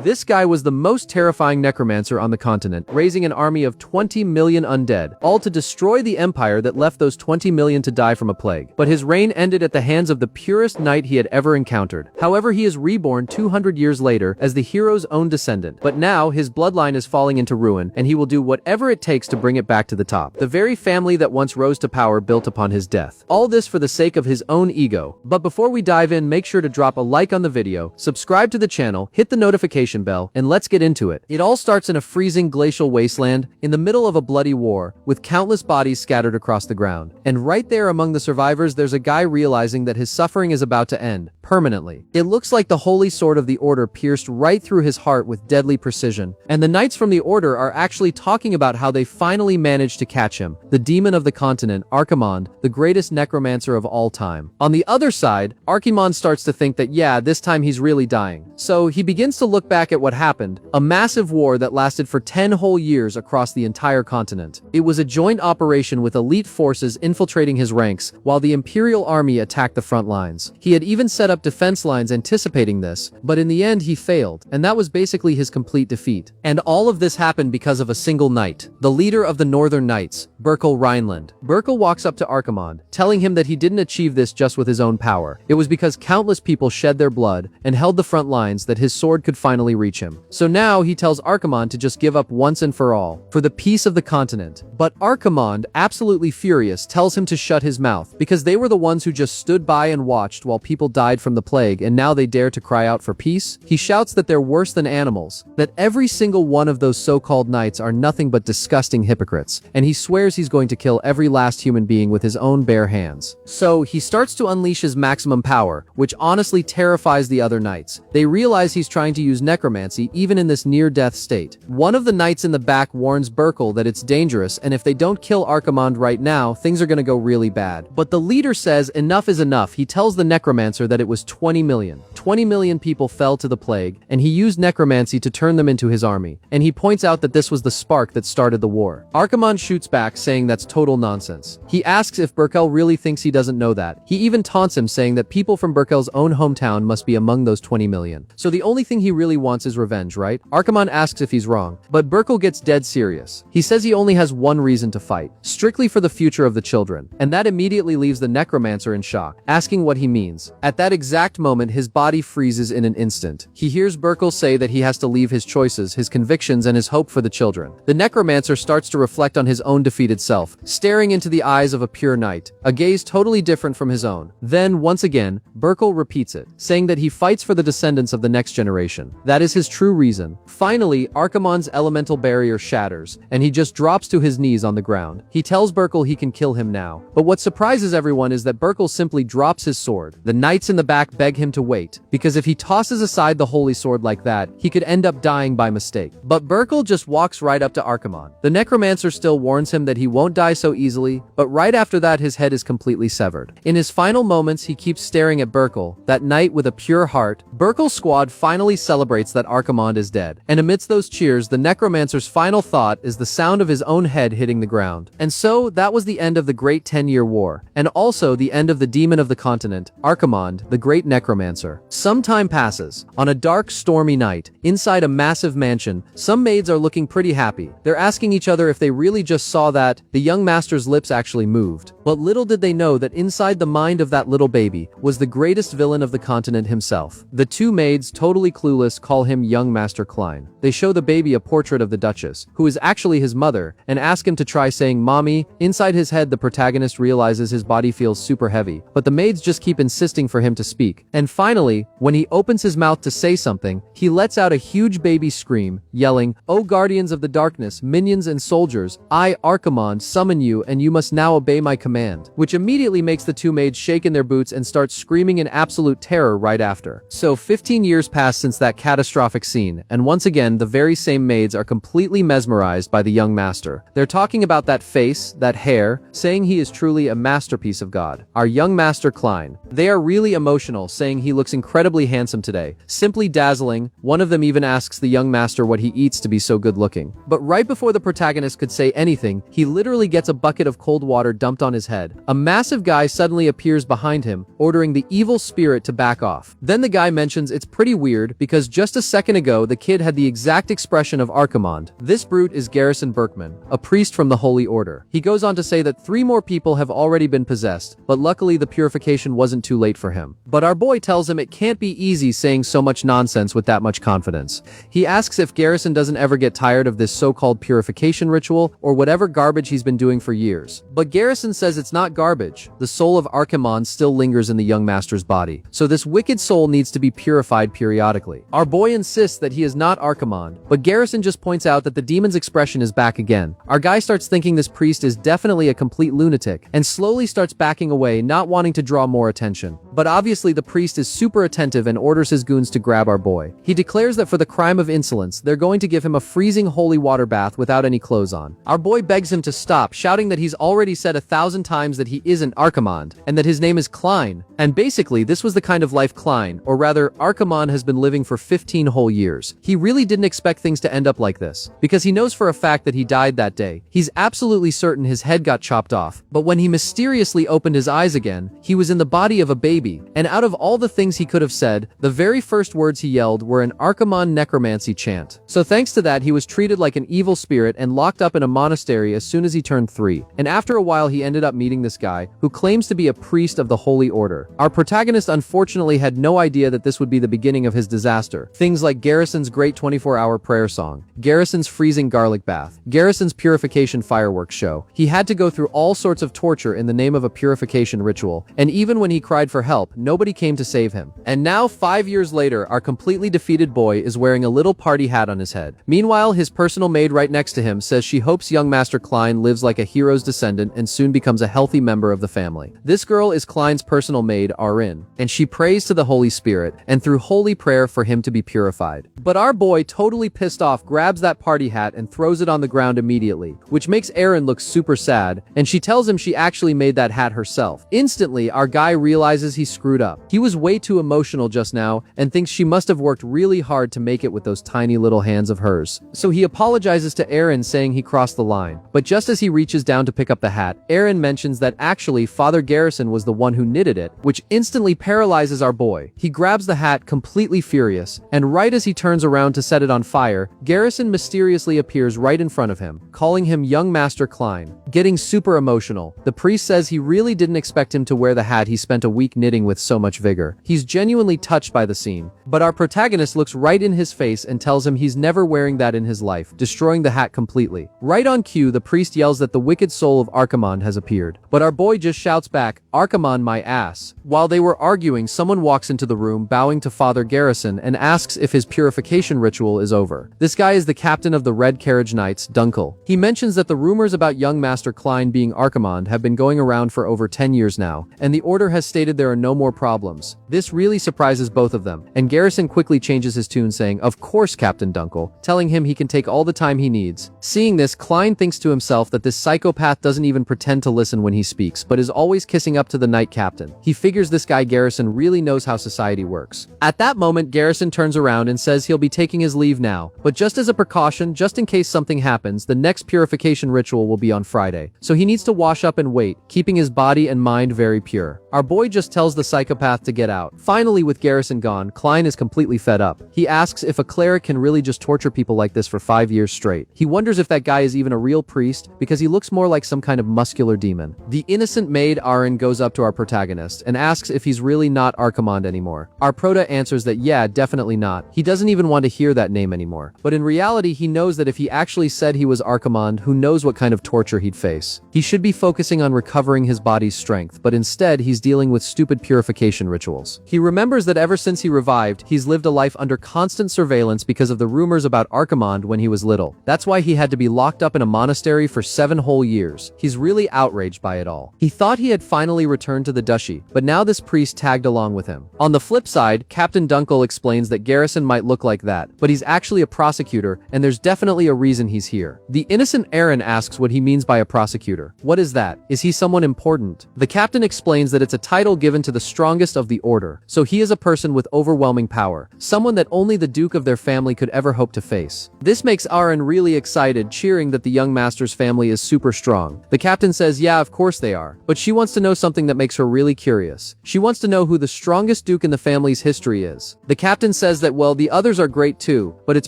This guy was the most terrifying necromancer on the continent, raising an army of 20 million undead, all to destroy the empire that left those 20 million to die from a plague. But his reign ended at the hands of the purest knight he had ever encountered. However, he is reborn 200 years later as the hero's own descendant. But now, his bloodline is falling into ruin, and he will do whatever it takes to bring it back to the top. The very family that once rose to power built upon his death. All this for the sake of his own ego. But before we dive in, make sure to drop a like on the video, subscribe to the channel, hit the notification bell, and let's get into it. It all starts in a freezing glacial wasteland, in the middle of a bloody war, with countless bodies scattered across the ground. And right there among the survivors, there's a guy realizing that his suffering is about to end, permanently. It looks like the holy sword of the Order pierced right through his heart with deadly precision. And the knights from the Order are actually talking about how they finally managed to catch him, the demon of the continent, Archimonde, the greatest necromancer of all time. On the other side, Archimonde starts to think that yeah, this time he's really dying. So he begins to look back at what happened, a massive war that lasted for 10 whole years across the entire continent. It was a joint operation with elite forces infiltrating his ranks, while the Imperial army attacked the front lines. He had even set up defense lines anticipating this, but in the end he failed, and that was basically his complete defeat. And all of this happened because of a single knight, the leader of the Northern Knights, Berkel Rhineland. Berkel walks up to Archimonde, telling him that he didn't achieve this just with his own power. It was because countless people shed their blood and held the front lines that his sword could finally reach him. So now he tells Archimonde to just give up once and for all, for the peace of the continent. But Archimonde, absolutely furious, tells him to shut his mouth, because they were the ones who just stood by and watched while people died from the plague, and now they dare to cry out for peace? He shouts that they're worse than animals, that every single one of those so-called knights are nothing but disgusting hypocrites, and he swears he's going to kill every last human being with his own bare hands. So he starts to unleash his maximum power, which honestly terrifies the other knights. They realize he's trying to use necromancy even in this near-death state. One of the knights in the back warns Berkel that it's dangerous, and if they don't kill Archimonde right now, things are gonna go really bad. But the leader says enough is enough. He tells the necromancer that it was 20 million. 20 million people fell to the plague, and he used necromancy to turn them into his army. And he points out that this was the spark that started the war. Archimonde shoots back, saying that's total nonsense. He asks if Berkel really thinks he doesn't know that. He even taunts him, saying that people from Berkel's own hometown must be among those 20 million. So the only thing he really wants is revenge, right? Archimonde asks if he's wrong, but Berkel gets dead serious. He says he only has one reason to fight, strictly for the future of the children. And that immediately leaves the necromancer in shock, asking what he means. At that exact moment, his body freezes in an instant. He hears Berkel say that he has to leave his choices, his convictions, and his hope for the children. The necromancer starts to reflect on his own defeated self, staring into the eyes of a pure knight, a gaze totally different from his own. Then, once again, Berkel repeats it, saying that he fights for the descendants of the next generation. That is his true reason. Finally, Archimonde's elemental barrier shatters, and he just drops to his knees on the ground. He tells Berkel he can kill him now. But what surprises everyone is that Berkel simply drops his sword. The knights in the back beg him to wait, because if he tosses aside the holy sword like that, he could end up dying by mistake. But Berkel just walks right up to Archimonde. The necromancer still warns him that he won't die so easily, but right after that his head is completely severed. In his final moments, he keeps staring at Berkel, that knight with a pure heart. Berkel's squad finally celebrates that Archimonde is dead. And amidst those cheers, the necromancer's final thought is the sound of his own head hitting the ground. And so, that was the end of the Great 10-Year War, and also the end of the demon of the continent, Archimonde, the great necromancer. Some time passes. On a dark, stormy night, inside a massive mansion, some maids are looking pretty happy. They're asking each other if they really just saw that the young master's lips actually moved. But little did they know that inside the mind of that little baby was the greatest villain of the continent himself. The two maids, totally clueless, call him young Master Klein. They show the baby a portrait of the Duchess, who is actually his mother, and ask him to try saying "Mommy." Inside his head, the protagonist realizes his body feels super heavy, but the maids just keep insisting for him to speak. And finally, when he opens his mouth to say something, he lets out a huge baby scream, yelling, "O guardians of the darkness, minions and soldiers, I, Archimonde, summon you, and you must now obey my command," which immediately makes the two maids shake in their boots and start screaming in absolute terror right after. So 15 years pass since that catastrophic scene, and once again, the very same maids are completely mesmerized by the young master. They're talking about that face, that hair, saying he is truly a masterpiece of God. Our young Master Klein. They are really emotional, saying he looks incredibly handsome today, simply dazzling. One of them even asks the young master what he eats to be so good looking. But right before the protagonist could say anything, he literally gets a bucket of cold water dumped on his head. A massive guy suddenly appears behind him, ordering the evil spirit to back off. Then the guy mentions it's pretty weird because just Just a second ago, the kid had the exact expression of Archimond. This brute is Garrison Berkman, a priest from the Holy Order. He goes on to say that 3 more people have already been possessed, but luckily the purification wasn't too late for him. But our boy tells him it can't be easy saying so much nonsense with that much confidence. He asks if Garrison doesn't ever get tired of this so-called purification ritual or whatever garbage he's been doing for years. But Garrison says it's not garbage. The soul of Archimond still lingers in the young master's body, so this wicked soul needs to be purified periodically. Our boy insists that he is not Archimond, but Garrison just points out that the demon's expression is back again. Our guy starts thinking this priest is definitely a complete lunatic, and slowly starts backing away, not wanting to draw more attention. But obviously the priest is super attentive and orders his goons to grab our boy. He declares that for the crime of insolence, they're going to give him a freezing holy water bath without any clothes on. Our boy begs him to stop, shouting that he's already said 1,000 times that he isn't Archimond, and that his name is Klein. And basically, this was the kind of life Klein, or rather, Archimond has been living for 15 whole years. He really didn't expect things to end up like this, because he knows for a fact that he died that day. He's absolutely certain his head got chopped off, but when he mysteriously opened his eyes again, he was in the body of a baby, and out of all the things he could have said, the very first words he yelled were an Archimond necromancy chant. So thanks to that, he was treated like an evil spirit and locked up in a monastery as soon as he turned 3. And after a while, he ended up meeting this guy, who claims to be a priest of the Holy Order. Our protagonist unfortunately had no idea that this would be the beginning of his disaster. Things like Garrison's great 24-hour prayer song, Garrison's freezing garlic bath, Garrison's purification fireworks show. He had to go through all sorts of torture in the name of a purification ritual, and even when he cried for help, nobody came to save him. And now, 5 years later, our completely defeated boy is wearing a little party hat on his head. Meanwhile, his personal maid right next to him says she hopes young Master Klein lives like a hero's descendant and soon becomes a healthy member of the family. This girl is Klein's personal maid, Arin, and she prays to the Holy Spirit, and through holy prayer for him to be purified. But our boy, totally pissed off, grabs that party hat and throws it on the ground immediately, which makes Arin look super sad, and she tells him she actually made that hat herself. Instantly, our guy realizes he screwed up. He was way too emotional just now, and thinks she must have worked really hard to make it with those tiny little hands of hers. So he apologizes to Arin, saying he crossed the line. But just as he reaches down to pick up the hat, Arin mentions that actually Father Garrison was the one who knitted it, which instantly paralyzes our boy. He grabs the hat, completely furious, and right as he turns around to set it on fire, Garrison mysteriously appears right in front of him, calling him young Master Klein. Getting super emotional, the priest says he really didn't expect him to wear the hat he spent a week knitting with so much vigor. He's genuinely touched by the scene, but our protagonist looks right in his face and tells him he's never wearing that in his life, destroying the hat completely. Right on cue, the priest yells that the wicked soul of Archimond has appeared, but our boy just shouts back, "Archimond my ass." While they were arguing, someone walks into the room, bowing to Father Garrison, and asks if his purification ritual is over. This guy is the captain of the Red Carriage Knights, Dunkel. He mentions that the rumors about young Master Klein being Archimond have been going around for over 10 years now, and the Order has stated there are no more problems. This really surprises both of them, and Garrison quickly changes his tune, saying, "Of course, Captain Dunkel," telling him he can take all the time he needs. Seeing this, Klein thinks to himself that this psychopath doesn't even pretend to listen when he speaks, but is always kissing up to the Knight Captain. He figures this guy Garrison really knows how society works. At that moment, Garrison turns around and says he'll be taking his leave now, but just as a precaution, just in case something happens, the next purification ritual will be on Friday, so he needs to wash up and wait, keeping his body and mind very pure. Our boy just tells the psychopath to get out. Finally, with Garrison gone, Klein is completely fed up. He asks if a cleric can really just torture people like this for 5 years straight. He wonders if that guy is even a real priest, because he looks more like some kind of muscular demon. The innocent maid Arin goes up to our protagonist and asks if he's really not Archimond anymore. Our prota answers that yeah, definitely not. He doesn't even want to hear that name anymore. But in reality, he knows that if he actually said he was Archimond, who knows what kind of torture he'd face. He should be focusing on recovering his body's strength, but instead he's dealing with stupid purification rituals. He remembers that ever since he revived, he's lived a life under constant surveillance because of the rumors about Archimond when he was little. That's why he had to be locked up in a monastery for 7 whole years. He's really outraged by it all. He thought he had finally returned to the duchy, but now this priest tagged along with him. On the flip side, Captain Dunkel explains that Garrison might look like that, but he's actually a prosecutor, and there's definitely a reason he's here. The innocent Arin asks what he means by a prosecutor. What is that? Is he someone important? The captain explains that it's that's a title given to the strongest of the order, so he is a person with overwhelming power, someone that only the duke of their family could ever hope to face. This makes Aaron really excited, cheering that the young master's family is super strong. The captain says yeah, of course they are, but she wants to know something that makes her really curious. She wants to know who the strongest duke in the family's history is. The captain says that well, the others are great too, but it's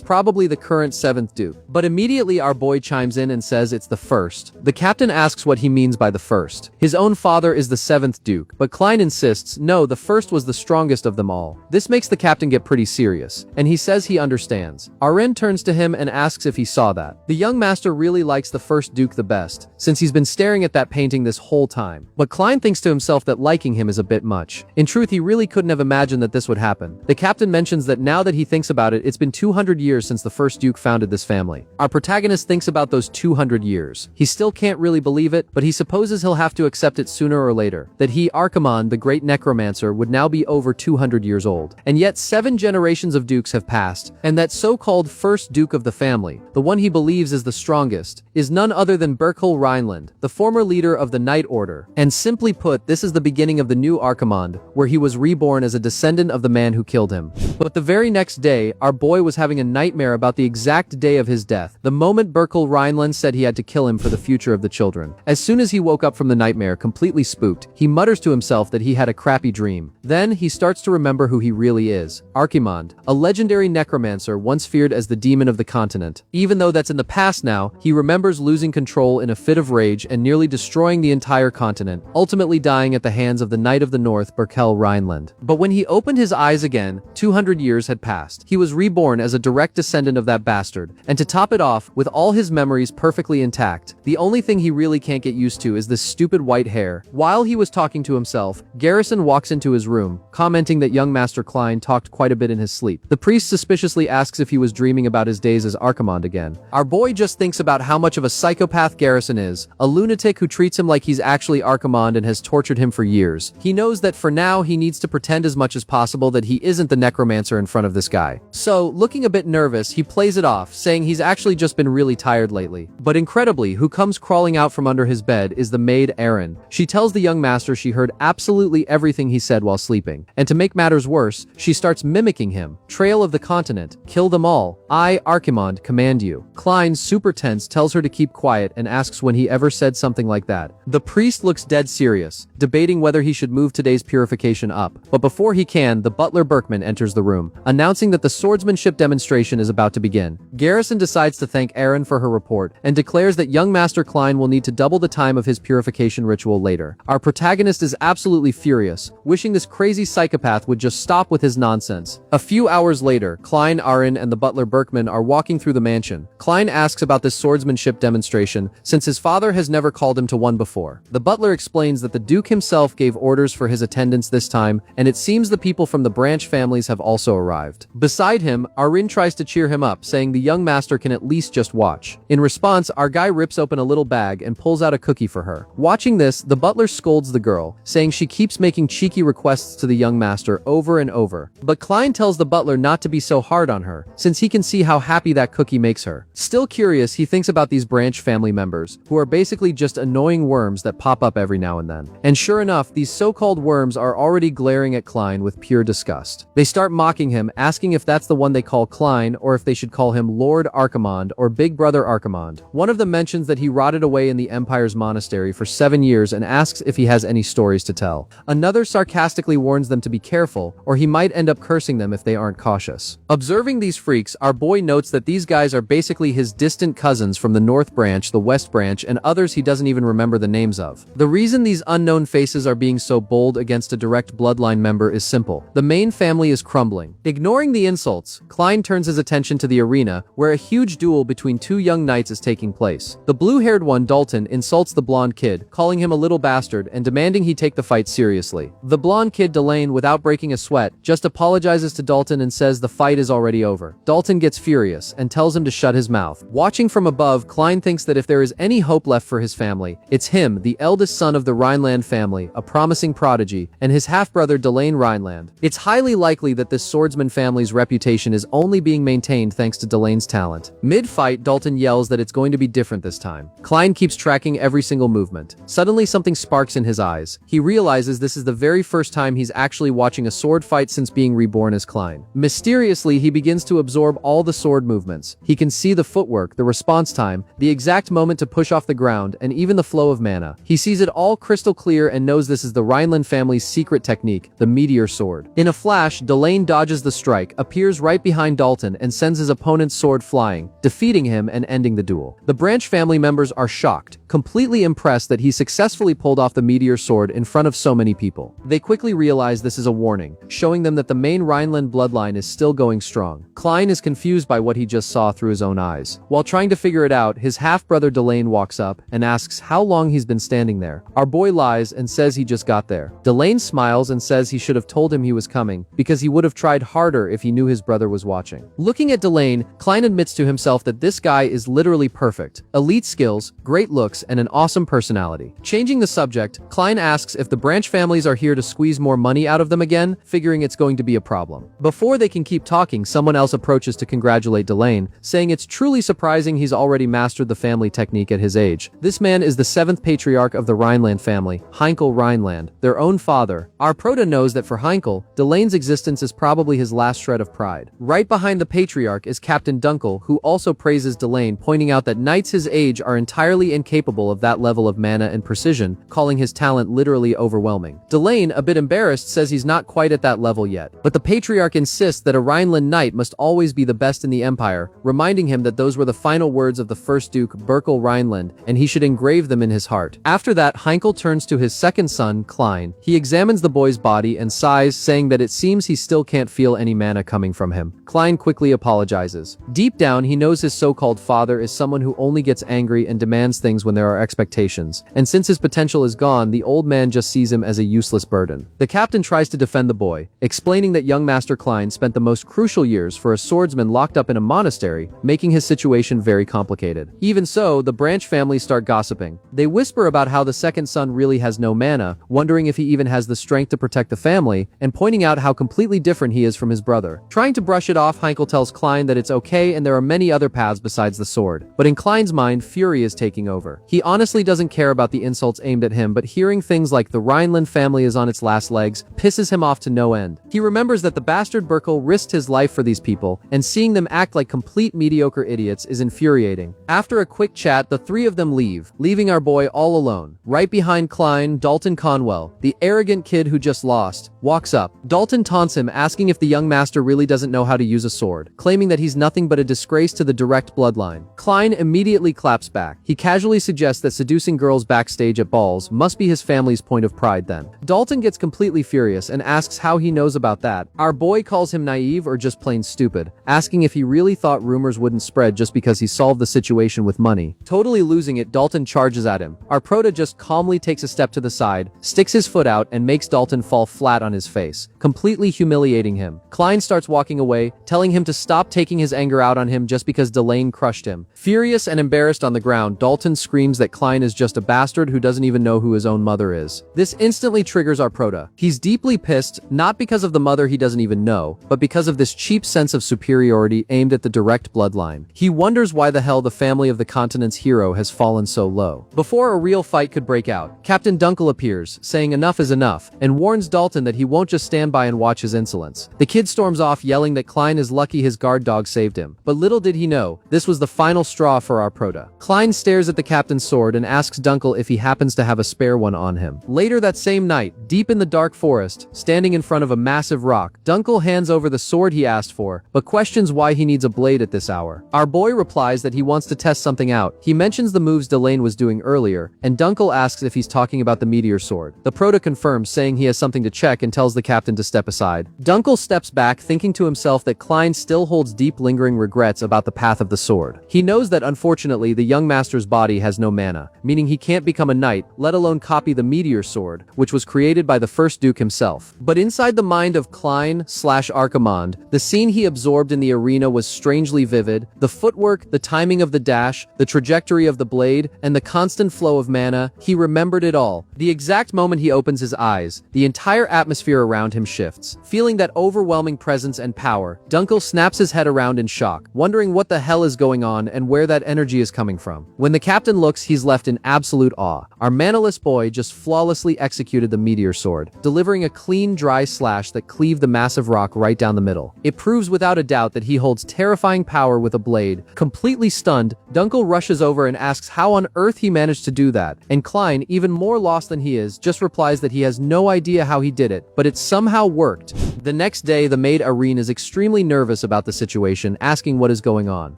probably the current 7th duke. But immediately our boy chimes in and says it's the first. The captain asks what he means by the first. His own father is the 7th duke, but Klein insists no, the first was the strongest of them all. This makes the captain get pretty serious, and he says he understands. Aaron turns to him and asks if he saw that. The young master really likes the first duke the best, since he's been staring at that painting this whole time. But Klein thinks to himself that liking him is a bit much. In truth, he really couldn't have imagined that this would happen. The captain mentions that now that he thinks about it, it's been 200 years since the first duke founded this family. Our protagonist thinks about those 200 years. He still can't really believe it, but he supposes he'll have to accept it sooner or later, that he, Archimonde, the great necromancer, would now be over 200 years old. And yet 7 generations of dukes have passed, and that so-called first duke of the family, the one he believes is the strongest, is none other than Berkel Rhineland, the former leader of the Knight Order. And simply put, this is the beginning of the new Archimonde, where he was reborn as a descendant of the man who killed him. But the very next day, our boy was having a nightmare about the exact day of his death, the moment Berkel Rhineland said he had to kill him for the future of the children. As soon as he woke up from the nightmare, completely spooked, he mutters to himself that he had a crappy dream. Then he starts to remember who he really is. Archimonde, a legendary necromancer once feared as the demon of the continent. Even though that's in the past now, he remembers losing control in a fit of rage and nearly destroying the entire continent, ultimately dying at the hands of the Knight of the North, Berkel Rhineland. But when he opened his eyes again, 200 years had passed. He was reborn as a direct descendant of that bastard, and to top it off, with all his memories perfectly intact, the only thing he really can't get used to is this stupid white hair. While he was talking to himself, Garrison walks into his room, commenting that young Master Klein talked quite a bit in his sleep. The priest suspiciously asks if he was dreaming about his days as Archimonde again. Our boy just thinks about how much of a psychopath Garrison is, a lunatic who treats him like he's actually Archimonde and has tortured him for years. He knows that for now he needs to pretend as much as possible that he isn't the necromancer in front of this guy. So, looking a bit nervous, he plays it off, saying he's actually just been really tired lately. But incredibly, who comes crawling out from under his bed is the maid Erin. She tells the young master she heard absolutely everything he said while sleeping. And to make matters worse, she starts mimicking him. Trail of the continent, kill them all. I, Archimonde, command you. Klein, super tense, tells her to keep quiet and asks when he ever said something like that. The priest looks dead serious, debating whether he should move today's purification up. But before he can, the butler Berkman enters the room, announcing that the swordsmanship demonstration is about to begin. Garrison decides to thank Erin for her report, and declares that young Master Klein will need to double the time of his purification ritual later. Our protagonist is absolutely furious, wishing this crazy psychopath would just stop with his nonsense. A few hours later, Klein, Aaron, and the butler Berkman are walking through the mansion. Klein asks about this swordsmanship demonstration, since his father has never called him to one before. The butler explains that the Duke himself gave orders for his attendance this time, and it seems the people from the branch families have also arrived. Beside him, Aaron tries to cheer him up, saying the young master can at least just watch. In response, our guy rips open a little bag and pulls out a cookie for her. Watching this, the butler scolds the girl, saying she keeps making cheeky requests to the young master over and over. But Klein tells the butler not to be so hard on her, since he can see how happy that cookie makes her. Still curious, he thinks about these branch family members, who are basically just annoying worms that pop up every now and then. And sure enough, these so-called worms are already glaring at Klein with pure disgust. They start mocking him, asking if that's the one they call Klein, or if they should call him Lord Archimonde or Big Brother Archimonde. One of them mentions that he rotted away in the Empire's monastery for 7 years and asks if he has any stories to tell. Another sarcastically warns them to be careful, or he might end up cursing them if they aren't cautious. Observing these freaks, our boy notes that these guys are basically his distant cousins from the North Branch, the West Branch, and others he doesn't even remember the names of. The reason these unknown faces are being so bold against a direct bloodline member is simple. The main family is crumbling. Ignoring the insults, Klein turns his attention to the arena, where a huge duel between two young knights is taking place. The blue-haired one, Dalton, insults the blonde kid, calling him a little bastard and demanding he take the fight seriously. The blonde kid, Delane, without breaking a sweat, just apologizes to Dalton and says the fight is already over. Dalton gets furious and tells him to shut his mouth. Watching from above, Klein thinks that if there is any hope left for his family, it's him, the eldest son of the Rhineland family, a promising prodigy, and his half-brother Delane Rhineland. It's highly likely that this swordsman family's reputation is only being maintained thanks to Delane's talent. Mid-fight, Dalton yells that it's going to be different this time. Klein keeps tracking every single movement. Suddenly something sparks in his eyes. He he realizes this is the very first time he's actually watching a sword fight since being reborn as Klein. Mysteriously, he begins to absorb all the sword movements. He can see the footwork, the response time, the exact moment to push off the ground, and even the flow of mana. He sees it all crystal clear and knows this is the Rhineland family's secret technique, the meteor sword. In a flash, Delane dodges the strike, appears right behind Dalton, and sends his opponent's sword flying, defeating him and ending the duel. The Branch family members are shocked, completely impressed that he successfully pulled off the meteor sword in front of so many people. They quickly realize this is a warning, showing them that the main Rhineland bloodline is still going strong. Klein is confused by what he just saw through his own eyes. While trying to figure it out, his half-brother Delane walks up and asks how long he's been standing there. Our boy lies and says he just got there. Delane smiles and says he should have told him he was coming, because he would have tried harder if he knew his brother was watching. Looking at Delane, Klein admits to himself that this guy is literally perfect. Elite skills, great looks, and an awesome personality. Changing the subject, Klein asks if the Branch families are here to squeeze more money out of them again, figuring it's going to be a problem. Before they can keep talking, someone else approaches to congratulate Delane, saying it's truly surprising he's already mastered the family technique at his age. This man is the 7th patriarch of the Rhineland family, Heinkel Rhineland, their own father. Our Proto knows that for Heinkel, Delane's existence is probably his last shred of pride. Right behind the patriarch is Captain Dunkel, who also praises Delane, pointing out that knights his age are entirely incapable of that level of mana and precision, calling his talent literally overwhelming. Delane, a bit embarrassed, says he's not quite at that level yet, but the patriarch insists that a Rhineland knight must always be the best in the empire, reminding him that those were the final words of the first Duke, Berkel Rhineland, and he should engrave them in his heart. After that, Heinkel turns to his second son, Klein. He examines the boy's body and sighs, saying that it seems he still can't feel any mana coming from him. Klein quickly apologizes. Deep down, he knows his so-called father is someone who only gets angry and demands things when there are expectations, and since his potential is gone, the old man just sees him as a useless burden. The captain tries to defend the boy, explaining that young Master Klein spent the most crucial years for a swordsman locked up in a monastery, making his situation very complicated. Even so, the Branch family start gossiping. They whisper about how the second son really has no mana, wondering if he even has the strength to protect the family, and pointing out how completely different he is from his brother. Trying to brush it off, Heinkel tells Klein that it's okay and there are many other paths besides the sword. But in Klein's mind, fury is taking over. He honestly doesn't care about the insults aimed at him, but hearing things like the Rhineland family is on its last legs pisses him off to no end. He remembers that the bastard Berkel risked his life for these people, and seeing them act like complete mediocre idiots is infuriating. After a quick chat, the three of them leave, leaving our boy all alone. Right behind Klein, Dalton Conwell, the arrogant kid who just lost, walks up. Dalton taunts him, asking if the young master really doesn't know how to use a sword, claiming that he's nothing but a disgrace to the direct bloodline. Klein immediately claps back. He casually suggests that seducing girls backstage at balls must be his family's point of pride then. Dalton gets completely furious and asks how he knows about that. Our boy calls him naive or just plain stupid, asking if he really thought rumors wouldn't spread just because he solved the situation with money. Totally losing it, Dalton charges at him. Our Proto just calmly takes a step to the side, sticks his foot out, and makes Dalton fall flat on his face, completely humiliating him. Klein starts walking away, telling him to stop taking his anger out on him just because Delane crushed him. Furious and embarrassed on the ground, Dalton screams that Klein is just a bastard who doesn't even know who his own mother is. This instantly triggers our Proto. He's deeply pissed, not because of the mother he doesn't even know, but because of this cheap sense of superiority aimed at the direct bloodline. He wonders why the hell the family of the continent's hero has fallen so low. Before a real fight could break out, Captain Dunkel appears, saying enough is enough, and warns Dalton that he won't just stand by and watch his insolence. The kid storms off, yelling that Klein is lucky his guard dog saved him. But little did he know, this was the final straw for our Proto. Klein stares at the captain's sword and asks Dunkel if he happens to have a spare one on him. Later that same night, deep in the dark forest, standing in front of a massive rock, Dunkel hands over the sword he asked for, but questions why he needs a blade at this hour. Our boy replies that he wants to test something out. He mentions the moves Delane was doing earlier, and Dunkel asks if he's talking about the meteor sword. The Proto confirms, saying he has something to check, and tells the captain to step aside. Dunkel steps back, thinking to himself that Klein still holds deep lingering regrets about the path of the sword. He knows that unfortunately the young master's body has no mana, meaning he can't become a knight, let alone copy the meteor sword, which was created by the first Duke himself. But inside the mind of Klein/Archimonde, the scene he absorbed in the arena was strangely vivid. The footwork, the timing of the dash, the trajectory of the blade, and the constant flow of mana, he remembered it all. The exact moment he opens his eyes, the entire atmosphere around him shifts. Feeling that overwhelming presence and power, Dunkel snaps his head around in shock, wondering what the hell is going on and where that energy is coming from. When the captain looks, he's left in absolute awe. Our manaless boy just flaws flawlessly executed the meteor sword, delivering a clean, dry slash that cleaved the massive rock right down the middle. It proves without a doubt that he holds terrifying power with a blade. Completely stunned, Dunkel rushes over and asks how on earth he managed to do that, and Klein, even more lost than he is, just replies that he has no idea how he did it, but it somehow worked. The next day, the maid Irene is extremely nervous about the situation, asking what is going on.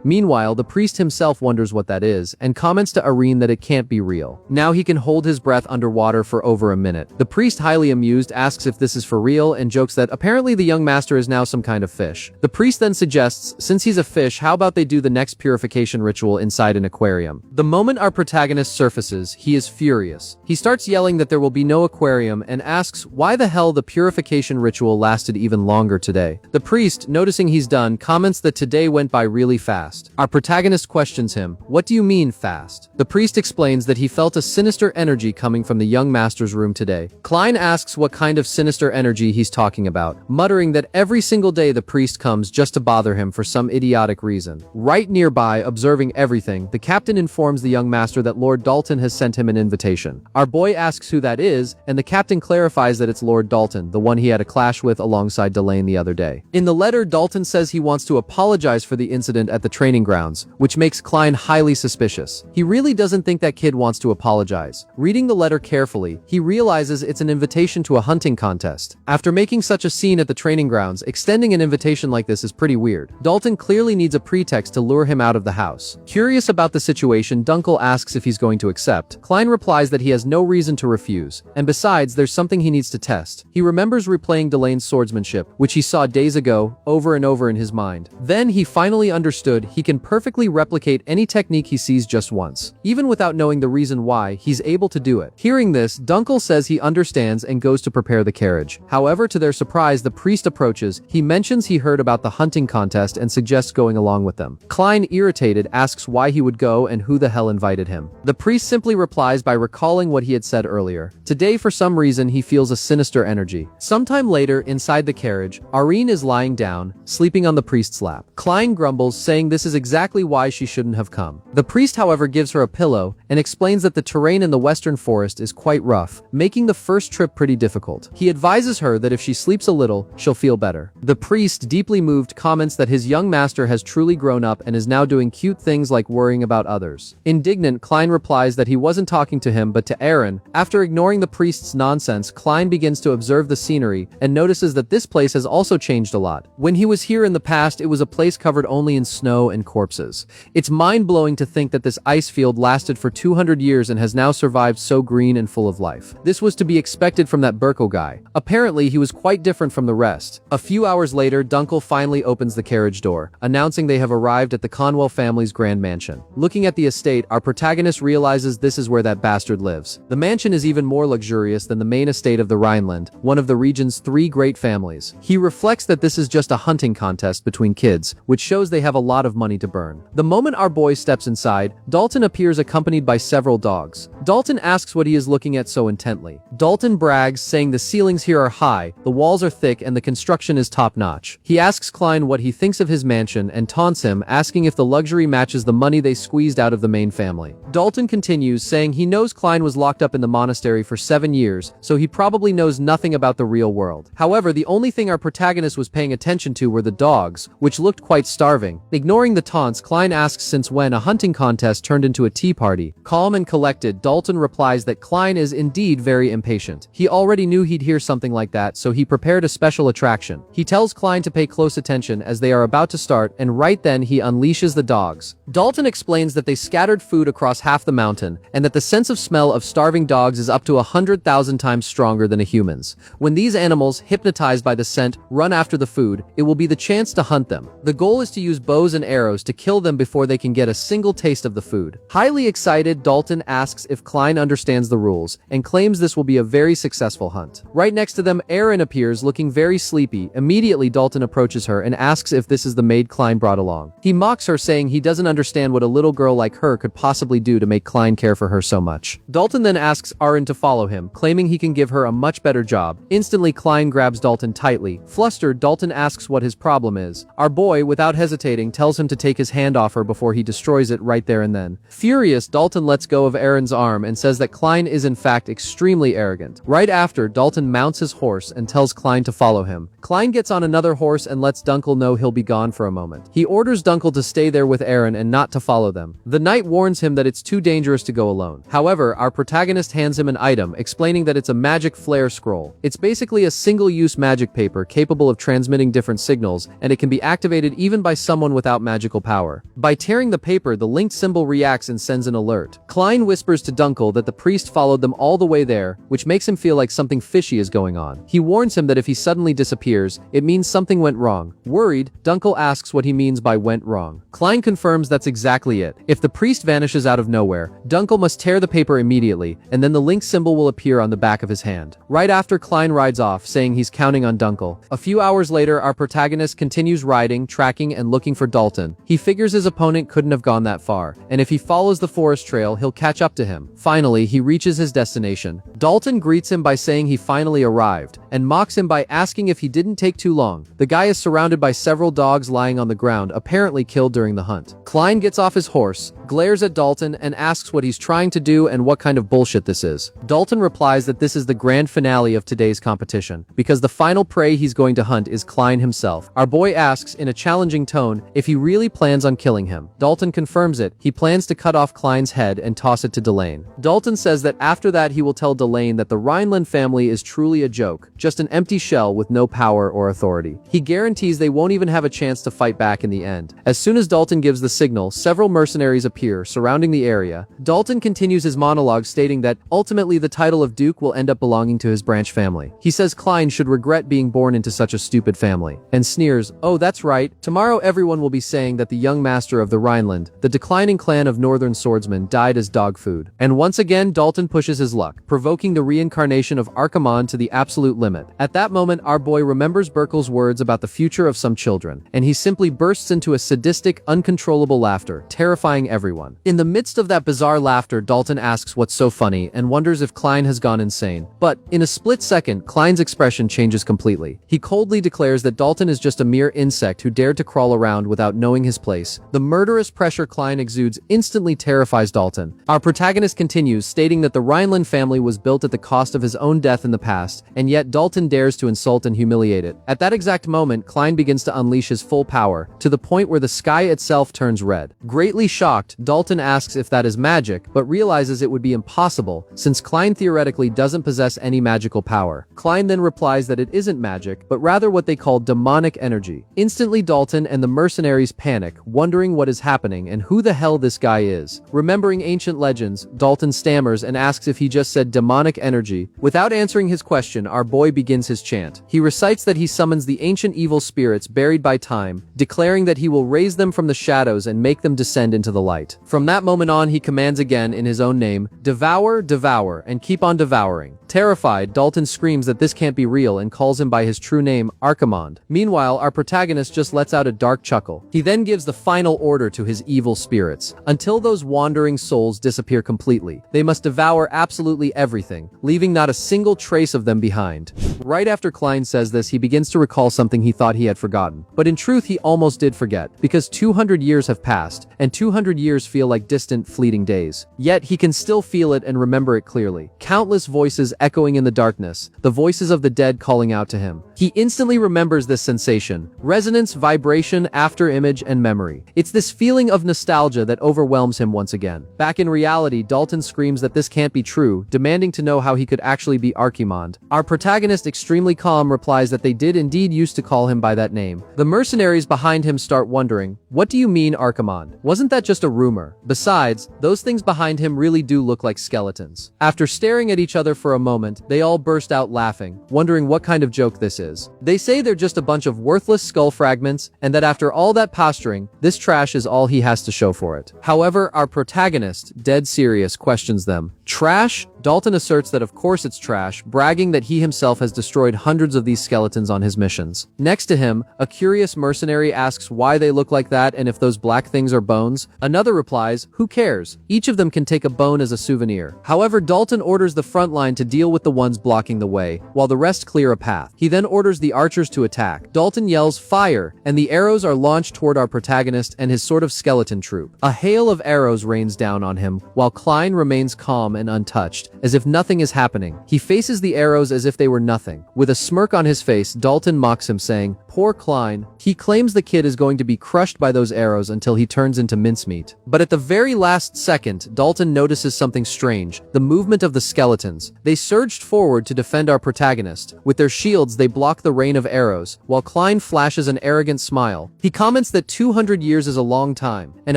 Meanwhile, the priest himself wonders what that is, and comments to Irene that it can't be real. Now he can hold his breath underwater for over a minute. The priest, highly amused, asks if this is for real and jokes that apparently the young master is now some kind of fish. The priest then suggests, since he's a fish, how about they do the next purification ritual inside an aquarium. The moment our protagonist surfaces, he is furious. He starts yelling that there will be no aquarium and asks why the hell the purification ritual lasted even longer today. The priest, noticing he's done, comments that today went by really fast. Our protagonist questions him, "What do you mean fast?" The priest explains that he felt a sinister energy coming from the young master's room today. Klein asks what kind of sinister energy he's talking about, muttering that every single day the priest comes just to bother him for some idiotic reason. Right nearby, observing everything, the captain informs the young master that Lord Dalton has sent him an invitation. Our boy asks who that is, and the captain clarifies that it's Lord Dalton, the one he had a clash with alongside Delane the other day. In the letter, Dalton says he wants to apologize for the incident at the training grounds, which makes Klein highly suspicious. He really doesn't think that kid wants to apologize. Reading the letter carefully, he realizes it's an invitation to a hunting contest. After making such a scene at the training grounds, extending an invitation like this is pretty weird. Dalton clearly needs a pretext to lure him out of the house. Curious about the situation, Dunkel asks if he's going to accept. Klein replies that he has no reason to refuse, and besides, there's something he needs to test. He remembers replaying Delane's swordsmanship, which he saw days ago, over and over in his mind. Then he finally understood he can perfectly replicate any technique he sees just once. Even without knowing the reason why, he's able to do it. Hearing this, Dunkel says he understands and goes to prepare the carriage. However, to their surprise, the priest approaches. He mentions he heard about the hunting contest and suggests going along with them. Klein, irritated, asks why he would go and who the hell invited him. The priest simply replies by recalling what he had said earlier. Today, for some reason, he feels a sinister energy. Sometime later, inside the carriage, Irene is lying down, sleeping on the priest's lap. Klein grumbles, saying this is exactly why she shouldn't have come. The priest, however, gives her a pillow and explains that the terrain in the western forest is quite rough, making the first trip pretty difficult. He advises her that if she sleeps a little, she'll feel better. The priest, deeply moved, comments that his young master has truly grown up and is now doing cute things like worrying about others. Indignant, Klein replies that he wasn't talking to him but to Aaron. After ignoring the priest's nonsense, Klein begins to observe the scenery and notices that this place has also changed a lot. When he was here in the past, it was a place covered only in snow and corpses. It's mind-blowing to think that this ice field lasted for 200 years and has now survived so green and full of life. This was to be expected from that Burko guy. Apparently, he was quite different from the rest. A few hours later, Dunkel finally opens the carriage door, announcing they have arrived at the Conwell family's grand mansion. Looking at the estate, our protagonist realizes this is where that bastard lives. The mansion is even more luxurious than the main estate of the Rhineland, one of the region's 3 great families. He reflects that this is just a hunting contest between kids, which shows they have a lot of money to burn. The moment our boy steps inside, Dalton appears accompanied by several dogs. Dalton asks what he is looking at so intently. Dalton brags, saying the ceilings here are high, the walls are thick, and the construction is top-notch. He asks Klein what he thinks of his mansion and taunts him, asking if the luxury matches the money they squeezed out of the main family. Dalton continues, saying he knows Klein was locked up in the monastery for 7 years, so he probably knows nothing about the real world. However, the only thing our protagonist was paying attention to were the dogs, which looked quite starving. Ignoring the taunts, Klein asks since when a hunting contest turned into a tea party. Calm and collected, Dalton replies that Klein is indeed very impatient. He already knew he'd hear something like that, so he prepared a special attraction. He tells Klein to pay close attention as they are about to start, and right then he unleashes the dogs. Dalton explains that they scattered food across half the mountain, and that the sense of smell of starving dogs is up to 100,000 times stronger than a human's. When these animals, hypnotized by the scent, run after the food, it will be the chance to hunt them. The goal is to use bows and arrows to kill them before they can get a single taste of the food. Highly excited, Dalton asks if Klein understands the rules, and claims this will be a very successful hunt. Right next to them, Erin appears, looking very sleepy. Immediately, Dalton approaches her and asks if this is the maid Klein brought along. He mocks her, saying he doesn't understand what a little girl like her could possibly do to make Klein care for her so much. Dalton then asks Erin to follow him, claiming he can give her a much better job. Instantly, Klein grabs Dalton tightly. Flustered, Dalton asks what his problem is. Our boy, without hesitating, tells him to take his hand off her before he destroys it right there and then. Furious, Dalton Dalton lets go of Aaron's arm and says that Klein is in fact extremely arrogant. Right after, Dalton mounts his horse and tells Klein to follow him. Klein gets on another horse and lets Dunkel know he'll be gone for a moment. He orders Dunkel to stay there with Aaron and not to follow them. The knight warns him that it's too dangerous to go alone. However, our protagonist hands him an item, explaining that it's a magic flare scroll. It's basically a single-use magic paper capable of transmitting different signals, and it can be activated even by someone without magical power. By tearing the paper, the linked symbol reacts and sends an alert. Klein whispers to Dunkel that the priest followed them all the way there, which makes him feel like something fishy is going on. He warns him that if he suddenly disappears, it means something went wrong. Worried, Dunkel asks what he means by went wrong. Klein confirms that's exactly it. If the priest vanishes out of nowhere, Dunkel must tear the paper immediately, and then the link symbol will appear on the back of his hand. Right after, Klein rides off, saying he's counting on Dunkel. A few hours later, our protagonist continues riding, tracking, and looking for Dalton. He figures his opponent couldn't have gone that far, and if he follows the forest trail, he'll catch up to him. Finally, he reaches his destination. Dalton greets him by saying he finally arrived, and mocks him by asking if he didn't take too long. The guy is surrounded by several dogs lying on the ground, apparently killed during the hunt. Klein gets off his horse, glares at Dalton, and asks what he's trying to do and what kind of bullshit this is. Dalton replies that this is the grand finale of today's competition, because the final prey he's going to hunt is Klein himself. Our boy asks, in a challenging tone, if he really plans on killing him. Dalton confirms it. He plans to cut off Klein's head and toss it to Delane. Dalton says that after that he will tell Delane that the Rhineland family is truly a joke, just an empty shell with no power or authority. He guarantees they won't even have a chance to fight back in the end. As soon as Dalton gives the signal, several mercenaries appear, surrounding the area. Dalton continues his monologue, stating that ultimately the title of Duke will end up belonging to his branch family. He says Klein should regret being born into such a stupid family, and sneers, "Oh, that's right. Tomorrow everyone will be saying that the young master of the Rhineland, the declining clan of northern swordsmen, died as dog food." And once again, Dalton pushes his luck, provoking the reincarnation of Archimonde to the absolute limit. At that moment, our boy remembers Burkel's words about the future of some children, and he simply bursts into a sadistic, uncontrollable laughter, terrifying everyone. In the midst of that bizarre laughter, Dalton asks what's so funny and wonders if Klein has gone insane. But, in a split second, Klein's expression changes completely. He coldly declares that Dalton is just a mere insect who dared to crawl around without knowing his place. The murderous pressure Klein exudes instantly terrifies Dalton. Our protagonist continues, stating that the Rhineland family was built at the cost of his own death in the past, and yet Dalton dares to insult and humiliate it. At that exact moment, Klein begins to unleash his full power, to the point where the sky itself turns red. Greatly shocked, Dalton asks if that is magic, but realizes it would be impossible, since Klein theoretically doesn't possess any magical power. Klein then replies that it isn't magic, but rather what they call demonic energy. Instantly, Dalton and the mercenaries panic, wondering what is happening and who the hell this guy is. Remembering ancient legends, Dalton stammers and asks if he just said demonic energy. Without answering his question, our boy begins his chant. He recites that he summons the ancient evil spirits buried by time, declaring that he will raise them from the shadows and make them descend into the light. From that moment on, he commands again in his own name, "Devour, devour, and keep on devouring." Terrified, Dalton screams that this can't be real and calls him by his true name, Archimonde. Meanwhile, our protagonist just lets out a dark chuckle. He then gives the final order to his evil spirits. Until those wandering souls disappear completely, they must devour absolutely everything, leaving not a single trace of them behind. Right after Klein says this, he begins to recall something he thought he had forgotten. But in truth, he almost did forget, because 200 years have passed, and 200 years feel like distant, fleeting days. Yet, he can still feel it and remember it clearly. Countless voices echoing in the darkness, the voices of the dead calling out to him. He instantly remembers this sensation: resonance, vibration, after-image, and memory. It's this feeling of nostalgia that overwhelms him once again. Back in reality, Dalton screams that this can't be true, demanding to know how he could actually be Archimonde. Our protagonist, extremely calm, replies that they did indeed used to call him by that name. The mercenaries behind him start wondering, "What do you mean, Archimonde? Wasn't that just a rumor? Besides, those things behind him really do look like skeletons." After staring at each other for a moment, they all burst out laughing, wondering what kind of joke this is. They say they're just a bunch of worthless skull fragments, and that after all that posturing, this trash is all he has to show for it. However, our protagonist, dead serious, questions them. "Trash?" Dalton asserts that of course it's trash, bragging that he himself has destroyed hundreds of these skeletons on his missions. Next to him, a curious mercenary asks why they look like that and if those black things are bones. Another replies, who cares? Each of them can take a bone as a souvenir. However, Dalton orders the front line to deal with the ones blocking the way, while the rest clear a path. He then orders the archers to attack. Dalton yells, fire, and the arrows are launched toward our protagonist and his sort of skeleton troop. A hail of arrows rains down on him, while Klein remains calm and untouched, as if nothing is happening. He faces the arrows as if they were nothing. With a smirk on his face, Dalton mocks him, saying, poor Klein. He claims the kid is going to be crushed by those arrows until he turns into mincemeat. But at the very last second, Dalton notices something strange, the movement of the skeletons. They surged forward to defend our protagonist. With their shields, they block the rain of arrows, while Klein flashes an arrogant smile. He comments that 200 years is a long time, and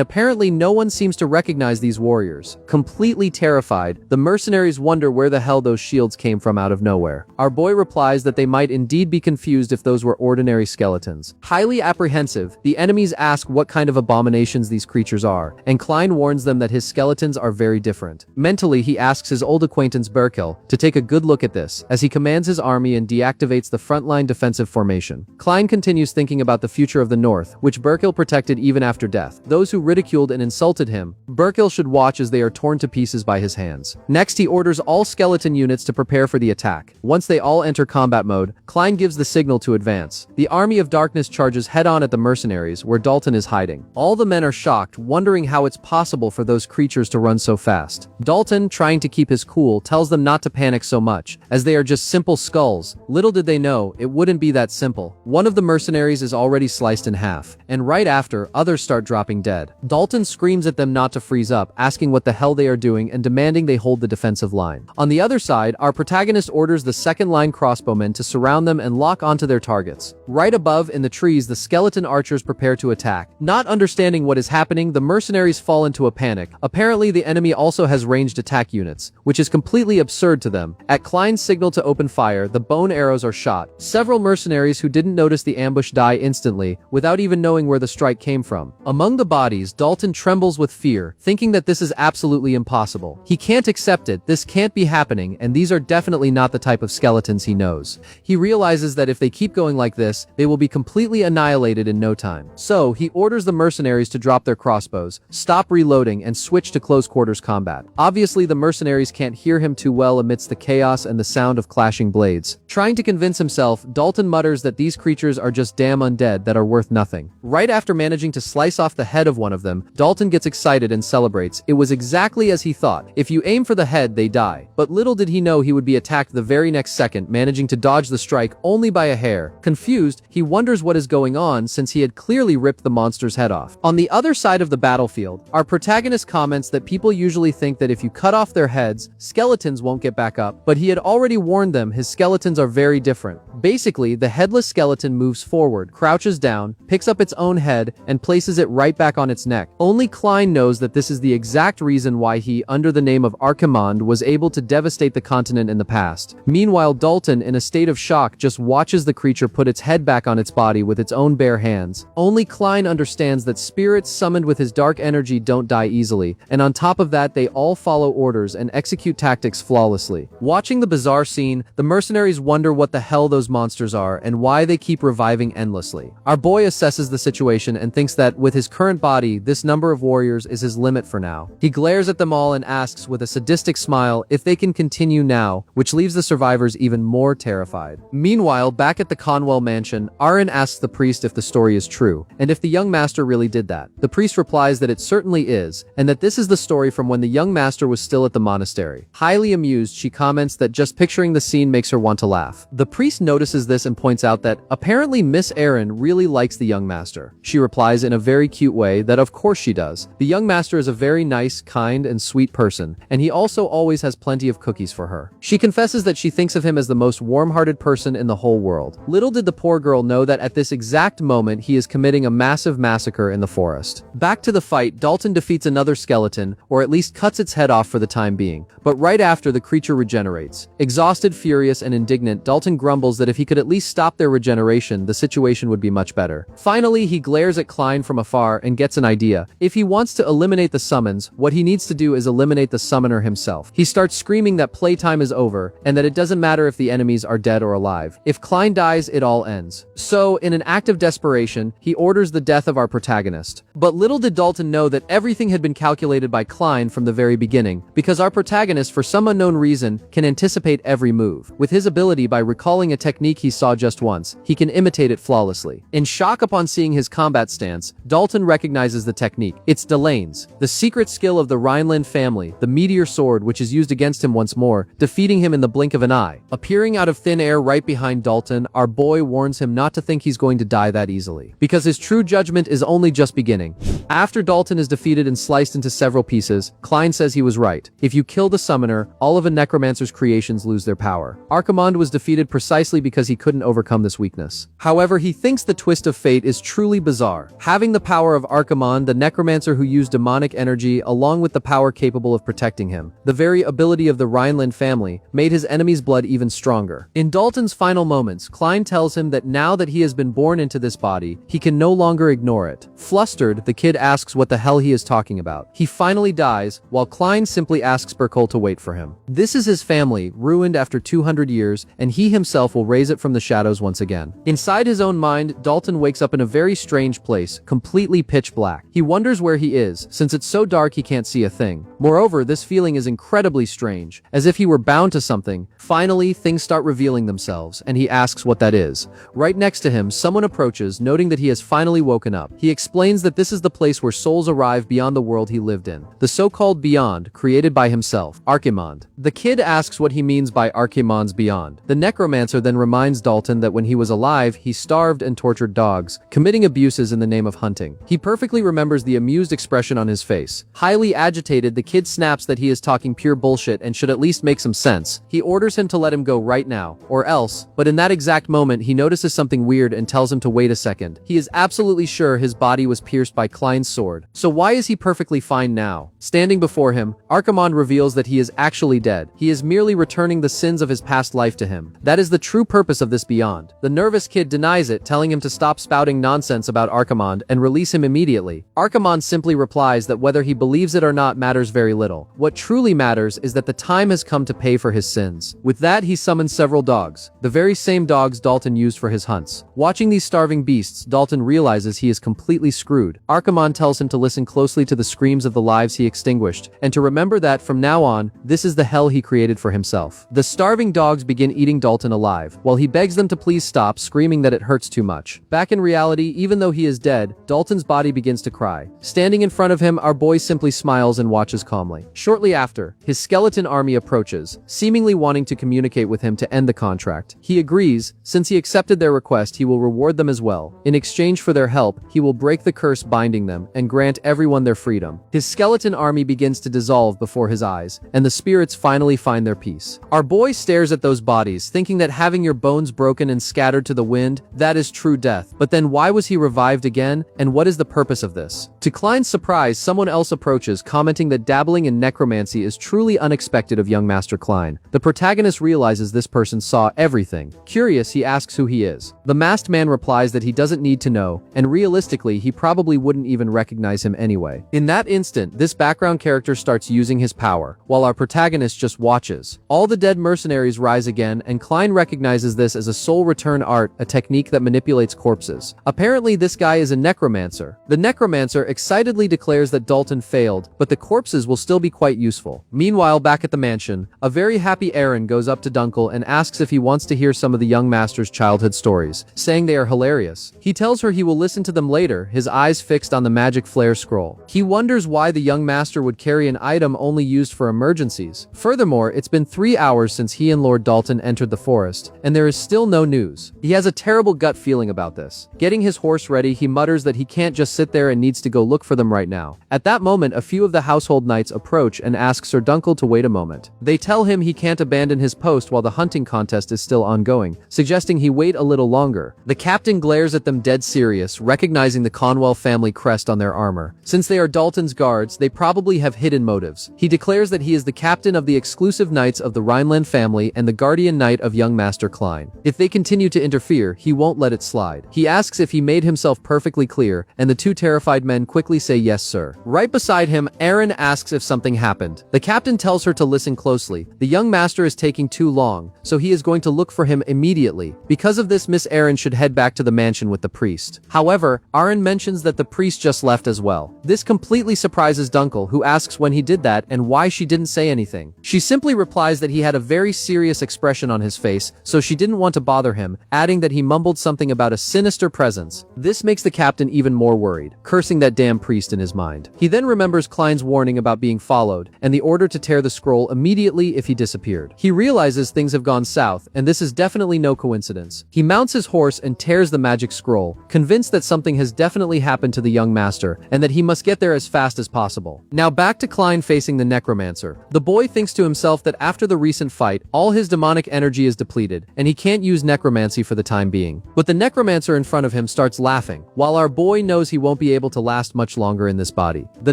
apparently no one seems to recognize these warriors. Completely terrified, the mercenaries wonder where the hell those shields came from out of nowhere. Our boy replies that they might indeed be confused if those were ordinary skeletons. Highly apprehensive, the enemies ask what kind of abominations these creatures are, and Klein warns them that his skeletons are very different. Mentally, he asks his old acquaintance Berkel to take a good look at this, as he commands his army and deactivates the frontline defensive formation. Klein continues thinking about the future of the North, which Berkel protected even after death. Those who ridiculed and insulted him, Berkel should watch as they are torn to pieces by his hands. Next, he orders all skeleton units to prepare for the attack. Once they all enter combat mode, Klein gives the signal to advance. The Army of Darkness charges head-on at the mercenaries, where Dalton is hiding. All the men are shocked, wondering how it's possible for those creatures to run so fast. Dalton, trying to keep his cool, tells them not to panic so much, as they are just simple skulls. Little did they know, it wouldn't be that simple. One of the mercenaries is already sliced in half, and right after, others start dropping dead. Dalton screams at them not to freeze up, asking what the hell they are doing and demanding they hold the defensive line. On the other side, our protagonist orders the second-line crossbowmen to surround them and lock onto their targets. Right above, in the trees, the skeleton archers prepare to attack. Not understanding what is happening, the mercenaries fall into a panic. Apparently, the enemy also has ranged attack units, which is completely absurd to them. At Klein's signal to open fire, the bone arrows are shot. Several mercenaries who didn't notice the ambush die instantly, without even knowing where the strike came from. Among the bodies, Dalton trembles with fear, thinking that this is absolutely impossible. He can't accept it, this can't be happening, and these are definitely not the type of skeletons he knows. He realizes that if they keep going like this, they will be completely annihilated in no time. So, he orders the mercenaries to drop their crossbows, stop reloading, and switch to close quarters combat. Obviously, the mercenaries can't hear him too well amidst the chaos and the sound of clashing blades. Trying to convince himself, Dalton mutters that these creatures are just damn undead that are worth nothing. Right after managing to slice off the head of one of them, Dalton gets excited and celebrates. It was exactly as he thought. If you aim for the head, they die. But little did he know he would be attacked the very next second, managing to dodge the strike only by a hair. Confused, he wonders what is going on since he had clearly ripped the monster's head off. On the other side of the battlefield, our protagonist comments that people usually think that if you cut off their heads, skeletons won't get back up, but he had already warned them his skeletons are very different. Basically, the headless skeleton moves forward, crouches down, picks up its own head, and places it right back on its neck. Only Klein knows that this is the exact reason why he, under the name of Archimond, was able to devastate the continent in the past. Meanwhile, Dalton, in a state of shock, just watches the creature put its head back on its body with its own bare hands. Only Klein understands that spirits summoned with his dark energy don't die easily, and on top of that, they all follow orders and execute tactics flawlessly. Watching the bizarre scene, the mercenaries wonder what the hell those monsters are and why they keep reviving endlessly. Our boy assesses the situation and thinks that, with his current body, this number of warriors is his limit for now. He glares at them all and asks with a sadistic smile if they can continue now, which leaves the survivors even more terrified. Meanwhile, back at the Conwell mansion, Aaron asks the priest if the story is true, and if the young master really did that. The priest replies that it certainly is, and that this is the story from when the young master was still at the monastery. Highly amused, she comments that just picturing the scene makes her want to laugh. The priest notices this and points out that apparently Miss Aaron really likes the young master. She replies in a very cute way that of course she does. The young master is a very nice, kind, and sweet person, and he also always has plenty of cookies for her. She confesses that she thinks of him as the most warm-hearted person in the whole world. Little did the poor girl know that at this exact moment he is committing a massive massacre in the forest. Back to the fight, Dalton defeats another skeleton, or at least cuts its head off for the time being. But right after, the creature regenerates. Exhausted, furious, and indignant, Dalton grumbles that if he could at least stop their regeneration, the situation would be much better. Finally, he glares at Klein from afar and gets an idea. If he wants to eliminate the summons, what he needs to do is eliminate the summoner himself. He starts screaming that playtime is over and that it doesn't matter if the enemies are dead or alive. If Klein dies, it all ends. So, in an act of desperation, he orders the death of our protagonist. But little did Dalton know that everything had been calculated by Klein from the very beginning, because our protagonist, for some unknown reason, can anticipate every move. With his ability, by recalling a technique he saw just once, he can imitate it flawlessly. In shock upon seeing his combat stance, Dalton recognizes the technique. It's Delane's, the secret skill of the Rhineland family, the meteor sword, which is used against him once more, defeating him in the blink of an eye. Appearing out of thin air right behind Dalton, our boy warns him not to think he's going to die that easily, because his true judgment is only just beginning. After Dalton is defeated and sliced into several pieces, Klein says he was right. If you kill the summoner, all of a necromancer's creations lose their power. Archimonde was defeated precisely because he couldn't overcome this weakness. However, he thinks the twist of fate is truly bizarre. Having the power of Archimonde, the necromancer who used demonic energy, along with the power capable of protecting him, the very ability of the Rhineland family, made his enemy's blood even stronger. In Dalton's final moments, Klein tells him that now that he has been born into this body, he can no longer ignore it. Flustered, the kid asks what the hell he is talking about. He finally dies, while Klein simply asks Burkle to wait for him. This is his family, ruined after 200 years, and he himself will raise it from the shadows once again. Inside his own mind, Dalton wakes up in a very strange place, completely pitch black. He wonders where he is, since it's so dark he can't see a thing. Moreover, this feeling is incredibly strange, as if he were bound to something. Finally, things start revealing themselves, and he asks what that is. Right next to him, someone approaches, noting that he has finally woken up. He explains that this is the place where souls arrive beyond the world he lived in. The so-called beyond, created by himself, Archimonde. The kid asks what he means by Archimonde's beyond. The necromancer then reminds Dalton that when he was alive, he starved and tortured dogs, committing abuses in the name of hunting. He perfectly remembers the amused expression on his face. Highly agitated, the kid snaps that he is talking pure bullshit and should at least make some sense. He orders him to let him go right now, or else, but in that exact moment, he notices something weird and tells him to wait a second. He is absolutely sure his body was pierced by Klein's sword. So why is he perfectly fine now? Standing before him, Archimonde reveals that he is actually dead. He is merely returning the sins of his past life to him. That is the true purpose of this beyond. The nervous kid denies it, telling him to stop spouting nonsense about Archimonde and release him immediately. Archimonde simply replies that whether he believes it or not matters very little. What truly matters is that the time has come to pay for his sins. With that, he summons several dogs, the very same dogs Dalton used for his hunts. Watching these starving beasts, Dalton realizes he is completely screwed. Archimonde tells him to listen closely to the screams of the lives he extinguished, and to remember that, from now on, this is the hell he created for himself. The starving dogs begin eating Dalton alive, while he begs them to please stop, screaming that it hurts too much. Back in reality, even though he is dead, Dalton's body begins to cry. Standing in front of him, our boy simply smiles and watches calmly. Shortly after, his skeleton army approaches, seemingly wanting to communicate with him to end the contract. He agrees. Since he accepted their request, he will reward them as well. In exchange for their help, he will break the curse binding them and grant everyone their freedom. His skeleton army begins to dissolve before his eyes, and the spirits finally find their peace. Our boy stares at those bodies, thinking that having your bones broken and scattered to the wind, that is true death. But then why was he revived again, and what is the purpose of this? To Klein's surprise, someone else approaches, commenting that dabbling in necromancy is truly unexpected of young Master Klein. The protagonist realizes this person saw everything. Curious, he asks who he is. The masked man replies that he doesn't need to know, and realistically, he probably wouldn't even recognize him anyway. In that instant, this background character starts using his power, while our protagonist just watches. All the dead mercenaries rise again, and Klein recognizes this as a soul return art, a technique that manipulates corpses. Apparently, this guy is a necromancer. The necromancer excitedly declares that Dalton failed, but the corpses will still be quite useful. Meanwhile, back at the mansion, a very happy Aaron goes up to Dunkel and asks if he wants to hear some of the young master's childhood stories, saying they are hilarious. He tells her he will listen to them later, his eyes fixed on the magic flare scroll. He wonders why the young master would carry an item only used for emergencies. Furthermore, it's been 3 hours since he and Lord Dalton entered the forest, and there is still no news. He has a terrible gut feeling about this. Getting his horse ready, he mutters that he can't just sit there and needs to go look for them right now. At that moment, a few of the household knights approach and ask Sir Dunkel to wait a moment. They tell him he can't abandon abandon his post while the hunting contest is still ongoing, suggesting he wait a little longer. The captain glares at them dead serious, recognizing the Conwell family crest on their armor. Since they are Dalton's guards, they probably have hidden motives. He declares that he is the captain of the exclusive knights of the Rhineland family and the guardian knight of young Master Klein. If they continue to interfere, he won't let it slide. He asks if he made himself perfectly clear, and the two terrified men quickly say yes sir. Right beside him, Aaron asks if something happened. The captain tells her to listen closely. The young master is taking too long, so he is going to look for him immediately. Because of this, Miss Aaron should head back to the mansion with the priest. However, Aaron mentions that the priest just left as well. This completely surprises Dunkel, who asks when he did that and why she didn't say anything. She simply replies that he had a very serious expression on his face, so she didn't want to bother him, adding that he mumbled something about a sinister presence. This makes the captain even more worried, cursing that damn priest in his mind. He then remembers Klein's warning about being followed, and the order to tear the scroll immediately if he disappeared. He realizes things have gone south, and this is definitely no coincidence. He mounts his horse and tears the magic scroll, convinced that something has definitely happened to the young master, and that he must get there as fast as possible. Now back to Klein facing the necromancer. The boy thinks to himself that after the recent fight, all his demonic energy is depleted, and he can't use necromancy for the time being. But the necromancer in front of him starts laughing, while our boy knows he won't be able to last much longer in this body. The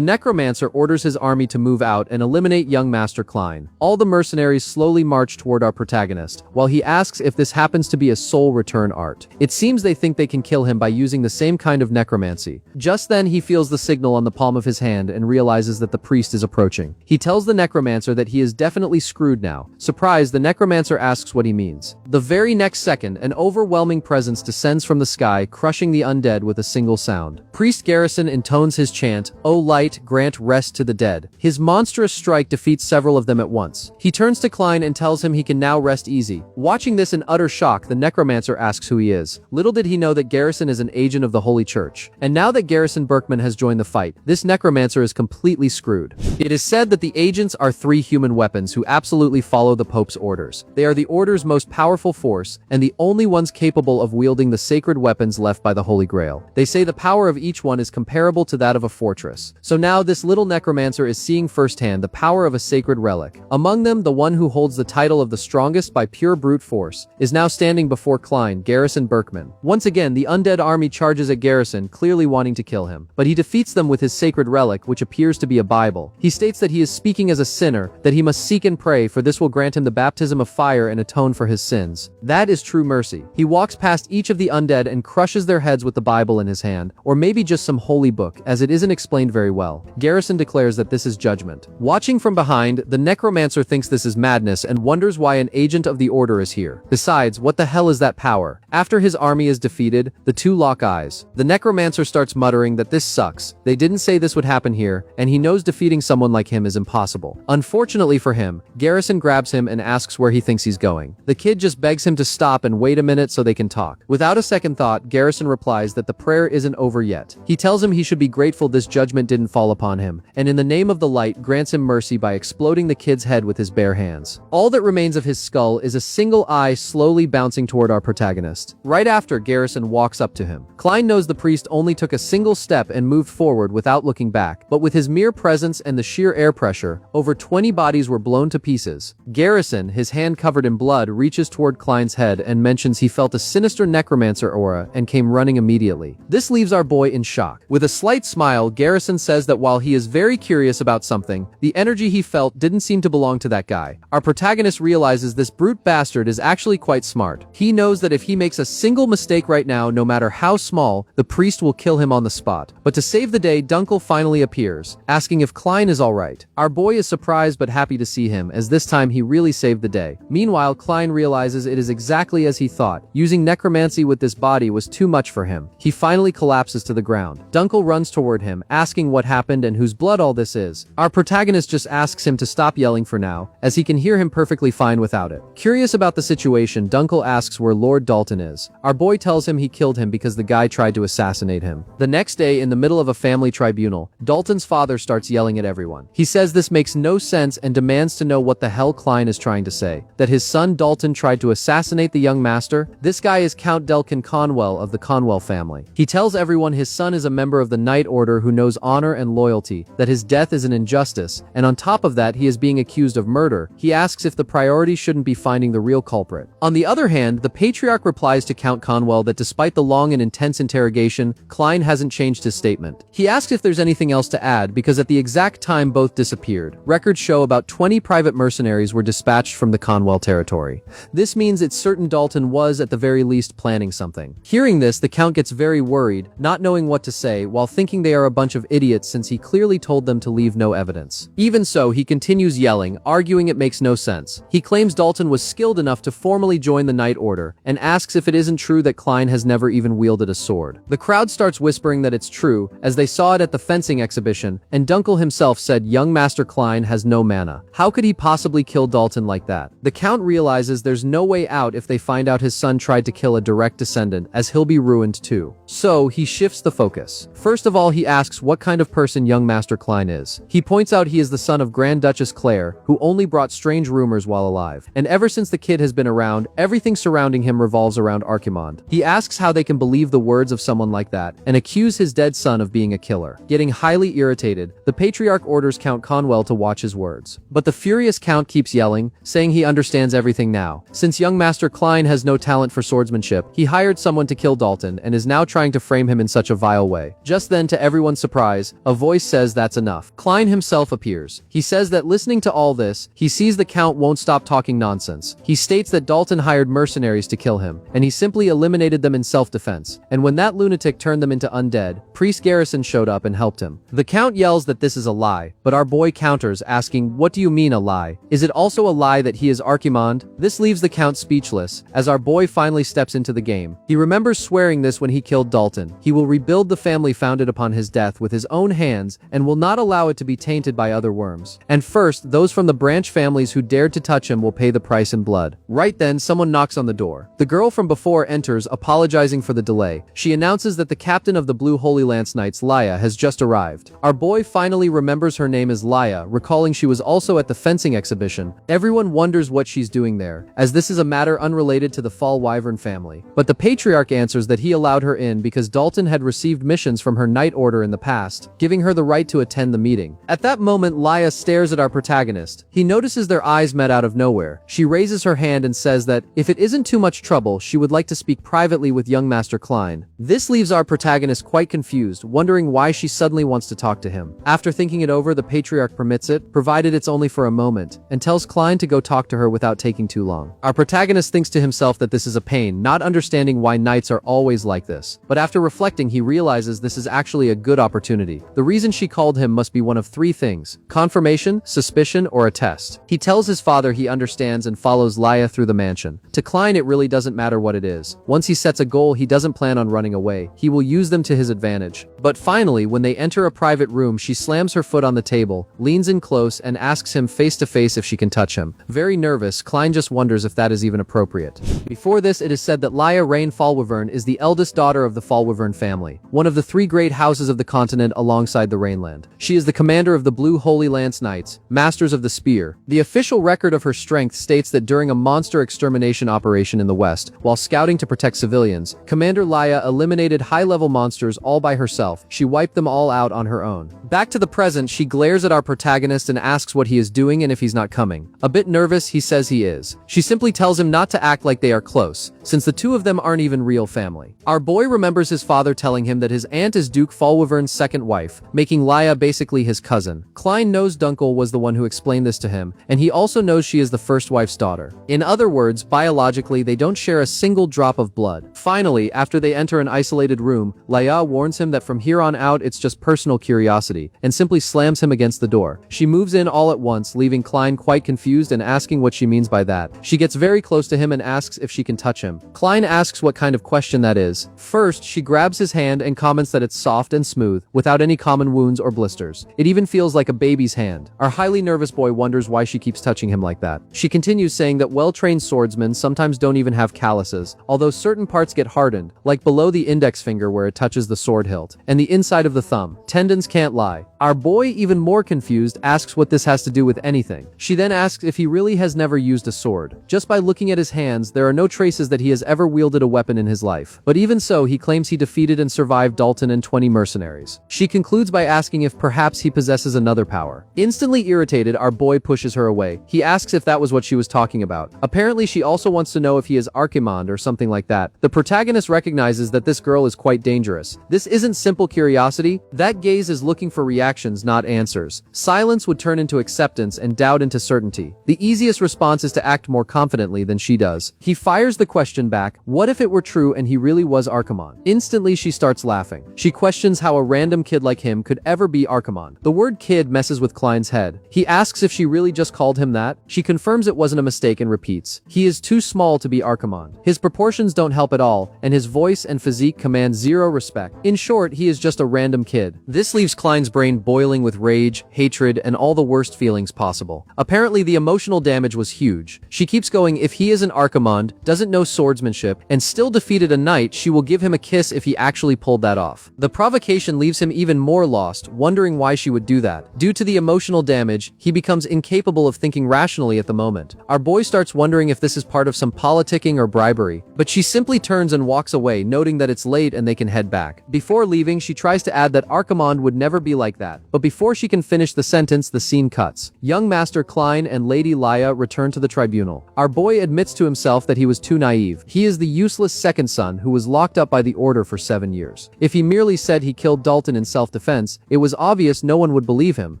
necromancer orders his army to move out and eliminate young Master Klein. All the mercenaries slowly march toward our protagonist, while he asks if this happens to be a soul return art. It seems they think they can kill him by using the same kind of necromancy. Just then he feels the signal on the palm of his hand and realizes that the priest is approaching. He tells the necromancer that he is definitely screwed now. Surprised, the necromancer asks what he means. The very next second, an overwhelming presence descends from the sky, crushing the undead with a single sound. Priest Garrison intones his chant, "O light, grant rest to the dead." His monstrous strike defeats several of them at once. He turns to Klein and tells him he can now rest easy. Watching this in utter shock, the necromancer asks who he is. Little did he know that Garrison is an agent of the Holy Church. And now that Garrison Berkman has joined the fight, this necromancer is completely screwed. It is said that the agents are 3 human weapons who absolutely follow the Pope's orders. They are the Order's most powerful force, and the only ones capable of wielding the sacred weapons left by the Holy Grail. They say the power of each one is comparable to that of a fortress. So now this little necromancer is seeing firsthand the power of a sacred relic. Among them, the one who holds the title of the strongest by pure brute force is now standing before Klein, Garrison Berkman. Once again, the undead army charges at Garrison, clearly wanting to kill him. But he defeats them with his sacred relic, which appears to be a Bible. He states that he is speaking as a sinner, that he must seek and pray, for this will grant him the baptism of fire and atone for his sins. That is true mercy. He walks past each of the undead and crushes their heads with the Bible in his hand, or maybe just some holy book, as it isn't explained very well. Garrison declares that this is judgment. Watching from behind, the necromancer thinks this is madness and wonders why an agent of the Order is here. Besides, what the hell is that power? After his army is defeated, the two lock eyes. The necromancer starts muttering that this sucks. They didn't say this would happen here, and he knows defeating someone like him is impossible. Unfortunately for him, Garrison grabs him and asks where he thinks he's going. The kid just begs him to stop and wait a minute so they can talk. Without a second thought, Garrison replies that the prayer isn't over yet. He tells him he should be grateful this judgment didn't fall upon him, and in the name of the light grants him mercy by exploding the kid's head with his bare hands. All that remains of his skull is a single eye slowly bouncing toward our protagonist. Right after, Garrison walks up to him. Klein knows the priest only took a single step and moved forward without looking back, but with his mere presence and the sheer air pressure, over 20 bodies were blown to pieces. Garrison, his hand covered in blood, reaches toward Klein's head and mentions he felt a sinister necromancer aura and came running immediately. This leaves our boy in shock. With a slight smile, Garrison says that while he is very curious about something, the energy he felt didn't seem to belong to that guy. Our protagonist realizes this brute bastard is actually quite smart. He knows that if he makes a single mistake right now, no matter how small, the priest will kill him on the spot. But to save the day, Dunkel finally appears, asking if Klein is alright. Our boy is surprised but happy to see him, as this time he really saved the day. Meanwhile, Klein realizes it is exactly as he thought. Using necromancy with this body was too much for him. He finally collapses to the ground. Dunkel runs toward him, asking what happened and whose blood all this is. Our protagonist just asks him to stop yelling for now, as he can hear him perfectly fine without it. Curious about the situation, Dunkel asks where Lord Dalton is. Our boy tells him he killed him because the guy tried to assassinate him. The next day, in the middle of a family tribunal, Dalton's father starts yelling at everyone. He says this makes no sense and demands to know what the hell Klein is trying to say. That his son Dalton tried to assassinate the young master? This guy is Count Delkin Conwell of the Conwell family. He tells everyone his son is a member of the Knight Order who knows honor and loyalty, that his death is an injustice, and on top of that he is being accused of murder. He asks if if the priority shouldn't be finding the real culprit. On the other hand, the Patriarch replies to Count Conwell that despite the long and intense interrogation, Klein hasn't changed his statement. He asks if there's anything else to add because at the exact time both disappeared, records show about 20 private mercenaries were dispatched from the Conwell territory. This means it's certain Dalton was, at the very least, planning something. Hearing this, the Count gets very worried, not knowing what to say, while thinking they are a bunch of idiots since he clearly told them to leave no evidence. Even so, he continues yelling, arguing it makes no sense. He claims Dalton was skilled enough to formally join the Knight Order, and asks if it isn't true that Klein has never even wielded a sword. The crowd starts whispering that it's true, as they saw it at the fencing exhibition, and Dunkel himself said young Master Klein has no mana. How could he possibly kill Dalton like that? The Count realizes there's no way out if they find out his son tried to kill a direct descendant, as he'll be ruined too. So, he shifts the focus. First of all, he asks what kind of person young Master Klein is. He points out he is the son of Grand Duchess Claire, who only brought strange rumors while alive. And ever since the kid has been around, everything surrounding him revolves around Archimond. He asks how they can believe the words of someone like that, and accuse his dead son of being a killer. Getting highly irritated, the Patriarch orders Count Conwell to watch his words. But the furious Count keeps yelling, saying he understands everything now. Since young Master Klein has no talent for swordsmanship, he hired someone to kill Dalton and is now trying to frame him in such a vile way. Just then, to everyone's surprise, a voice says that's enough. Klein himself appears. He says that listening to all this, he sees the Count won't stop talking nonsense. He states that Dalton hired mercenaries to kill him, and he simply eliminated them in self-defense. And when that lunatic turned them into undead, Priest Garrison showed up and helped him. The Count yells that this is a lie, but our boy counters, asking, "What do you mean a lie? Is it also a lie that he is Archimond?" This leaves the Count speechless, as our boy finally steps into the game. He remembers swearing this when he killed Dalton. He will rebuild the family founded upon his death with his own hands, and will not allow it to be tainted by other worms. And first, those from the branch families who dared to touch him will pay the price in blood. Right then, someone knocks on the door. The girl from before enters, apologizing for the delay. She announces that the captain of the Blue Holy Lance Knights, Laia, has just arrived. Our boy finally remembers her name is Laia, recalling she was also at the fencing exhibition. Everyone wonders what she's doing there, as this is a matter unrelated to the Fall Wyvern family. But the Patriarch answers that he allowed her in because Dalton had received missions from her Knight Order in the past, giving her the right to attend the meeting. At that moment, Laia stares at our protagonist. He notices their eyes met out of nowhere. She raises her hand and says that, if it isn't too much trouble, she would like to speak privately with young Master Klein. This leaves our protagonist quite confused, wondering why she suddenly wants to talk to him. After thinking it over, the Patriarch permits it, provided it's only for a moment, and tells Klein to go talk to her without taking too long. Our protagonist thinks to himself that this is a pain, not understanding why knights are always like this. But after reflecting, he realizes this is actually a good opportunity. The reason she called him must be one of three things: confirmation, suspicion, or a test. He tells his father he understands and follows Laia through the mansion. To Klein, it really doesn't matter what it is. Once he sets a goal, he doesn't plan on running away. He will use them to his advantage. But finally, when they enter a private room, she slams her foot on the table, leans in close, and asks him face to face if she can touch him. Very nervous, Klein just wonders if that is even appropriate. Before this, it is said that Laia Rain Fallwyvern is the eldest daughter of the Fallwyvern family, one of the three great houses of the continent alongside the Rainland. She is the commander of the Blue Holy Lance Knights, Masters of the Spear. The official record of her strength states that during a monster extermination operation in the West, while scouting to protect civilians, Commander Laia eliminated high-level monsters all by herself. She wiped them all out on her own. Back to the present, she glares at our protagonist and asks what he is doing and if he's not coming. A bit nervous, he says he is. She simply tells him not to act like they are close, since the two of them aren't even real family. Our boy remembers his father telling him that his aunt is Duke Fallwyvern's second wife, making Laia basically his cousin. Klein knows Dunkel was the one who explained this to him, and he also knows she is the first wife's daughter. In other words, biologically, they don't share a single drop of blood. Finally, after they enter an isolated room, Laia warns him that from here on out it's just personal curiosity, and simply slams him against the door. She moves in all at once, leaving Klein quite confused and asking what she means by that. She gets very close to him and asks if she can touch him. Klein asks what kind of question that is. First, she grabs his hand and comments that it's soft and smooth, without any common wounds or blisters. It even feels like a baby's hand. Our highly nervous boy wonders why she keeps touching him like that. She continues saying that well-trained swordsmen sometimes don't even have calluses, although certain parts get hardened, like below the index finger where it touches the sword hilt, and the inside of the thumb. Tendons can't lie. Our boy, even more confused, asks what this has to do with anything. She then asks if he really has never used a sword. Just by looking at his hands, there are no traces that he has ever wielded a weapon in his life. But even so, he claims he defeated and survived Dalton and 20 mercenaries. She concludes by asking if perhaps he possesses another power. Instantly irritated, our boy pushes her away. He asks if that was what she was talking about. Apparently she also wants to know if he is Archimond or something like that. The protagonist recognizes that this girl is quite dangerous. This isn't simple curiosity. That gaze is looking for reactions, not answers. Silence would turn into acceptance and doubt into certainty. The easiest response is to act more confidently than she does. He fires the question back, what if it were true and he really was Archimond? Instantly she starts laughing. She questions how a random kid like him could ever be Archimond. The word kid messes with Klein's head. He asks if she really just called him that. She confirms it wasn't a mistake and repeats, he is too small to be Archimond. His proportions don't help at all, and his voice and physique command zero respect. In short, he is just a random kid. This leaves Klein's brain boiling with rage, hatred, and all the worst feelings possible. Apparently the emotional damage was huge. She keeps going, if he is an Archimond, doesn't know swordsmanship, and still defeated a knight, she will give him a kiss if he actually pulled that off. The provocation leaves him even more lost, wondering why she would do that. Due to the emotional damage, he becomes incapable of thinking rationally at the moment. Our boy starts wondering if this is part of some politicking or bribery, but she simply turns and walks away, noting that it's late and they can head back. Before leaving, she tries to add that Archimond would never be like that, but before she can finish the sentence, the scene cuts. Young Master Klein and Lady Laya return to the tribunal. Our boy admits to himself that he was too naive. He is the useless second son who was locked up by the Order for 7 years. If he merely said he killed Dalton in self-defense, it was obvious no one would believe him.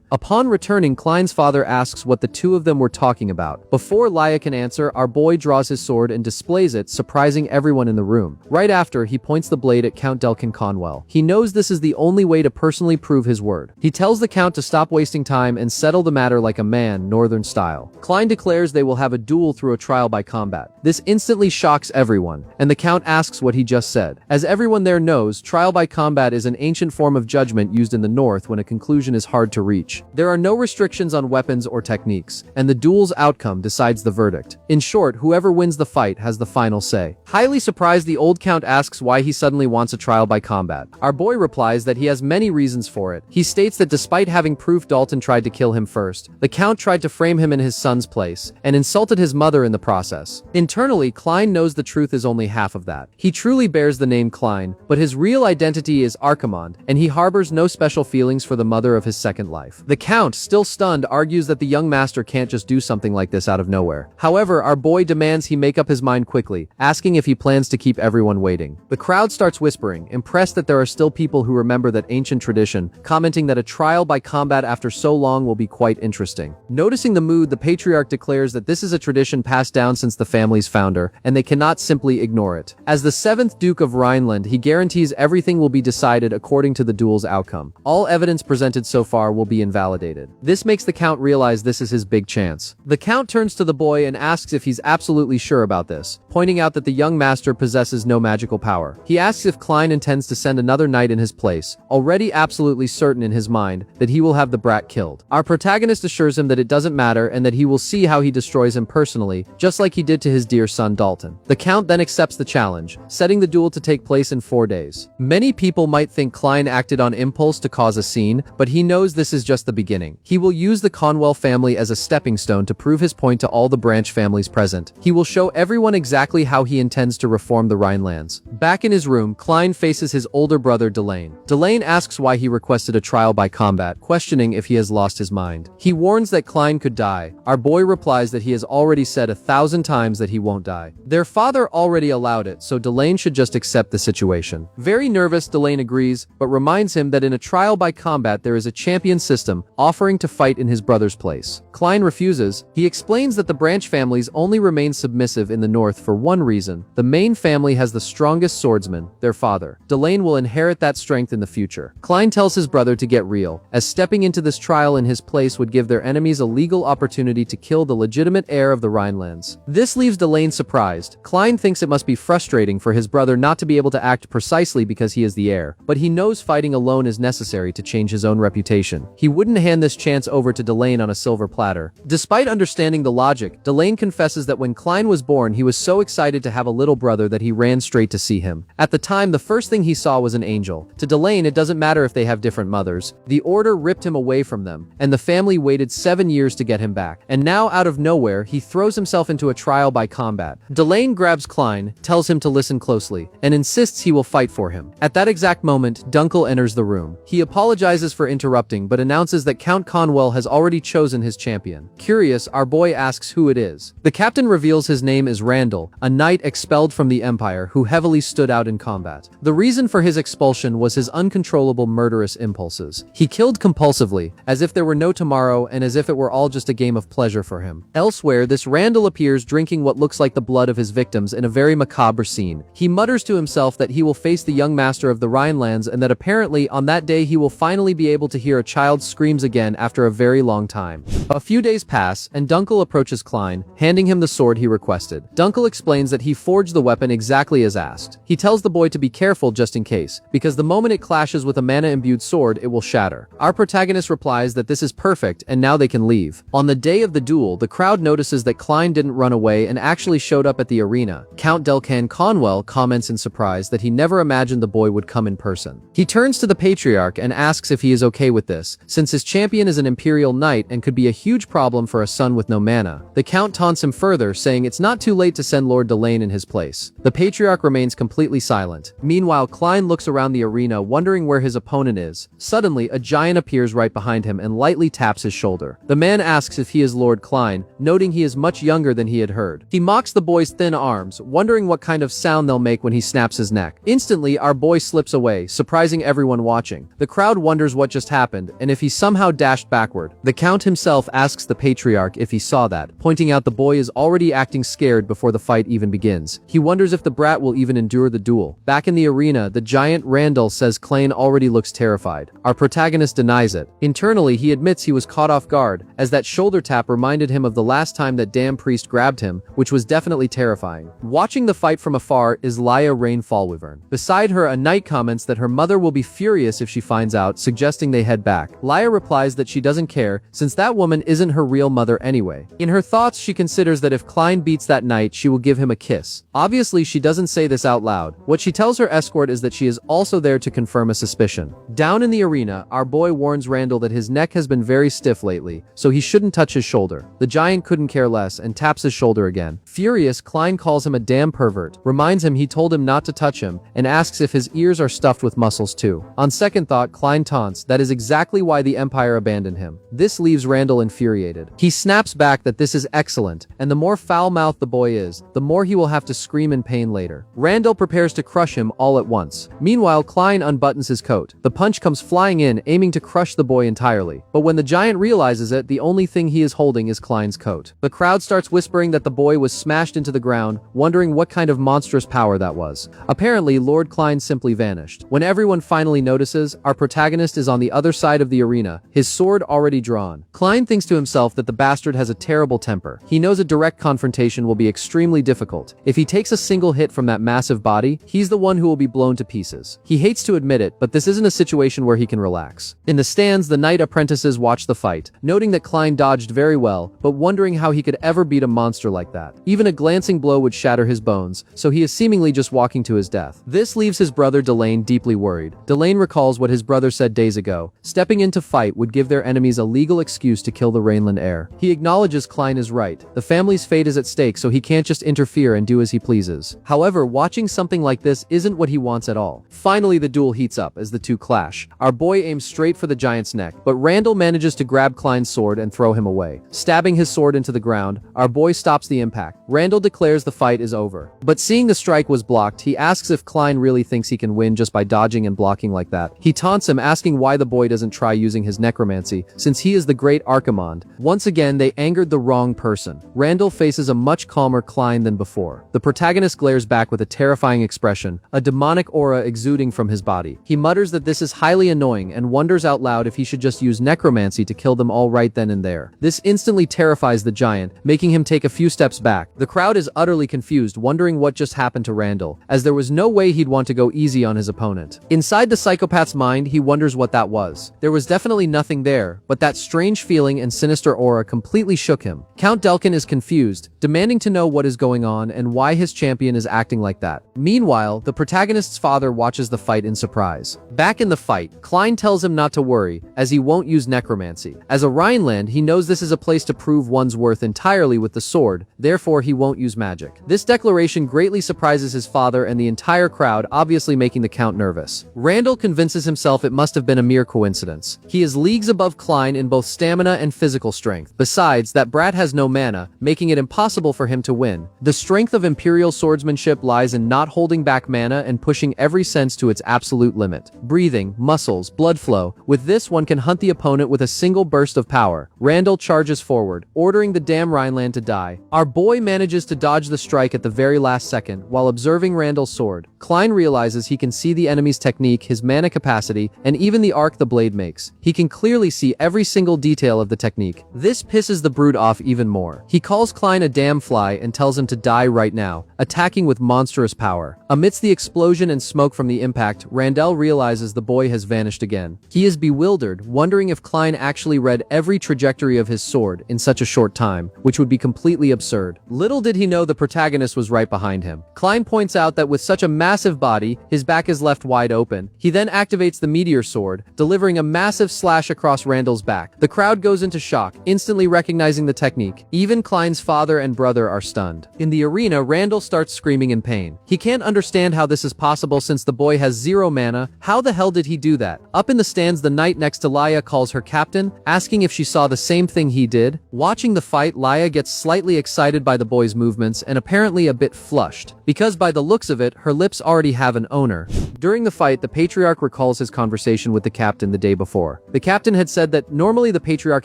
Upon returning, Klein's father asks what the two of them were talking about. Before Laya can answer, our boy draws his sword and displays it, surprising everyone in the room. Right after, he points the blade at Count Delkin Conwell. He knows this is the only way to personally prove his word. He tells the Count to stop wasting time and settle the matter like a man, northern style. Klein declares they will have a duel through a trial by combat. This instantly shocks everyone, and the Count asks what he just said. As everyone there knows, trial by combat is an ancient form of judgment used in the north when a conclusion is hard to reach. There are no restrictions on weapons or techniques, and the duel's outcome decides the verdict. In short, whoever wins the fight has the final say. Highly surprised, the old Count asks why he suddenly wants a trial by combat. Our boy replies that he has many reasons for it. He states that despite having proof Dalton tried to kill him first, the Count tried to frame him in his son's place, and insulted his mother in the process. Internally, Klein knows the truth is only half of that. He truly bears the name Klein, but his real identity is Archimond, and he harbors no special feelings for the mother of his second life. The Count, still stunned, argues that the young master can't just do something like this out of nowhere. However, our boy demands he make up his mind quickly, asking if he plans to keep everyone waiting. The crowd starts whispering, impressed that there are still people who remember that ancient tradition, commenting that a trial by combat after so long will be quite interesting. Noticing the mood, the patriarch declares that this is a tradition passed down since the family's founder, and they cannot simply ignore it. As the 7th Duke of Rhineland, he guarantees everything will be decided according to the duel's outcome. All evidence presented so far will be invalidated. This makes the Count realize this is his big chance. The Count turns to the boy and asks if he's absolutely sure about this, pointing out that the young master possesses no magical power. He asks if Klein intends to send another knight in his place, already absolutely certain in his mind that he will have the brat killed. Our protagonist assures him that it doesn't matter and that he will see how he destroys him personally, just like he did to his dear son Dalton. The Count then accepts the challenge, setting the duel to take place in 4 days. Many people might think Klein acted on impulse to cause a scene, but he knows this is just the beginning. He will use the Conwell family as a stepping stone to prove his point to all the branch families present. He will show everyone exactly how he intends to reform the Rhinelands. Back in his room, Klein faces his older brother Delane. Delane asks why he requested a trial by combat, questioning if he has lost his mind. He warns that Klein could die. Our boy replies that he has already said 1,000 times that he won't die. Their father already allowed it, so Delane should just accept the situation. Very nervous, Delane agrees, but reminds him that in a trial by combat there is a champion system, offering to fight in his brother's place. Klein refuses. He explains that the branch families only remain submissive in the north for one reason. The main family has the strongest swordsman, their father. Delane will inherit that strength in the future. Klein tells his brother to get real, as stepping into this trial in his place would give their enemies a legal opportunity to kill the legitimate heir of the Rhinelands. This leaves Delane surprised. Klein thinks it must be frustrating for his brother not to be able to act precisely because he is the heir, but he knows fighting alone is necessary to change his own reputation. He wouldn't hand this chance over to Delane on a silver platter. Despite understanding the logic, Delane confesses that when Klein was born, he was so excited to have a little brother that he ran straight to see him. At the time, the first thing he saw was an angel. To Delane, it doesn't matter if they have different mothers. The Order ripped him away from them, and the family waited 7 years to get him back. And now, out of nowhere, he throws himself into a trial by combat. Delane grabs Klein, tells him to listen closely, and insists he will fight for him. At that exact moment, Dunkel enters the room. He apologizes for interrupting, but announces that Count Conwell has already chosen his champion. Curious Curious, our boy asks who it is. The captain reveals his name is Randall, a knight expelled from the Empire who heavily stood out in combat. The reason for his expulsion was his uncontrollable murderous impulses. He killed compulsively, as if there were no tomorrow and as if it were all just a game of pleasure for him. Elsewhere, this Randall appears drinking what looks like the blood of his victims in a very macabre scene. He mutters to himself that he will face the young master of the Rhinelands and that apparently on that day he will finally be able to hear a child's screams again after a very long time. A few days pass, and Dunkel approaches Klein, handing him the sword he requested. Dunkel explains that he forged the weapon exactly as asked. He tells the boy to be careful just in case, because the moment it clashes with a mana-imbued sword, it will shatter. Our protagonist replies that this is perfect and now they can leave. On the day of the duel, the crowd notices that Klein didn't run away and actually showed up at the arena. Count Delcan Conwell comments in surprise that he never imagined the boy would come in person. He turns to the Patriarch and asks if he is okay with this, since his champion is an Imperial Knight and could be a huge problem for a son with no mana. The Count taunts him further, saying it's not too late to send Lord Delane in his place. The Patriarch remains completely silent. Meanwhile, Klein looks around the arena wondering where his opponent is. Suddenly, a giant appears right behind him and lightly taps his shoulder. The man asks if he is Lord Klein, noting he is much younger than he had heard. He mocks the boy's thin arms, wondering what kind of sound they'll make when he snaps his neck. Instantly, our boy slips away, surprising everyone watching. The crowd wonders what just happened and if he somehow dashed backward. The Count himself asks the Patriarch if he saw that, pointing out the boy is already acting scared before the fight even begins. He wonders if the brat will even endure the duel. Back in the arena, the giant Randall says Klein already looks terrified. Our protagonist denies it. Internally, he admits he was caught off guard, as that shoulder tap reminded him of the last time that damn priest grabbed him, which was definitely terrifying. Watching the fight from afar is Laia Rain Fallwyvern. Beside her, a knight comments that her mother will be furious if she finds out, suggesting they head back. Laia replies that she doesn't care, since that woman isn't her real mother anyway. In her thoughts, she considers that if Klein beats that knight, she will give him a kiss. Obviously, she doesn't say this out loud. What she tells her escort is that she is also there to confirm a suspicion. Down in the arena, our boy warns Randall that his neck has been very stiff lately, so he shouldn't touch his shoulder. The giant couldn't care less and taps his shoulder again. Furious, Klein calls him a damn pervert, reminds him he told him not to touch him, and asks if his ears are stuffed with muscles too. On second thought, Klein taunts that is exactly why the Empire abandoned him. This leaves Randall infuriated. He snaps back that this is excellent, and the more foul-mouthed the boy is, the more he will have to scream in pain later. Randall prepares to crush him all at once. Meanwhile, Klein unbuttons his coat. The punch comes flying in, aiming to crush the boy entirely. But when the giant realizes it, the only thing he is holding is Klein's coat. The crowd starts whispering that the boy was smashed into the ground, wondering what kind of monstrous power that was. Apparently, Lord Klein simply vanished. When everyone finally notices, our protagonist is on the other side of the arena, his sword already drawn. Klein thinks to himself that the bastard has a terrible temper. He knows a direct confrontation will be extremely difficult. If he takes a single hit from that massive body, he's the one who will be blown to pieces. He hates to admit it, but this isn't a situation where he can relax. In the stands, the knight apprentices watch the fight, noting that Klein dodged very well, but wondering how he could ever beat a monster like that. Even a glancing blow would shatter his bones, so he is seemingly just walking to his death. This leaves his brother Delane deeply worried. Delane recalls what his brother said days ago. Stepping into fight would give their enemies a legal excuse to kill the Rhineland heir. He acknowledges Klein is right. The family's fate is at stake, so he can't just interfere and do as he pleases. However, watching something like this isn't what he wants at all. Finally, the duel heats up as the two clash. Our boy aims straight for the giant's neck, but Randall manages to grab Klein's sword and throw him away. Stabbing his sword into the ground, our boy stops the impact. Randall declares the fight is over. But seeing the strike was blocked, he asks if Klein really thinks he can win just by dodging and blocking like that. He taunts him, asking why the boy doesn't try using his necromancy, since he is the great Archimond. Once again, they angered the wrong person. Randall faces a much calmer Klein than before. The protagonist glares back with a terrifying expression, a demonic aura exuding from his body. He mutters that this is highly annoying and wonders out loud if he should just use necromancy to kill them all right then and there. This instantly terrifies the giant, making him take a few steps back. The crowd is utterly confused, wondering what just happened to Randall, as there was no way he'd want to go easy on his opponent. Inside the psychopath's mind, he wonders what that was. There was definitely nothing there, but that strange feeling and sinister aura completely shook him. Count Delkin is confused, demanding to know what is going on and why his champion is acting like that. Meanwhile, the protagonist's father watches the fight in surprise. Back in the fight, Klein tells him not to worry, as he won't use necromancy. As a Rhineland, he knows this is a place to prove one's worth entirely with the sword, therefore he won't use magic. This declaration greatly surprises his father and the entire crowd, obviously making the Count nervous. Randall convinces himself it must have been a mere coincidence. He is leagues above Klein in both stamina and physical strength. Besides, that brat has no mana, making it impossible for him to win. The strength of Imperial swordsmanship lies in not holding back mana and pushing every sense to its absolute limit. Breathing, muscles, blood flow. With this, one can hunt the opponent with a single burst of power. Randall charges forward, ordering the damn Rhineland to die. Our boy manages to dodge the strike at the very last second, while observing Randall's sword. Klein realizes he can see the enemy's technique, his mana capacity, and even the arc the blade makes. He can clearly see every single detail of the technique. This pisses the brute off even more. He calls Klein a damn fly and tells him to die right now, attacking with monstrous power. Amidst the explosion and smoke from the impact, Randall realizes the boy has vanished again. He is bewildered, wondering if Klein actually read every trajectory of his sword in such a short time, which would be completely absurd. Little did he know the protagonist was right behind him. Klein points out that with such a massive body, his back is left wide open. He then activates the meteor sword, delivering a massive slash across Randall's back. The crowd goes into shock, instantly recognizing the technique. Even Klein's father and brother are stunned. In the arena, Randall starts screaming in pain. He can't understand how this is possible since the boy has zero mana. How the hell did he do that? Up in the stands, the knight next to Laia calls her captain, asking if she saw the same thing he did. Watching the fight, Laia gets slightly excited by the boy's movements and apparently a bit flushed, because by the looks of it, her lips already have an owner. During the fight, the Patriarch recalls his conversation with the captain the day before. The captain had said that normally the Patriarch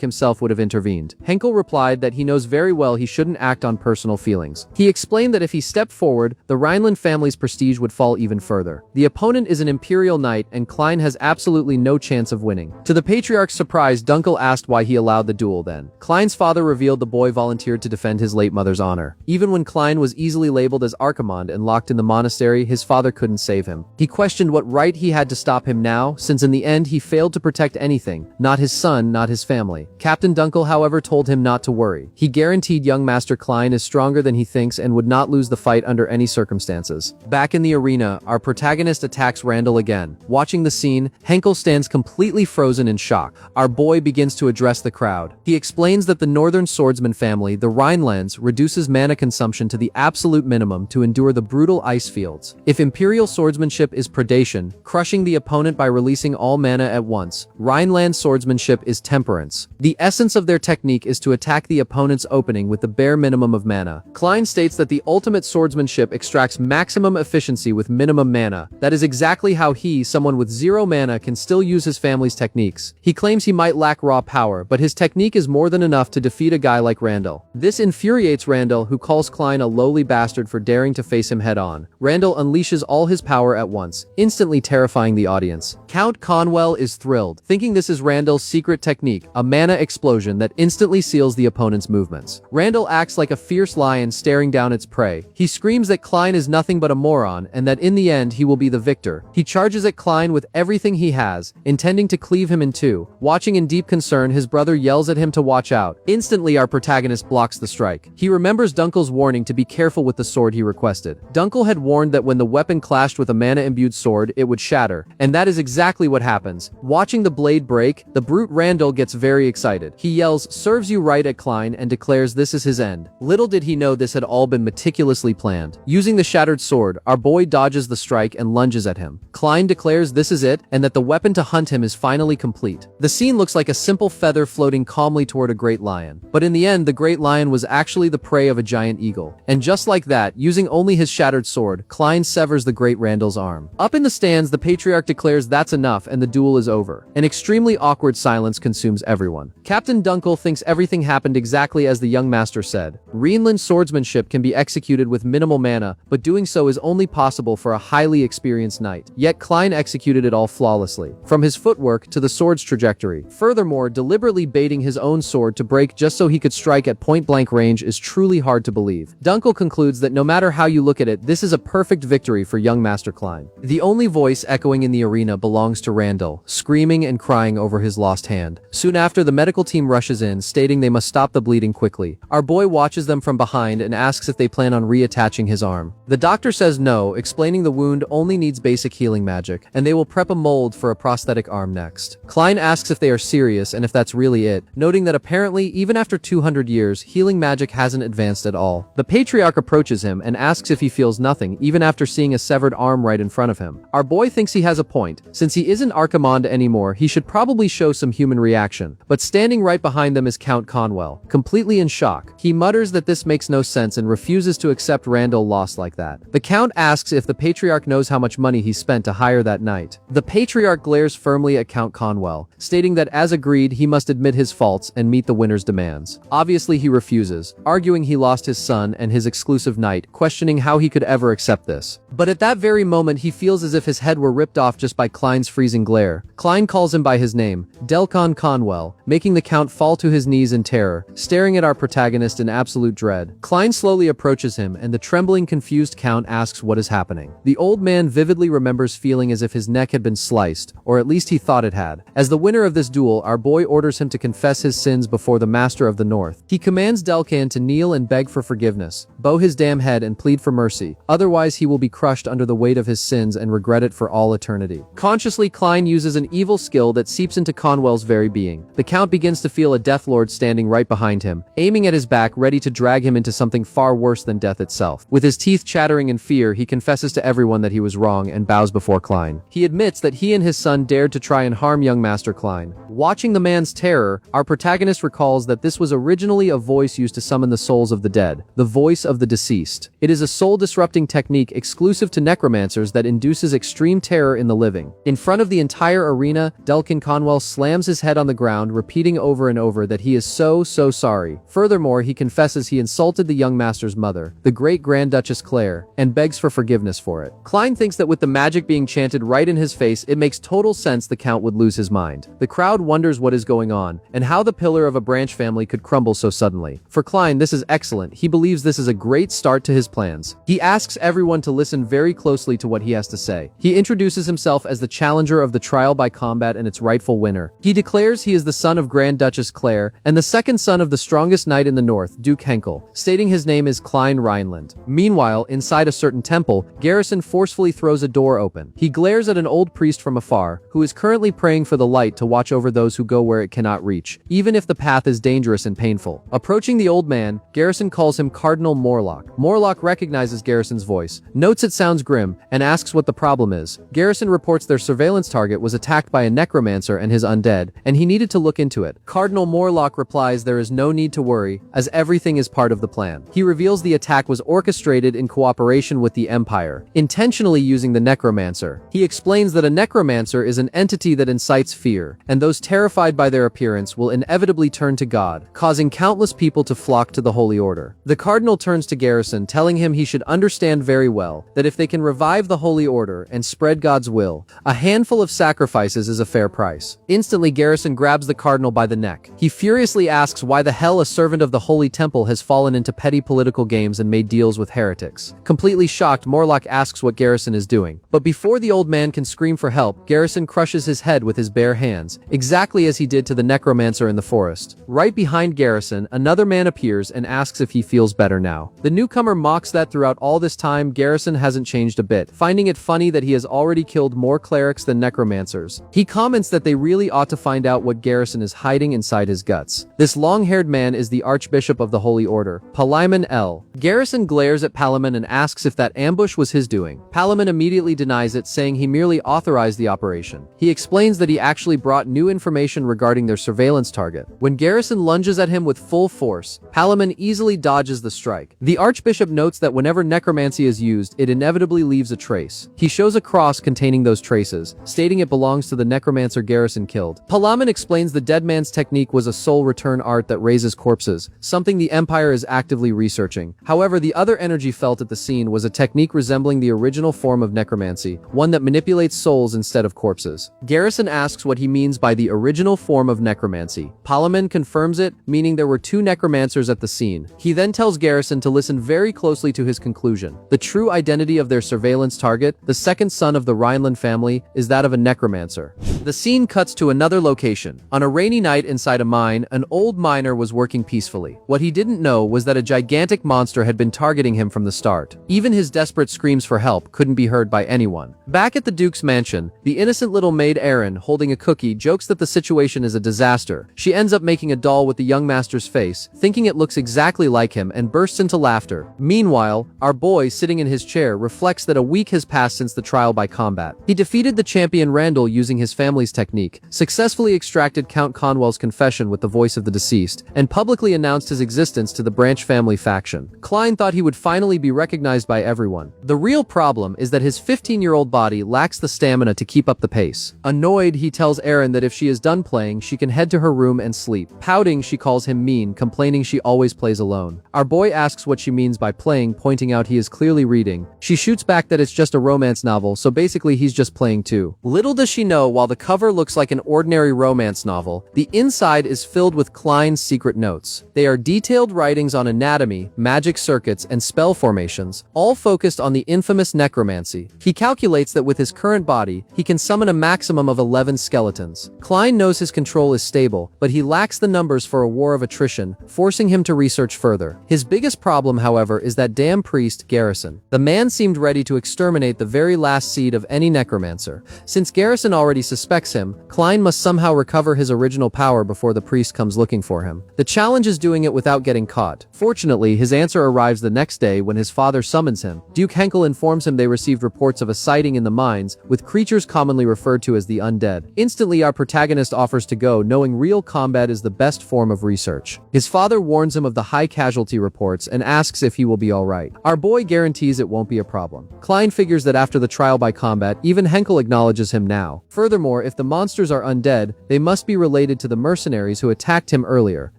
himself would have intervened. Henkel replied that he knows very well he shouldn't act on personal feelings. He explained that if he stepped forward, the Rhineland family's prestige would fall even further. The opponent is an Imperial knight and Klein has absolutely no chance of winning. To the Patriarch's surprise, Dunkel asked why he allowed the duel then. Klein's father revealed the boy volunteered to defend his late mother's honor. Even when Klein was easily labeled as Archimond and locked in the monastery, his father couldn't save him. He questioned what right he had to stop him now, since in the end he failed to protect anything, not his son, not his family. Captain Dunkel, however, told him not to worry. He guaranteed young Master Klein is stronger than he thinks and would not lose the fight under any circumstances. Back in the arena, our protagonist attacks Randall again. Watching the scene, Henkel stands completely frozen in shock. Our boy begins to address the crowd. He explains that the Northern Swordsman family, the Rhinelands, reduces mana consumption to the absolute minimum to endure the brutal ice fields. If Imperial swordsmanship is predation, crushing the opponent by releasing all mana at once, Rhineland swordsmanship is temperance. The essence of their technique is to attack the opponent's opening with the bare minimum of mana. Klein states that the ultimate swordsmanship extracts maximum efficiency with minimum mana. That is exactly how he, someone with zero mana, can still use his family's techniques. He claims he might lack raw power, but his technique is more than enough to defeat a guy like Randall. This infuriates Randall, who calls Klein a lowly bastard for daring to face him head-on. Randall unleashes all his power at once, instantly terrifying the audience. Count Conwell is thrilled, thinking this is Randall's secret technique, a mana explosion that instantly seals the opponent's movements. Randall acts like a fierce lion staring down its prey. He screams that Klein is nothing but a moron and that in the end he will be the victor. He charges at Klein with everything he has, intending to cleave him in two. Watching in deep concern, his brother yells at him to watch out. Instantly, our protagonist blocks the strike. He remembers Dunkel's warning to be careful with the sword he requested. Dunkel had warned that when the weapon clashed with a mana-imbued sword, it would shatter, and that is exactly what happens. Watching the blade break, the brute Randall gets very excited. He yells, "Serves you right," at Klein and declares this is his end. Little did he know this had all been meticulously planned. Using the shattered sword, our boy dodges the strike and lunges at him. Klein declares this is it, and that the weapon to hunt him is finally complete. The scene looks like a simple feather floating calmly toward a great lion. But in the end, the great lion was actually the prey of a giant eagle. And just like that, using only his shattered sword, Klein severs the great Randall's arm. Up in the stands, the Patriarch declares that's enough and the duel is over. An extremely awkward silence consumes everyone. Captain Dunkel thinks everything happened exactly as the young master said. Rhineland swordsmanship can be executed with minimal mana, but doing so is only possible for a highly experienced knight. Yet Klein executed it all flawlessly, from his footwork to the sword's trajectory. Furthermore, deliberately baiting his own sword to break just so he could strike at point-blank range is truly hard to believe. Dunkel concludes that no matter how you you look at it, this is a perfect victory for young Master Klein. The only voice echoing in the arena belongs to Randall, screaming and crying over his lost hand. Soon after, the medical team rushes in, stating they must stop the bleeding quickly. Our boy watches them from behind and asks if they plan on reattaching his arm. The doctor says no, explaining the wound only needs basic healing magic, and they will prep a mold for a prosthetic arm next. Klein asks if they are serious and if that's really it, noting that apparently, even after 200 years, healing magic hasn't advanced at all. The Patriarch approaches him and asks if he feels nothing, even after seeing a severed arm right in front of him. Our boy thinks he has a point. Since he isn't Archimond anymore, he should probably show some human reaction. But standing right behind them is Count Conwell, completely in shock. He mutters that this makes no sense and refuses to accept Randall lost like that. The Count asks if the Patriarch knows how much money he spent to hire that night. The Patriarch glares firmly at Count Conwell, stating that as agreed, he must admit his faults and meet the winner's demands. Obviously, he refuses, arguing he lost his son and his exclusive knight, questioning how he could ever accept this. But at that very moment, he feels as if his head were ripped off just by Klein's freezing glare. Klein calls him by his name, Delcon Conwell, making the Count fall to his knees in terror, staring at our protagonist in absolute dread. Klein slowly approaches him, and the trembling, confused Count asks what is happening. The old man vividly remembers feeling as if his neck had been sliced, or at least he thought it had. As the winner of this duel, our boy orders him to confess his sins before the Master of the North. He commands Delcan to kneel and beg for forgiveness, bow his damn head and plead for mercy, otherwise he will be crushed under the weight of his sins and regret it for all eternity. Consciously, Klein uses an evil skill that seeps into Conwell's very being. The Count begins to feel a Death Lord standing right behind him, aiming at his back, ready to drag him into something far worse than death itself. With his teeth chattering in fear, he confesses to everyone that he was wrong and bows before Klein. He admits that he and his son dared to try and harm young Master Klein. Watching the man's terror, our protagonist recalls that this was originally a voice used to summon the souls of the dead, the voice of the deceased. It is a soul-disrupting technique exclusive to necromancers that induces extreme terror in the living. In front of the entire arena, Delcan Conwell slams his head on the ground, repeating over and over that he is so sorry. Furthermore, he confesses he insulted the young master's mother, the great Grand Duchess Claire, and begs for forgiveness for it. Klein thinks that with the magic being chanted right in his face, it makes total sense the Count would lose his mind. The crowd wonders what is going on, and how the pillar of a branch family could crumble so suddenly. For Klein, this is excellent. He believes this is a great start to his plans. He asks everyone to listen very closely to what he has to say. He introduces himself as the challenger of the trial by combat and its rightful winner. He declares he is the son of Grand Duchess Claire and the second son of the strongest knight in the north, Duke Henkel, stating his name is Klein Rhineland. Meanwhile, inside a certain temple, Garrison forcefully throws a door open. He glares at an old priest from afar, who is currently praying for the light to watch over those who go where it cannot reach, even if the path is dangerous and painful. Approaching the old man, Garrison calls him Cardinal Morlock. Morlock recognizes Garrison's voice, notes it sounds grim, and asks what the problem is. Garrison reports their surveillance target was attacked by a necromancer and his undead, and he needed to look into it. Cardinal Morlock replies there is no need to worry, as everything is part of the plan. He reveals the attack was orchestrated in cooperation with the Empire, intentionally using the necromancer. He explains that a necromancer is an entity that incites fear, and those terrified by their appearance will inevitably turn to God, causing countless people to flock to the Holy Order. The Cardinal turns to Garrison, telling him he should understand very well that if they can revive the Holy Order and spread God's will, a handful of sacrifices is a fair price. Instantly, Garrison grabs the Cardinal by the neck. He furiously asks why the hell a servant of the Holy Temple has fallen into petty political games and made deals with heretics. Completely shocked, Morlock asks what Garrison is doing. But before the old man can scream for help, Garrison crushes his head with his bare hands, exactly as he did to the necromancer in the forest. Right behind Garrison, another man appears and asks if he feels better now. The newcomer mocks that throughout all this time, Garrison hasn't changed a bit, finding it funny that he has already killed more clerics than necromancers. He comments that they really ought to find out what Garrison is hiding inside his guts. This long-haired man is the Archbishop of the Holy Order, Palimon L. Garrison glares at Palimon and asks if that ambush was his doing. Palimon immediately denies it, saying he merely authorized the operation. He explains that he actually brought new information regarding their surveillance target. When Garrison lunges at him with full force, Palimon easily dodges the strike. The Archbishop notes that whenever necromancy is used, it inevitably leaves a trace. He shows a cross containing those traces, stating it belongs to the necromancer Garrison killed. Palimon explains the dead man's technique was a soul return art that raises corpses, something the Empire is actively researching. However, the other energy felt at the scene was a technique resembling the original form of necromancy, one that manipulates souls instead of corpses. Garrison asks what he means by the original form of necromancy. Palimon confirms it, meaning there were two necromancers at the scene. He then tells Garrison to listen very closely to to his conclusion. The true identity of their surveillance target, the second son of the Rhineland family, is that of a necromancer. The scene cuts to another location. On a rainy night inside a mine, an old miner was working peacefully. What he didn't know was that a gigantic monster had been targeting him from the start. Even his desperate screams for help couldn't be heard by anyone. Back at the Duke's mansion, the innocent little maid Erin, holding a cookie, jokes that the situation is a disaster. She ends up making a doll with the young master's face, thinking it looks exactly like him, and bursts into laughter. Meanwhile, our boy, sitting in his chair, reflects that a week has passed since the trial by combat. He defeated the champion Randall using his family's technique, successfully extracted Count Conwell's confession with the voice of the deceased, and publicly announced his existence to the Branch family faction. Klein thought he would finally be recognized by everyone. The real problem is that his 15-year-old body lacks the stamina to keep up the pace. Annoyed, he tells Erin that if she is done playing, she can head to her room and sleep. Pouting, she calls him mean, complaining she always plays alone. Our boy asks what she means by playing, pointing out he is clearly reading. She shoots back that it's just a romance novel, so basically he's just playing too. Little does she know, while the cover looks like an ordinary romance novel, the inside is filled with Klein's secret notes. They are detailed writings on anatomy, magic circuits, and spell formations, all focused on the infamous necromancy. He calculates that with his current body, he can summon a maximum of 11 skeletons. Klein knows his control is stable, but he lacks the numbers for a war of attrition, forcing him to research further. His biggest problem, however, is that damn priest, Garrison. The man seemed ready to exterminate the very last seed of any necromancer. Since Garrison already suspects him, Klein must somehow recover his original power before the priest comes looking for him. The challenge is doing it without getting caught. Fortunately, his answer arrives the next day when his father summons him. Duke Henkel informs him they received reports of a sighting in the mines, with creatures commonly referred to as the undead. Instantly, our protagonist offers to go, knowing real combat is the best form of research. His father warns him of the high casualty reports and asks if he will be alright. Our boy guarantees it won't be a problem. Klein figures that after the trial by combat, even Henkel acknowledges him now. Furthermore, if the monsters are undead, they must be related to the mercenaries who attacked him earlier.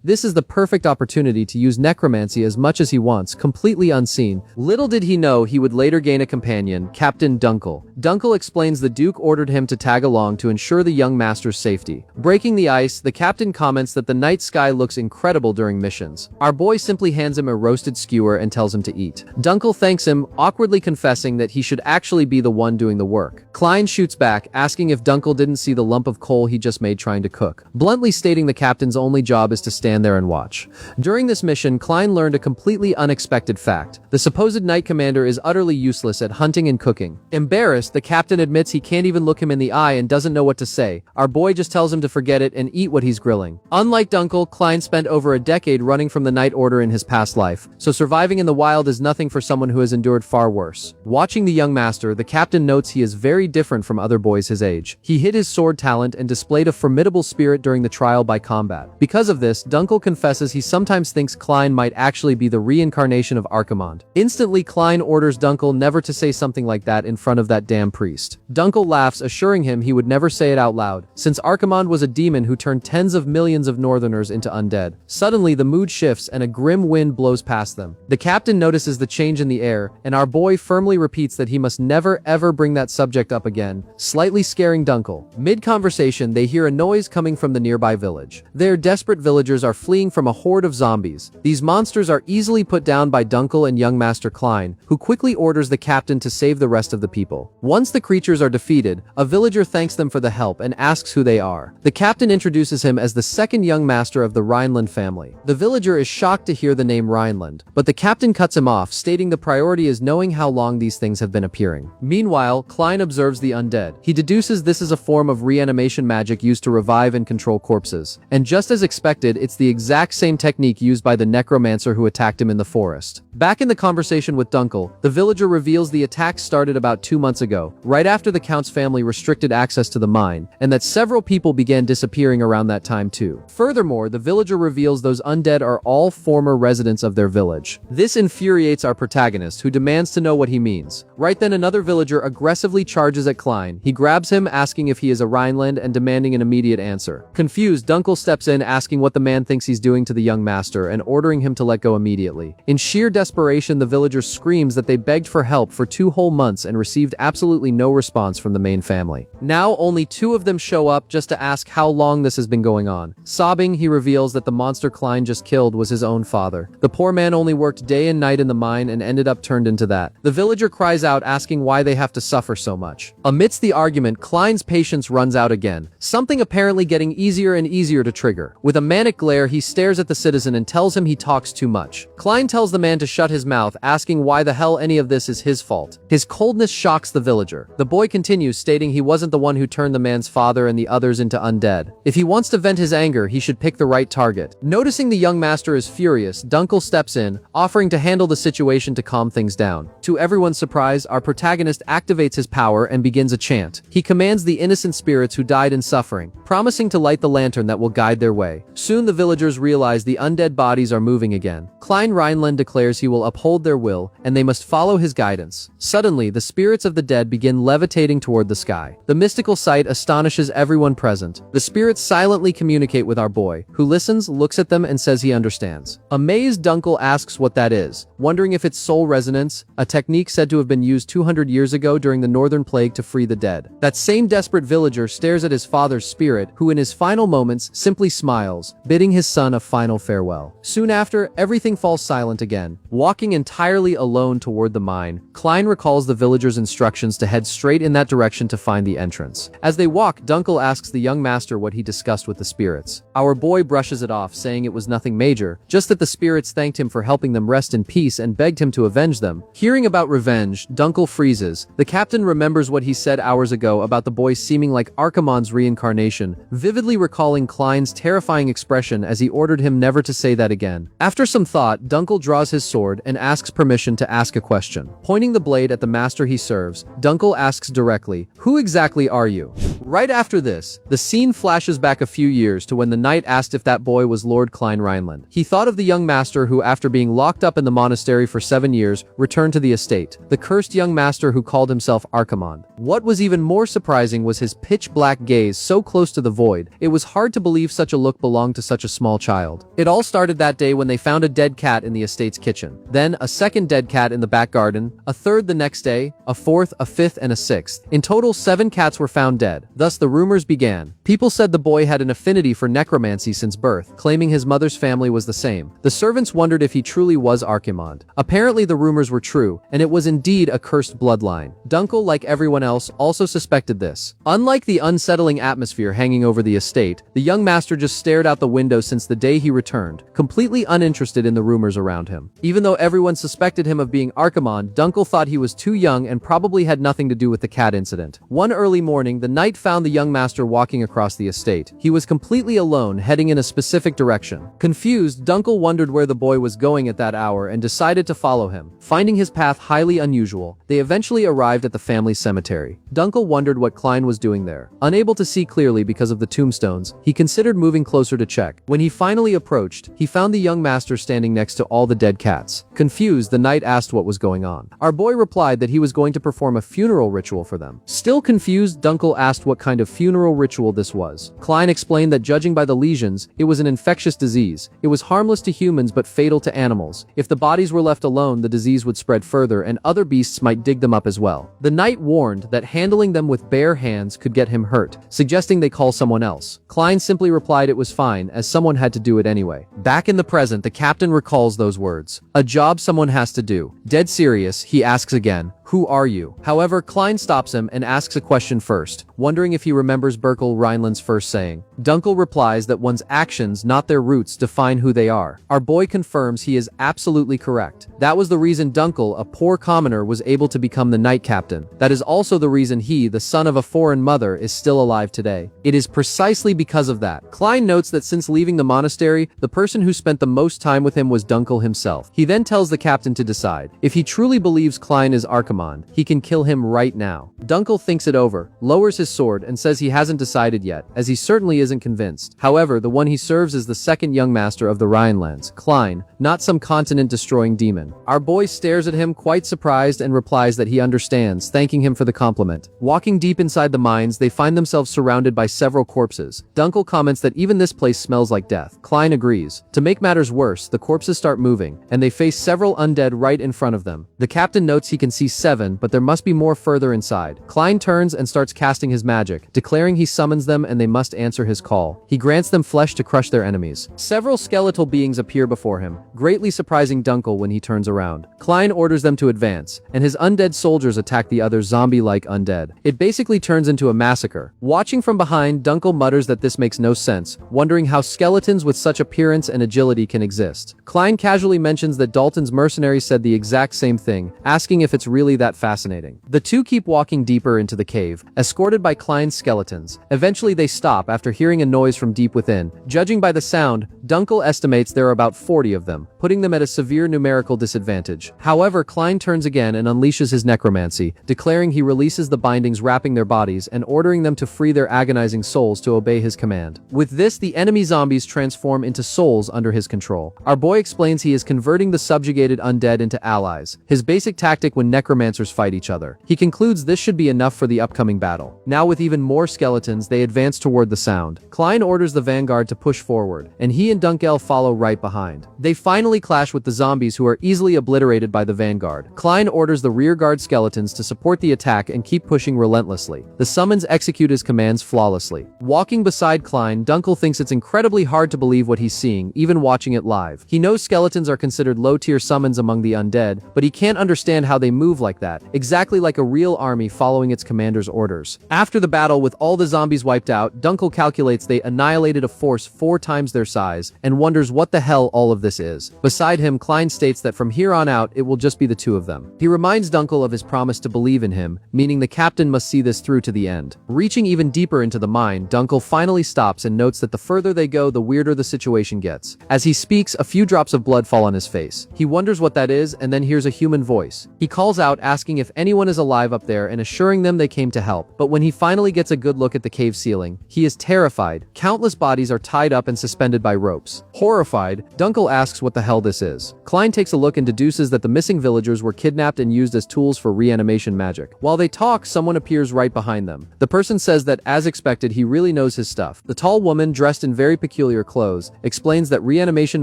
This is the perfect opportunity to use necromancy as much as he wants, completely unseen. Little did he know he would later gain a companion, Captain Dunkel. Dunkel explains the Duke ordered him to tag along to ensure the young master's safety. Breaking the ice, the captain comments that the night sky looks incredible during missions. Our boy simply hands him a roasted skewer and tells him to eat. Dunkel thanks him, awkwardly confessing that he should actually be the one doing the work. Klein shoots back, asking if Dunkel didn't see the lump of coal he just made trying to cook, bluntly stating the captain's only job is to stand there and watch. During this mission, Klein learned a completely unexpected fact. The supposed knight commander is utterly useless at hunting and cooking. Embarrassed, the captain admits he can't even look him in the eye and doesn't know what to say. Our boy just tells him to forget it and eat what he's grilling. Unlike Dunkel, Klein spent over a decade running from the Night Order in his past life, so surviving in the wild is nothing for someone who has endured far worse. Watching the young master, the captain notes he is very different from other boys his age. He hid his sword talent and displayed a formidable spirit during the trial by combat. Because of this, Dunkel confesses he sometimes thinks Klein might actually be the reincarnation of Archimonde. Instantly, Klein orders Dunkel never to say something like that in front of that damn priest. Dunkel laughs, assuring him he would never say it out loud, since Archimonde was a demon who turned tens of millions of northerners into undead. Suddenly, the mood shifts and a grim wind blows past them. The captain notices the change in the air, and our boy firmly repeats that he must never ever bring that subject up again, slightly scaring Dunkel. Mid-conversation, they hear a noise coming from the nearby village. Their desperate villagers are fleeing from a horde of zombies. These monsters are easily put down by Dunkel and young Master Klein, who quickly orders the captain to save the rest of the people. Once the creatures are defeated, a villager thanks them for the help and asks who they are. The captain introduces him as the second young master of the Rhineland family. The villager is shocked to hear the name Rhineland, but the captain cuts him off, stating the priority is knowing how long these things have been appearing. Meanwhile, Klein observes the undead. He deduces this is a form of reanimation magic used to revive and control corpses. And just as expected, it's the exact same technique used by the necromancer who attacked him in the forest. Back in the conversation with Dunkel, the villager reveals the attack started about 2 months ago, right after the Count's family restricted access to the mine, and that several people began disappearing around that time too. Furthermore, the villager reveals those undead are all former residents of their village. This infuriates our protagonist, who demands to know what he means. Right then, another villager aggressively charges at Klein. He grabs him, asking if he is a Rhineland and demanding an immediate answer. Confused, Dunkel steps in, asking what the man thinks he's doing to the young master and ordering him to let go immediately. In sheer desperation, the villager screams that they begged for help for 2 whole months and received absolutely absolutely no response from the main family. Now only 2 of them show up just to ask how long this has been going on. Sobbing, he reveals that the monster Klein just killed was his own father. The poor man only worked day and night in the mine and ended up turned into that. The villager cries out asking why they have to suffer so much. Amidst the argument, Klein's patience runs out again, something apparently getting easier and easier to trigger. With a manic glare, he stares at the citizen and tells him he talks too much. Klein tells the man to shut his mouth, asking why the hell any of this is his fault. His coldness shocks the villager. The boy continues, stating he wasn't the one who turned the man's father and the others into undead. If he wants to vent his anger, he should pick the right target. Noticing the young master is furious, Dunkel steps in, offering to handle the situation to calm things down. To everyone's surprise, our protagonist activates his power and begins a chant. He commands the innocent spirits who died in suffering, promising to light the lantern that will guide their way. Soon the villagers realize the undead bodies are moving again. Klein Rhineland declares he will uphold their will, and they must follow his guidance. Suddenly, the spirits of the dead begin levitating toward the sky. The mystical sight astonishes everyone present. The spirits silently communicate with our boy, who listens, looks at them, and says he understands. Amazed, Dunkel asks what that is, wondering if it's soul resonance, a technique said to have been used 200 years ago during the Northern Plague to free the dead. That same desperate villager stares at his father's spirit, who in his final moments simply smiles, bidding his son a final farewell. Soon after, everything falls silent again. Walking entirely alone toward the mine, Klein recalls the villager's instructions to head straight in that direction to find the entrance. As they walk, Dunkel asks the young master what he discussed with the spirits. Our boy brushes it off, saying it was nothing major, just that the spirits thanked him for helping them rest in peace and begged him to avenge them. Hearing about revenge, Dunkel freezes. The captain remembers what he said hours ago about the boy seeming like Archimonde's reincarnation, vividly recalling Klein's terrifying expression as he ordered him never to say that again. After some thought, Dunkel draws his sword and asks permission to ask a question. Pointing the blade at the master he serves, Dunkel asks directly, "Who exactly are you?" Right after this, the scene flashes back a few years to when the knight asked if that boy was Lord Klein Rhineland. He thought of the young master who, after being locked up in the monastery for 7 years, returned to the estate. The cursed young master who called himself Archimonde. What was even more surprising was his pitch-black gaze so close to the void. It was hard to believe such a look belonged to such a small child. It all started that day when they found a dead cat in the estate's kitchen. Then, a second dead cat in the back garden, a third the next day, a fourth, a fifth, and a sixth. In total, 7 cats were found dead. Thus, the rumors began. People said the boy had an affinity for necromancy since birth, claiming his mother's family was the same. The servants wondered if he truly was Archimonde. Apparently, the rumors were true, and it was indeed a cursed bloodline. Dunkel, like everyone else, also suspected this. Unlike the unsettling atmosphere hanging over the estate, the young master just stared out the window since the day he returned, completely uninterested in the rumors around him. Even though everyone suspected him of being Archimonde, Dunkel thought he was too young and probably had nothing to do with the cat incident. One early morning, the knight found the young master walking across the estate. He was completely alone, heading in a specific direction. Confused, Dunkel wondered where the boy was going at that hour and decided to follow him. Finding his path highly unusual, they eventually arrived at the family cemetery. Dunkel wondered what Klein was doing there. Unable to see clearly because of the tombstones, he considered moving closer to check. When he finally approached, he found the young master standing next to all the dead cats. Confused, the knight asked what was going on. Our boy replied that he was going to perform a funeral ritual for them. Still confused, Dunkel asked what kind of funeral ritual this was. Klein explained that judging by the lesions, it was an infectious disease. It was harmless to humans but fatal to animals. If the bodies were left alone, the disease would spread further and other beasts might dig them up as well. The knight warned that handling them with bare hands could get him hurt, suggesting they call someone else. Klein simply replied it was fine, as someone had to do it anyway. Back in the present, the captain recalls those words. A job someone has to do. Dead serious, he asks again, "Who are you?" However, Klein stops him and asks a question first, wondering if he remembers Berkel Rhineland's first saying. Dunkel replies that one's actions, not their roots, define who they are. Our boy confirms he is absolutely correct. That was the reason Dunkel, a poor commoner, was able to become the knight captain. That is also the reason he, the son of a foreign mother, is still alive today. It is precisely because of that. Klein notes that since leaving the monastery, the person who spent the most time with him was Dunkel himself. He then tells the captain to decide. If he truly believes Klein is Archimonde, he can kill him right now. Dunkel thinks it over, lowers his sword, and says he hasn't decided yet, as he certainly isn't convinced. However, the one he serves is the second young master of the Rhinelands, Klein, not some continent-destroying demon. Our boy stares at him quite surprised and replies that he understands, thanking him for the compliment. Walking deep inside the mines, they find themselves surrounded by several corpses. Dunkel comments that even this place smells like death. Klein agrees. To make matters worse, the corpses start moving, and they face several undead right in front of them. The captain notes he can see several 7, but there must be more further inside. Klein turns and starts casting his magic, declaring he summons them and they must answer his call. He grants them flesh to crush their enemies. Several skeletal beings appear before him, greatly surprising Dunkel when he turns around. Klein orders them to advance, and his undead soldiers attack the other zombie-like undead. It basically turns into a massacre. Watching from behind, Dunkel mutters that this makes no sense, wondering how skeletons with such appearance and agility can exist. Klein casually mentions that Dalton's mercenaries said the exact same thing, asking if it's really that fascinating. The two keep walking deeper into the cave, escorted by Klein's skeletons. Eventually they stop after hearing a noise from deep within. Judging by the sound, Dunkel estimates there are about 40 of them, putting them at a severe numerical disadvantage. However, Klein turns again and unleashes his necromancy, declaring he releases the bindings wrapping their bodies and ordering them to free their agonizing souls to obey his command. With this, the enemy zombies transform into souls under his control. Our boy explains he is converting the subjugated undead into allies, his basic tactic when necromancers fight each other. He concludes this should be enough for the upcoming battle. Now with even more skeletons, they advance toward the sound. Klein orders the vanguard to push forward, and he and Dunkel follow right behind. They finally clash with the zombies who are easily obliterated by the vanguard. Klein orders the rearguard skeletons to support the attack and keep pushing relentlessly. The summons execute his commands flawlessly. Walking beside Klein, Dunkel thinks it's incredibly hard to believe what he's seeing, even watching it live. He knows skeletons are considered low-tier summons among the undead, but he can't understand how they move like that, exactly like a real army following its commander's orders. After the battle, with all the zombies wiped out, Dunkel calculates they annihilated a force 4 times their size, and wonders what the hell all of this is. Beside him, Klein states that from here on out, it will just be the two of them. He reminds Dunkel of his promise to believe in him, meaning the captain must see this through to the end. Reaching even deeper into the mine, Dunkel finally stops and notes that the further they go, the weirder the situation gets. As he speaks, a few drops of blood fall on his face. He wonders what that is and then hears a human voice. He calls out, asking if anyone is alive up there and assuring them they came to help. But when he finally gets a good look at the cave ceiling, he is terrified. Countless bodies are tied up and suspended by ropes. Horrified, Dunkel asks what the hell this is. Klein takes a look and deduces that the missing villagers were kidnapped and used as tools for reanimation magic. While they talk, someone appears right behind them. The person says that, as expected, he really knows his stuff. The tall woman, dressed in very peculiar clothes, explains that reanimation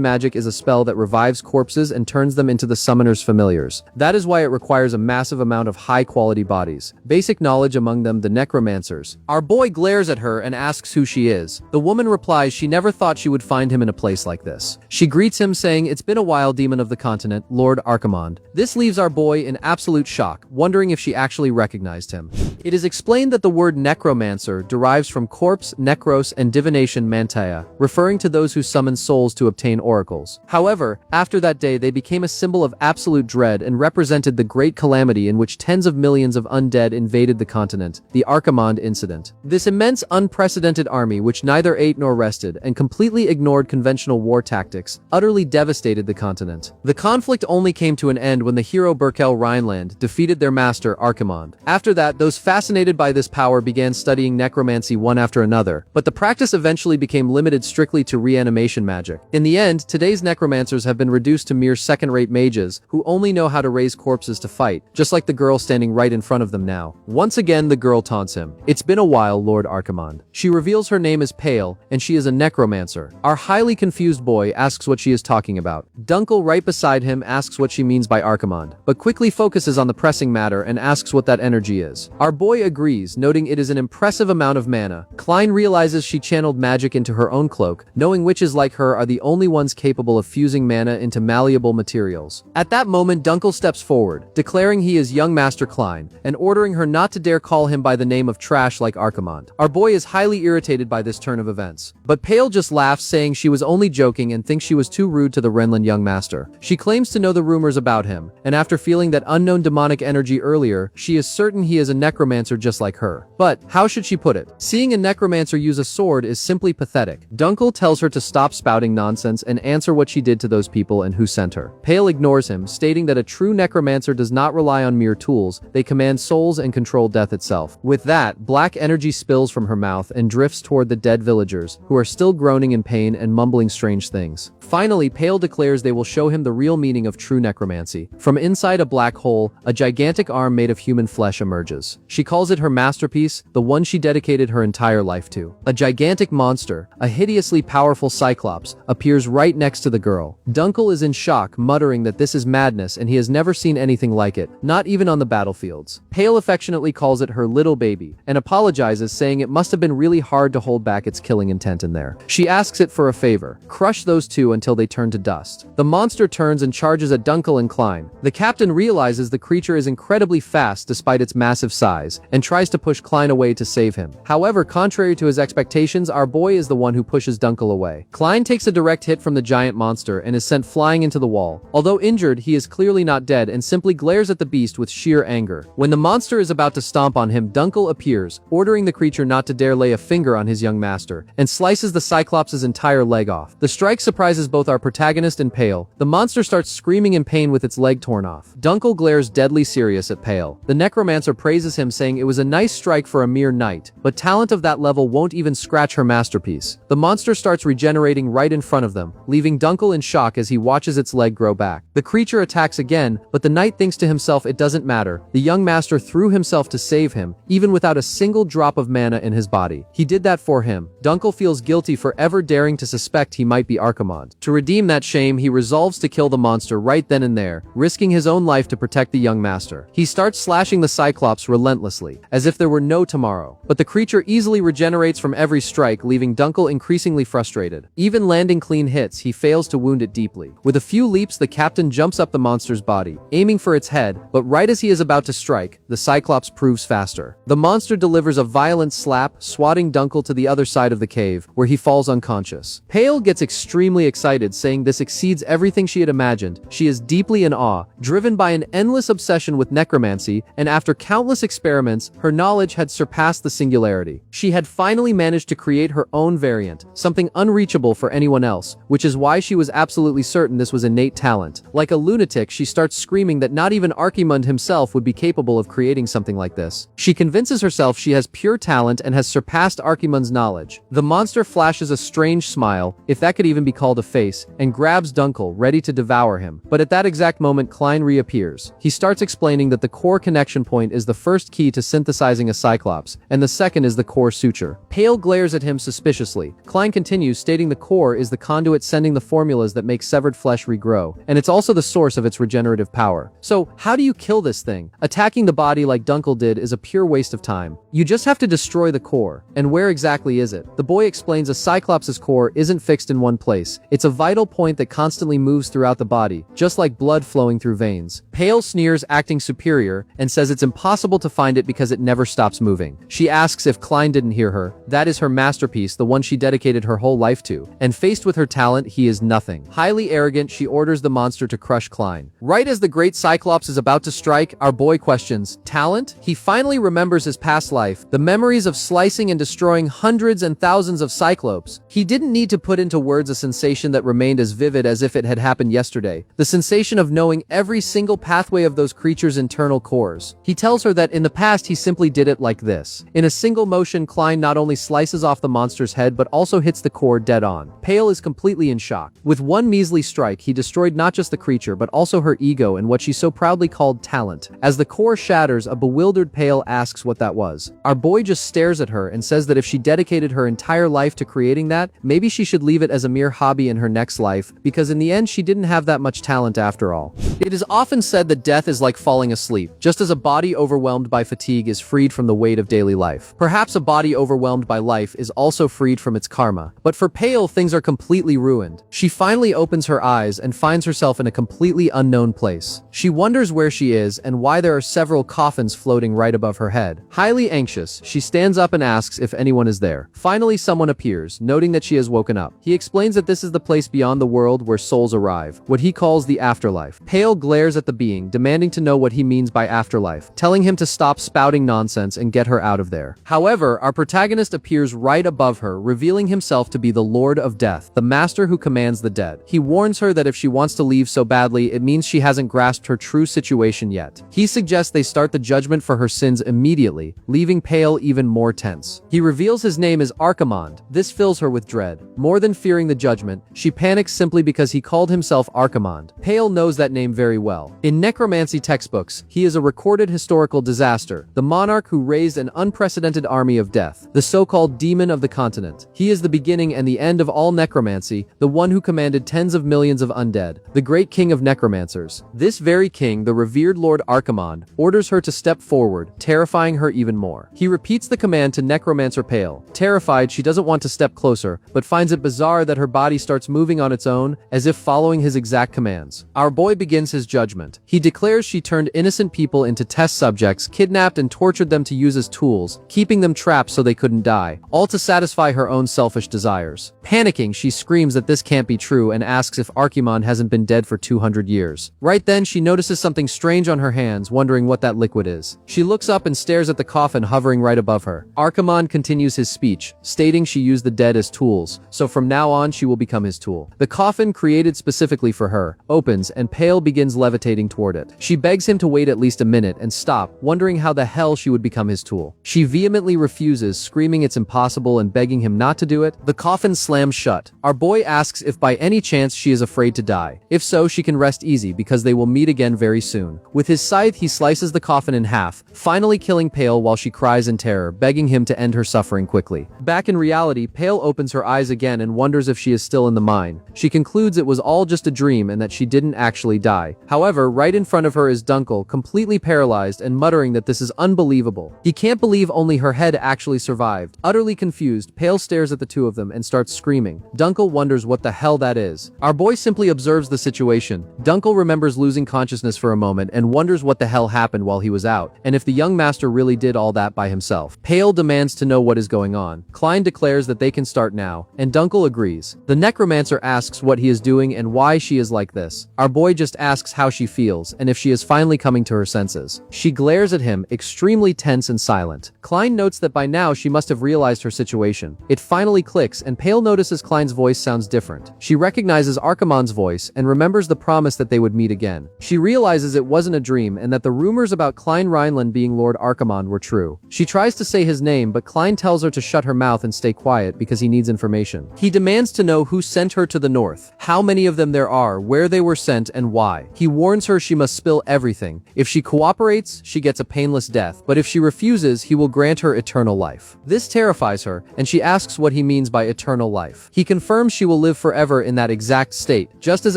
magic is a spell that revives corpses and turns them into the summoner's familiars. That is why it requires a massive amount of high-quality bodies. Basic knowledge among them, the necromancers. Our boy glares at her and asks who she is. The woman replies she never thought she would find him in a place like this. She greets him saying, "It's been a while, demon of the continent, Lord Archimond." This leaves our boy in absolute shock, wondering if she actually recognized him. It is explained that the word necromancer derives from corpse, necros, and divination mantia, referring to those who summon souls to obtain oracles. However, after that day they became a symbol of absolute dread and represented the great calamity in which tens of millions of undead invaded the continent, the Archimond incident. This immense, unprecedented army, which neither ate nor rested and completely ignored conventional war tactics, utterly devastated the continent. The conflict only came to an end when the hero Berkel Rhineland defeated their master Archimond. After that, those fascinated by this power began studying necromancy one after another, but the practice eventually became limited strictly to reanimation magic. In the end, today's necromancers have been reduced to mere second-rate mages who only know how to raise corpses to fight, just like the girl standing right in front of them now. Once again, the girl taunts him. "It's been a while, Lord Archimond." She reveals her name is Pale, and she is a necromancer. Our highly confused boy asks what she is talking about. Dunkel, right beside him, asks what she means by Archimond, but quickly focuses on the pressing matter and asks what that energy is. Our boy agrees, noting it is an impressive amount of mana. Klein realizes she channeled magic into her own cloak, knowing witches like her are the only ones capable of fusing mana into malleable materials. At that moment, Dunkel steps forward, declaring he is young Master Klein, and ordering her not to dare call him by the name of trash like Archimond. Our boy is highly irritated by this turn of events, but Pale just laughs, saying she was only joking and thinks she was too rude to the Renland young master. She claims to know the rumors about him, and after feeling that unknown demonic energy earlier, she is certain he is a necromancer just like her. But how should she put it? Seeing a necromancer use a sword is simply pathetic. Dunkel tells her to stop spouting nonsense and answer what she did to those people and who sent her. Pale ignores him, stating that a true necromancer does not rely on mere tools, they command souls and control death itself. With that, black energy spills from her mouth and drifts toward the dead villagers, who are still groaning in pain and mumbling strange things. Finally, Pale declares they will show him the real meaning of true necromancy. From inside a black hole, a gigantic arm made of human flesh emerges. She calls it her masterpiece, the one she dedicated her entire life to. A gigantic monster, a hideously powerful cyclops, appears right next to the girl. Dunkel is in shock, muttering that this is madness and he has never seen anything like it, not even on the battlefields. Pale affectionately calls it her little baby, and apologizes, saying it must have been really hard to hold back its killing intent in there. She asks it for a favor: crush those two until they turn to dust. The monster turns and charges at Dunkel and Klein. The captain realizes the creature is incredibly fast despite its massive size, and tries to push Klein away to save him. However, contrary to his expectations, our boy is the one who pushes Dunkel away. Klein takes a direct hit from the giant monster and is sent flying into the wall. Although injured, he is clearly not dead and simply glares at the beast with sheer anger. When the monster is about to stomp on him, Dunkel appears, ordering the creature not to dare lay a finger on his young master, and slices the Cyclops' entire leg off. The strike surprises both our protagonist and Pale. The monster starts screaming in pain with its leg torn off. Dunkel glares deadly serious at Pale. The necromancer praises him, saying it was a nice strike for a mere knight, but talent of that level won't even scratch her masterpiece. The monster starts regenerating right in front of them, leaving Dunkel in shock as he watches its leg grow back. The creature attacks again, but the knight thinks to himself it doesn't matter. The young master threw himself to save him, even without a single drop of mana in his body. He did that for him. Dunkel feels guilty for ever daring to suspect he might be Archimonde. To redeem that shame, he resolves to kill the monster right then and there, risking his own life to protect the young master. He starts slashing the Cyclops relentlessly, as if there were no tomorrow. But the creature easily regenerates from every strike, leaving Dunkel increasingly frustrated. Even landing clean hits, he fails to wound it deeply. With a few leaps, the captain jumps up the monster's body, aiming for its head, but right as he is about to strike, the Cyclops proves faster. The monster delivers a violent slap, swatting Dunkel to the other side of the cave, where he falls unconscious. Pale gets extremely excited, saying this exceeds everything she had imagined. She is deeply in awe, driven by an endless obsession with necromancy, and after countless experiments, her knowledge had surpassed the singularity. She had finally managed to create her own variant, something unreachable for anyone else, which is why she was absolutely certain this was innate talent. Like a lunatic, she starts screaming that not even Archimonde himself would be capable of creating something like this. She convinces herself she has pure talent and has surpassed Archimonde's knowledge. The monster flashes a strange smile, if that could even be called a face, and grabs Dunkel, ready to devour him. But at that exact moment, Klein reappears. He starts explaining that the core connection point is the first key to synthesizing a Cyclops, and the second is the core suture. Pale glares at him suspiciously. Klein continues, stating the core is the conduit sending the formulas that make severed flesh regrow, and it's also the source of its regenerative power. So, how do you kill this thing? Attacking the body like Dunkel did is a pure waste of time. You just have to destroy the core. And where exactly is it? The boy explains a Cyclops' core isn't fixed in one place. It's a vital point that constantly moves throughout the body, just like blood flowing through veins. Pale sneers, acting superior, and says it's impossible to find it because it never stops moving. She asks if Klein didn't hear her. That is her masterpiece, the one she dedicated her whole life to. And faced with her talent, he is nothing. Highly arrogant, she orders the monster to crush Klein. Right as the great Cyclops is about to strike, our boy questions, talent? He finally remembers his past life, the memories of slicing and destroying hundreds and thousands of Cyclopes. He didn't need to put into words a sensation that remained as vivid as if it had happened yesterday. The sensation of knowing every single pathway of those creatures' internal cores. He tells her that in the past he simply did it like this. In a single motion, Klein not only slices off the monster's head but also hits the core dead on. Pale is completely in shock. With one measly strike, he destroyed not just the creature but also her ego and what she so proudly called talent. As the core shatters, a bewildered Pale asks what that was. Our boy just stares at her and says that if she dedicated her entire life to creating that, maybe she should leave it as a mere hobby in her next life, because in the end she didn't have that much talent after all. It is often said that death is like falling asleep, just as a body overwhelmed by fatigue is freed from the weight of daily life. Perhaps a body overwhelmed by life is also freed from its karma. But for Pale, things are completely ruined. She finally opens her eyes and finds herself in a completely unknown place. She wonders where she is and why there are several coffins floating right above her head. Highly anxious, she stands up and asks if anyone is there. Finally, someone appears, noting that she has woken up. He explains that this is the place beyond the world where souls arrive, what he calls the afterlife. Pale glares at the being, demanding to know what he means by afterlife, telling him to stop spouting nonsense and get her out of there. However, our protagonist appears right above her, revealing himself to be the Lord of Death, the master who commands the dead. He warns her that if she wants to leave so badly, it means she hasn't grasped her true situation yet. He suggests they start the judgment for her sins immediately, leaving Pale even more tense. He reveals his name is Archimonde. This fills her with dread. More than fearing the judgment, she panics simply because he called himself Archimonde. Pale knows that name very well. In necromancy textbooks, he is a recorded historical disaster, the monarch who raised an unprecedented army of death, the so-called demon of the continent. He is the beginning and the end of all necromancy, the one who commanded tens of millions of undead, the great king of necromancers. This very king, the revered Lord Archimonde, orders her to step forward, terrifying her even more. He repeats the command to Necromancer Pale. Terrified, she doesn't want to step closer, but finds it bizarre that her body starts moving on its own, as if following his exact commands. Our boy begins his judgment. He declares she turned innocent people into test subjects, kidnapped and tortured them to use as tools, keeping them trapped so they couldn't die, all to satisfy her own selfish desires. Panicking, she screams that this can't be true and asks if Archimonde hasn't been dead for 200 years. Right then, she notices something strange on her hands, wondering what that liquid is. She looks up and stares at the coffin hovering right above her. Archimonde continues his speech, stating she used the dead as tools, so from now on she will become his tool. The coffin, created specifically for her, opens and Pale begins levitating toward it. She begs him to wait at least a minute and stop, wondering how the hell she would become his tool. She vehemently refuses, screaming it's impossible and begging him not to do it. The coffin slams shut. Our boy asks if by any chance she is afraid to die. If so, she can rest easy because they will meet again very soon. With his scythe, he slices the coffin in half, finally killing Pale while she cries in terror, begging him to end her suffering quickly. Back in reality, Pale opens her eyes again and wonders if she is still in the mine. She concludes it was all just a dream and that she didn't actually die. However, right in front of her is Dunkel, completely paralyzed and muttering that this is unbelievable. He can't believe only her head actually survived. Utterly confused, Pale stares at the two of them and starts screaming. Dunkel wonders what the hell that is. Our boy simply observes the situation. Dunkel remembers losing consciousness for a moment and wonders what the hell happened while he was out, and if the young master really did all that by himself. Pale demands to know what is going on. Klein declares that they can start now, and Dunkel agrees. The necromancer asks what he is doing and why she is like this. Our boy just asks how she feels, and if she is finally coming to her senses. She glares at him, extremely tense and silent. Klein notes that by now she must have realized her situation. It finally clicks, and Pale notices Klein's voice sounds different. She recognizes Archimonde's voice and remembers the promise that they would meet again. She realizes it wasn't a dream and that the rumors about Klein Rhineland being Lord Archimonde were true. She tries to say his name, but Klein tells her to shut her mouth and stay quiet because he needs information. He demands to know who sent her to the north, how many of them there are, where they were sent, and why. He warns her she must spill everything. If she cooperates, she gets a painless death, but if she refuses, he will grant her eternal life. This terrifies her, and she asks what he means by eternal life. He confirms she will live forever in that exact state, just as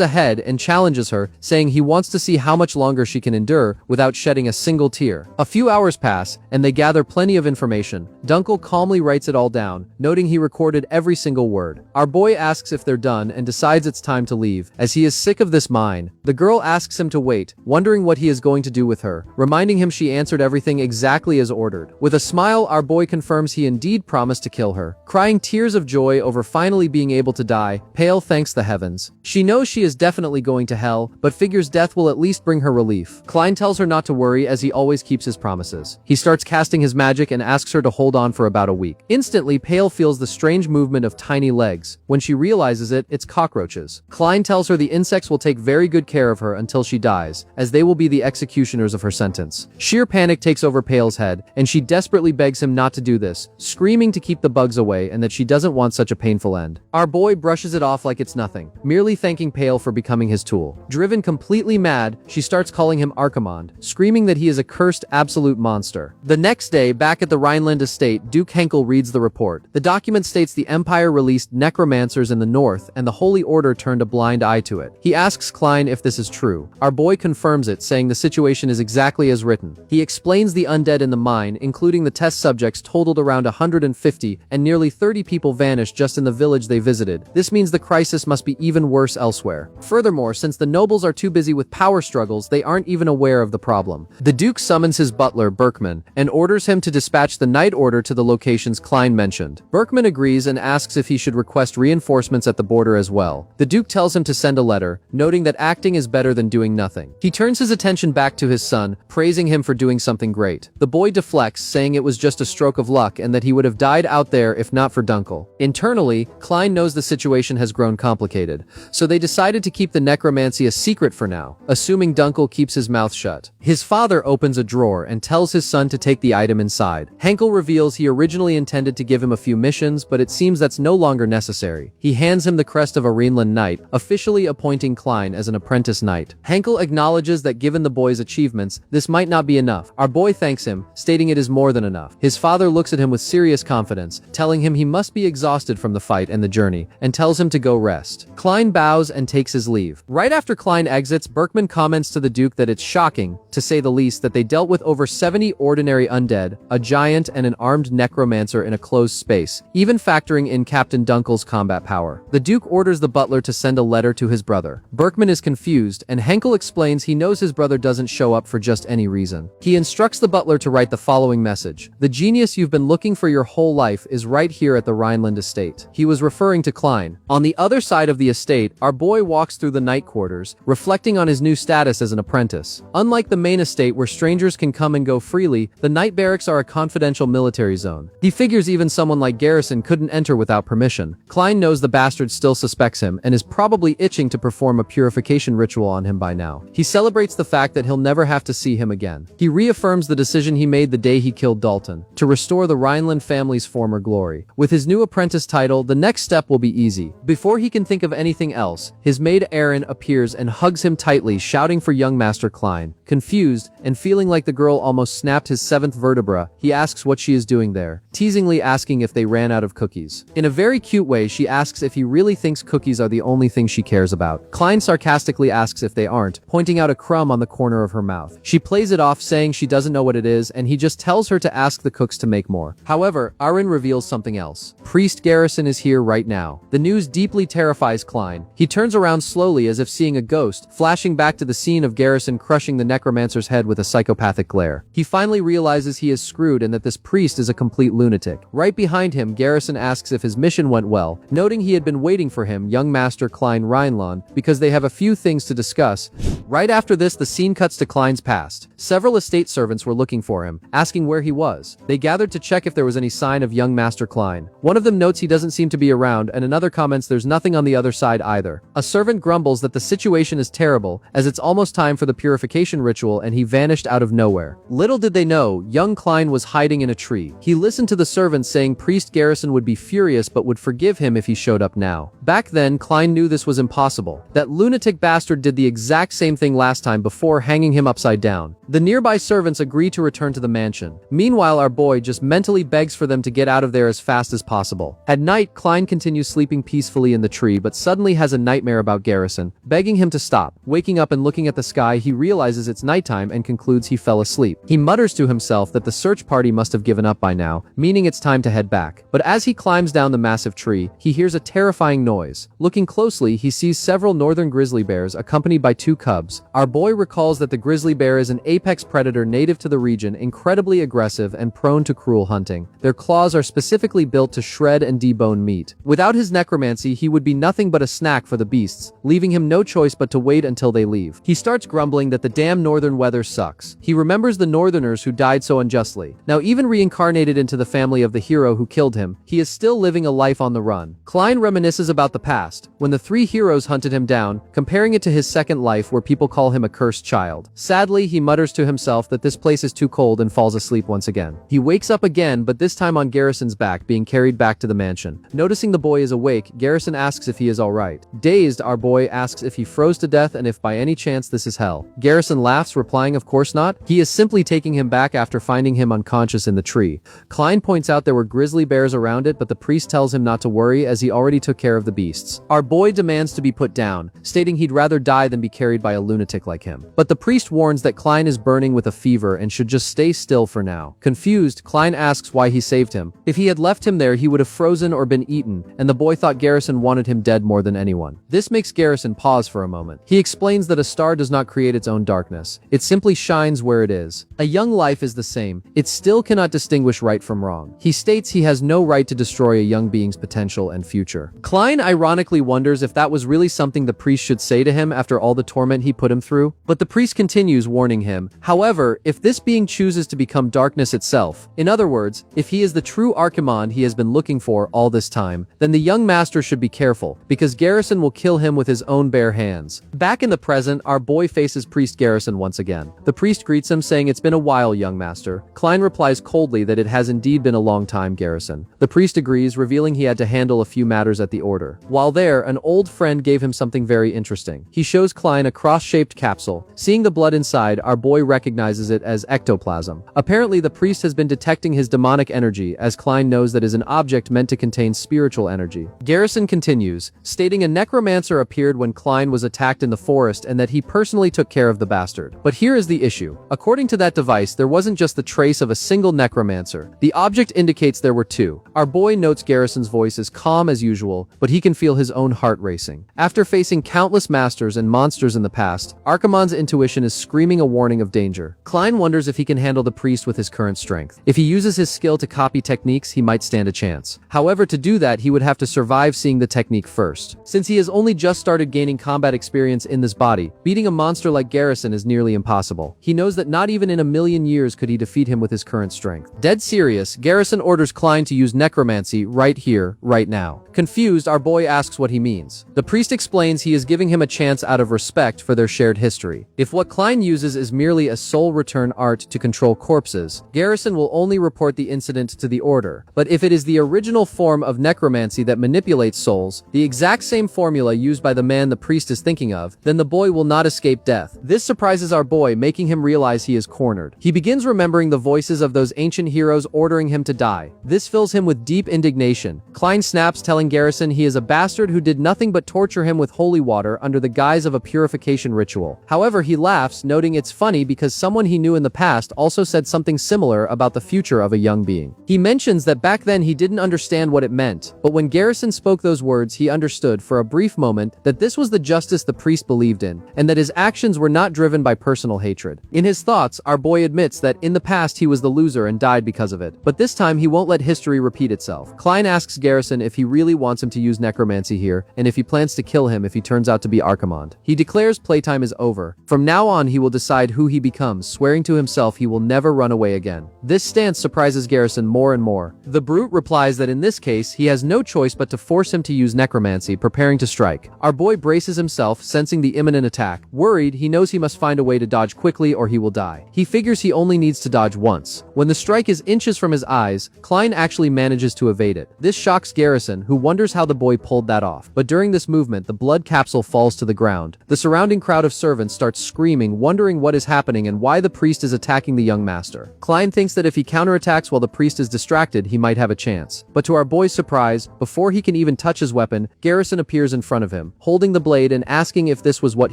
ahead, and challenges her, saying he wants to see how much longer she can endure without shedding a single tear. A few hours pass, and they gather plenty of information. Dunkel calmly writes it all down, noting he recorded every single word. Our boy asks if they're done and decides it's time to leave, as he is sick of this mine. The girl asks him to wait, wondering what he is going to do with her, reminding him she answered everything exactly as ordered. With a smile, our boy confirms he indeed promised to kill her. Crying tears of joy over finally being able to die, Pale thanks the heavens. She knows she is definitely going to hell, but figures death will at least bring her relief. Klein tells her not to worry as he always keeps his promises. He starts casting his magic and asks her to hold on for about a week. Instantly, Pale feels the strange movement of tiny legs. When she realizes it, it's cockroaches. Klein tells her the insects will take very good care of her until she dies, as they will be the executioners of her sentence. Sheer panic takes over Pale's head, and she desperately begs him not to do this, screaming to keep the bugs away and that she doesn't want such a painful end. Our boy brushes it off like it's nothing, merely thanking Pale for becoming his tool. Driven completely mad, she starts calling him Archimonde, screaming that he is a cursed absolute monster. The next day, back at the Rhineland estate, Duke Henkel reads the report. The document states the Empire released necromancers in the north, and the Holy Order turned a blind eye to it. He asks Klein if this is true. Our boy confirms it, saying the situation is exactly as written. He explains the undead in the mine, including the test subjects totaled around 150, and nearly 30 people vanished just in the village they visited. This means the crisis must be even worse elsewhere. Furthermore, since the nobles are too busy with power struggles, they aren't even aware of the problem. The Duke summons his butler, Berkman, and orders him to dispatch the night order to the locations Klein mentioned. Berkman agrees and asks if he should request reinforcements at the border as well. The Duke tells him to send a letter, noting that acting is better than doing nothing. He turns his attention back to his son, praising him for doing something great. The boy deflects, saying it was just a stroke of luck and that he would have died out there if not for Dunkel. Internally, Klein knows the situation has grown complicated, so they decided to keep the necromancy a secret for now, assuming Dunkel keeps his mouth shut. His father opens a drawer and tells his son to take the item inside. Henkel reveals he originally intended to give him a few missions, but it seems that's no longer necessary. He hands him the crest of a Rhineland knight, officially appointing Klein as an apprentice knight. Henkel acknowledges that given the boy's achievements, this might not be enough. Our boy thanks him, stating it is more than enough. His father looks at him with serious confidence, telling him he must be exhausted from the fight and the journey, and tells him to go rest. Klein bows and takes his leave. Right after Klein exits, Berkman comments to the Duke that it's shocking, to say the least, that they dealt with over 70 ordinary undead, a giant and an armed necromancer in a closed space, even factoring in Captain Dunkel's combat power. The Duke orders the butler to send a letter to his brother. Berkman is confused, and Henkel explains he knows his brother doesn't show up for just any reason. He instructs the butler to write the following message: "The genius you've been looking for your whole life is right here at the Rhineland estate." He was referring to Klein. On the other side of the estate, our boy walks through the night quarters, reflecting on his new status as an apprentice. Unlike the main estate where strangers can come and go freely, the night barracks are a confidential military zone. He figures even someone like Garrison couldn't enter without permission. Klein knows the bastard still suspects him and is probably itching to perform a purification ritual on him by now. He celebrates the fact that he'll never have to see him again. He reaffirms the decision he made the day he killed Dalton, to restore the Rhineland family's former glory. With his new apprentice title, the next step will be easy. Before he can think of anything else, his maid Erin appears and hugs him tightly, shouting for young Master Klein. Confused, and feeling like the girl almost snapped his seventh vertebra, he asks what she is doing there, teasingly asking if they ran out of cookies. In a very cute way, she asks if he really thinks cookies are the only thing she cares about. Klein sarcastically asks if they aren't, pointing out a crumb on the corner of her mouth. She plays it off, saying she doesn't know what it is, and he just tells her to ask the cooks to make more. However, Erin reveals something else. Priest Garrison is here right now. The news deeply terrifies Klein. He turns around slowly as if seeing a ghost, flashing back to the scene of Garrison crushing the necromancer's head with a psychopathic glare. He finally realizes he is screwed and that this priest is a complete lunatic. Right behind him, Garrison asks if his mission went well, noting he had been waiting for him, young Master Klein Rhineland, because they have a few things to discuss. Right after this, the scene cuts to Klein's past. Several estate servants were looking for him, asking where he was. They gathered to check if there was any sign of young Master Klein. One of them notes he doesn't seem to be around, and another comments there's nothing on the other side either. A servant grumbles that the situation is terrible, as it's almost time for the purification ritual and he vanished out of nowhere. Little did they know, young Klein was hiding in a tree. He listened to the servants saying Priest Garrison would be furious but would forgive him if he showed up now. Back then, Klein knew this was impossible. That lunatic bastard did the exact same thing last time before hanging him upside down. The nearby servants agree to return to the mansion. Meanwhile, our boy just mentally begs for them to get out of there as fast as possible. At night, Klein continues sleeping peacefully in the tree but suddenly has a nightmare about Garrison, begging him to stop. Waking up and looking at the sky, he realizes it's nighttime and concludes he fell asleep. He mutters to himself that the search party must have given up by now, meaning it's time to head back. But as he climbs down the massive tree, he hears a terrifying noise. Looking closely, he sees several northern grizzly bears accompanied by two cubs. Our boy recalls that the grizzly bear is an apex predator native to the region, incredibly aggressive and prone to cruel hunting. Their claws are specifically built to shred and debone meat. Without his necromancy, he would be nothing but a snack for the beasts, leaving him no choice but to wait until they leave. He starts grumbling that the damn northern weather sucks. He remembers the northerners who died so unjustly. Now even reincarnated into the family of the hero who killed him, he is still living a life on the run. Klein reminisces about the past, when the three heroes hunted him down, comparing it to his second life where people call him a cursed child. Sadly, he mutters to himself that this place is too cold and falls asleep once again. He wakes up again, but this time on Garrison's back, being carried back to the mansion. Noticing the boy is awake, Garrison asks if he is alright. Dazed, our boy asks if he froze to death and if by any chance this is hell. Garrison laughs, replying of course not. He is simply taking him back after finding him unconscious in the tree. Klein points out there were grizzly bears around it, but the priest tells him not to worry as he already took care of the beasts. Our boy demands to be put down, stating he'd rather die than be carried by a lunatic like him. But the priest warns that Klein is burning with a fever and should just stay still for now. Confused, Klein asks why he saved him. If he had left him there, he would have frozen or been eaten, and the boy thought Garrison wanted him dead more than anyone. This makes Garrison pause for a moment. He explains that a star does not create its own darkness. It simply shines where it is. A young life is the same. It still cannot distinguish right from wrong. He states he has no right to destroy a young being's potential and future. Klein ironically wonders if that was really something the priest should say to him after all the torment he put him through. But the priest continues, warning him, however, if this being chooses to become darkness itself, in other words, if he is the true Archimand he has been looking for all this time, then the young master should be careful, because Garrison will kill him with his own bare hands. Back in the present, our boy faces Priest Garrison once again. The priest greets him, saying it's been a while, young master. Klein replies coldly that it has indeed been a long time, Garrison. The priest agrees, revealing he had to handle a few matters at the order. While there, an old friend gave him something very interesting. He shows Klein a cross cross-shaped capsule. Seeing the blood inside, our boy recognizes it as ectoplasm. Apparently, the priest has been detecting his demonic energy, as Klein knows that is an object meant to contain spiritual energy. Garrison continues, stating a necromancer appeared when Klein was attacked in the forest and that he personally took care of the bastard. But here is the issue. According to that device, there wasn't just the trace of a single necromancer. The object indicates there were two. Our boy notes Garrison's voice is calm as usual, but he can feel his own heart racing. After facing countless masters and monsters in the past, Archimond's intuition is screaming a warning of danger. Klein wonders if he can handle the priest with his current strength. If he uses his skill to copy techniques, he might stand a chance. However, to do that, he would have to survive seeing the technique first. Since he has only just started gaining combat experience in this body, beating a monster like Garrison is nearly impossible. He knows that not even in a million years could he defeat him with his current strength. Dead serious, Garrison orders Klein to use necromancy right here, right now. Confused, our boy asks what he means. The priest explains he is giving him a chance out of respect for their shared history. If what Klein uses is merely a soul return art to control corpses, Garrison will only report the incident to the order. But if it is the original form of necromancy that manipulates souls, the exact same formula used by the man the priest is thinking of, then the boy will not escape death. This surprises our boy, making him realize he is cornered. He begins remembering the voices of those ancient heroes ordering him to die. This fills him with deep indignation. Klein snaps, telling Garrison he is a bastard who did nothing but torture him with holy water under the guise of a purification ritual. However, he laughs, noting it's funny because someone he knew in the past also said something similar about the future of a young being. He mentions that back then he didn't understand what it meant, but when Garrison spoke those words, he understood for a brief moment that this was the justice the priest believed in, and that his actions were not driven by personal hatred. In his thoughts, our boy admits that in the past he was the loser and died because of it, but this time he won't let history repeat itself. Klein asks Garrison if he really wants him to use necromancy here, and if he plans to kill him if he turns out to be Archimond. He declares playtime is over. From now on, he will decide who he becomes, swearing to himself he will never run away again. This stance surprises Garrison more and more. The brute replies that in this case, he has no choice but to force him to use necromancy, preparing to strike. Our boy braces himself, sensing the imminent attack. Worried, he knows he must find a way to dodge quickly or he will die. He figures he only needs to dodge once. When the strike is inches from his eyes, Klein actually manages to evade it. This shocks Garrison, who wonders how the boy pulled that off. But during this movement, the blood capsule falls to the ground. The surrounding crowd of servants starts screaming, wondering what is happening and why the priest is attacking the young master. Klein thinks that if he counterattacks while the priest is distracted, he might have a chance. But to our boy's surprise, before he can even touch his weapon, Garrison appears in front of him, holding the blade and asking if this was what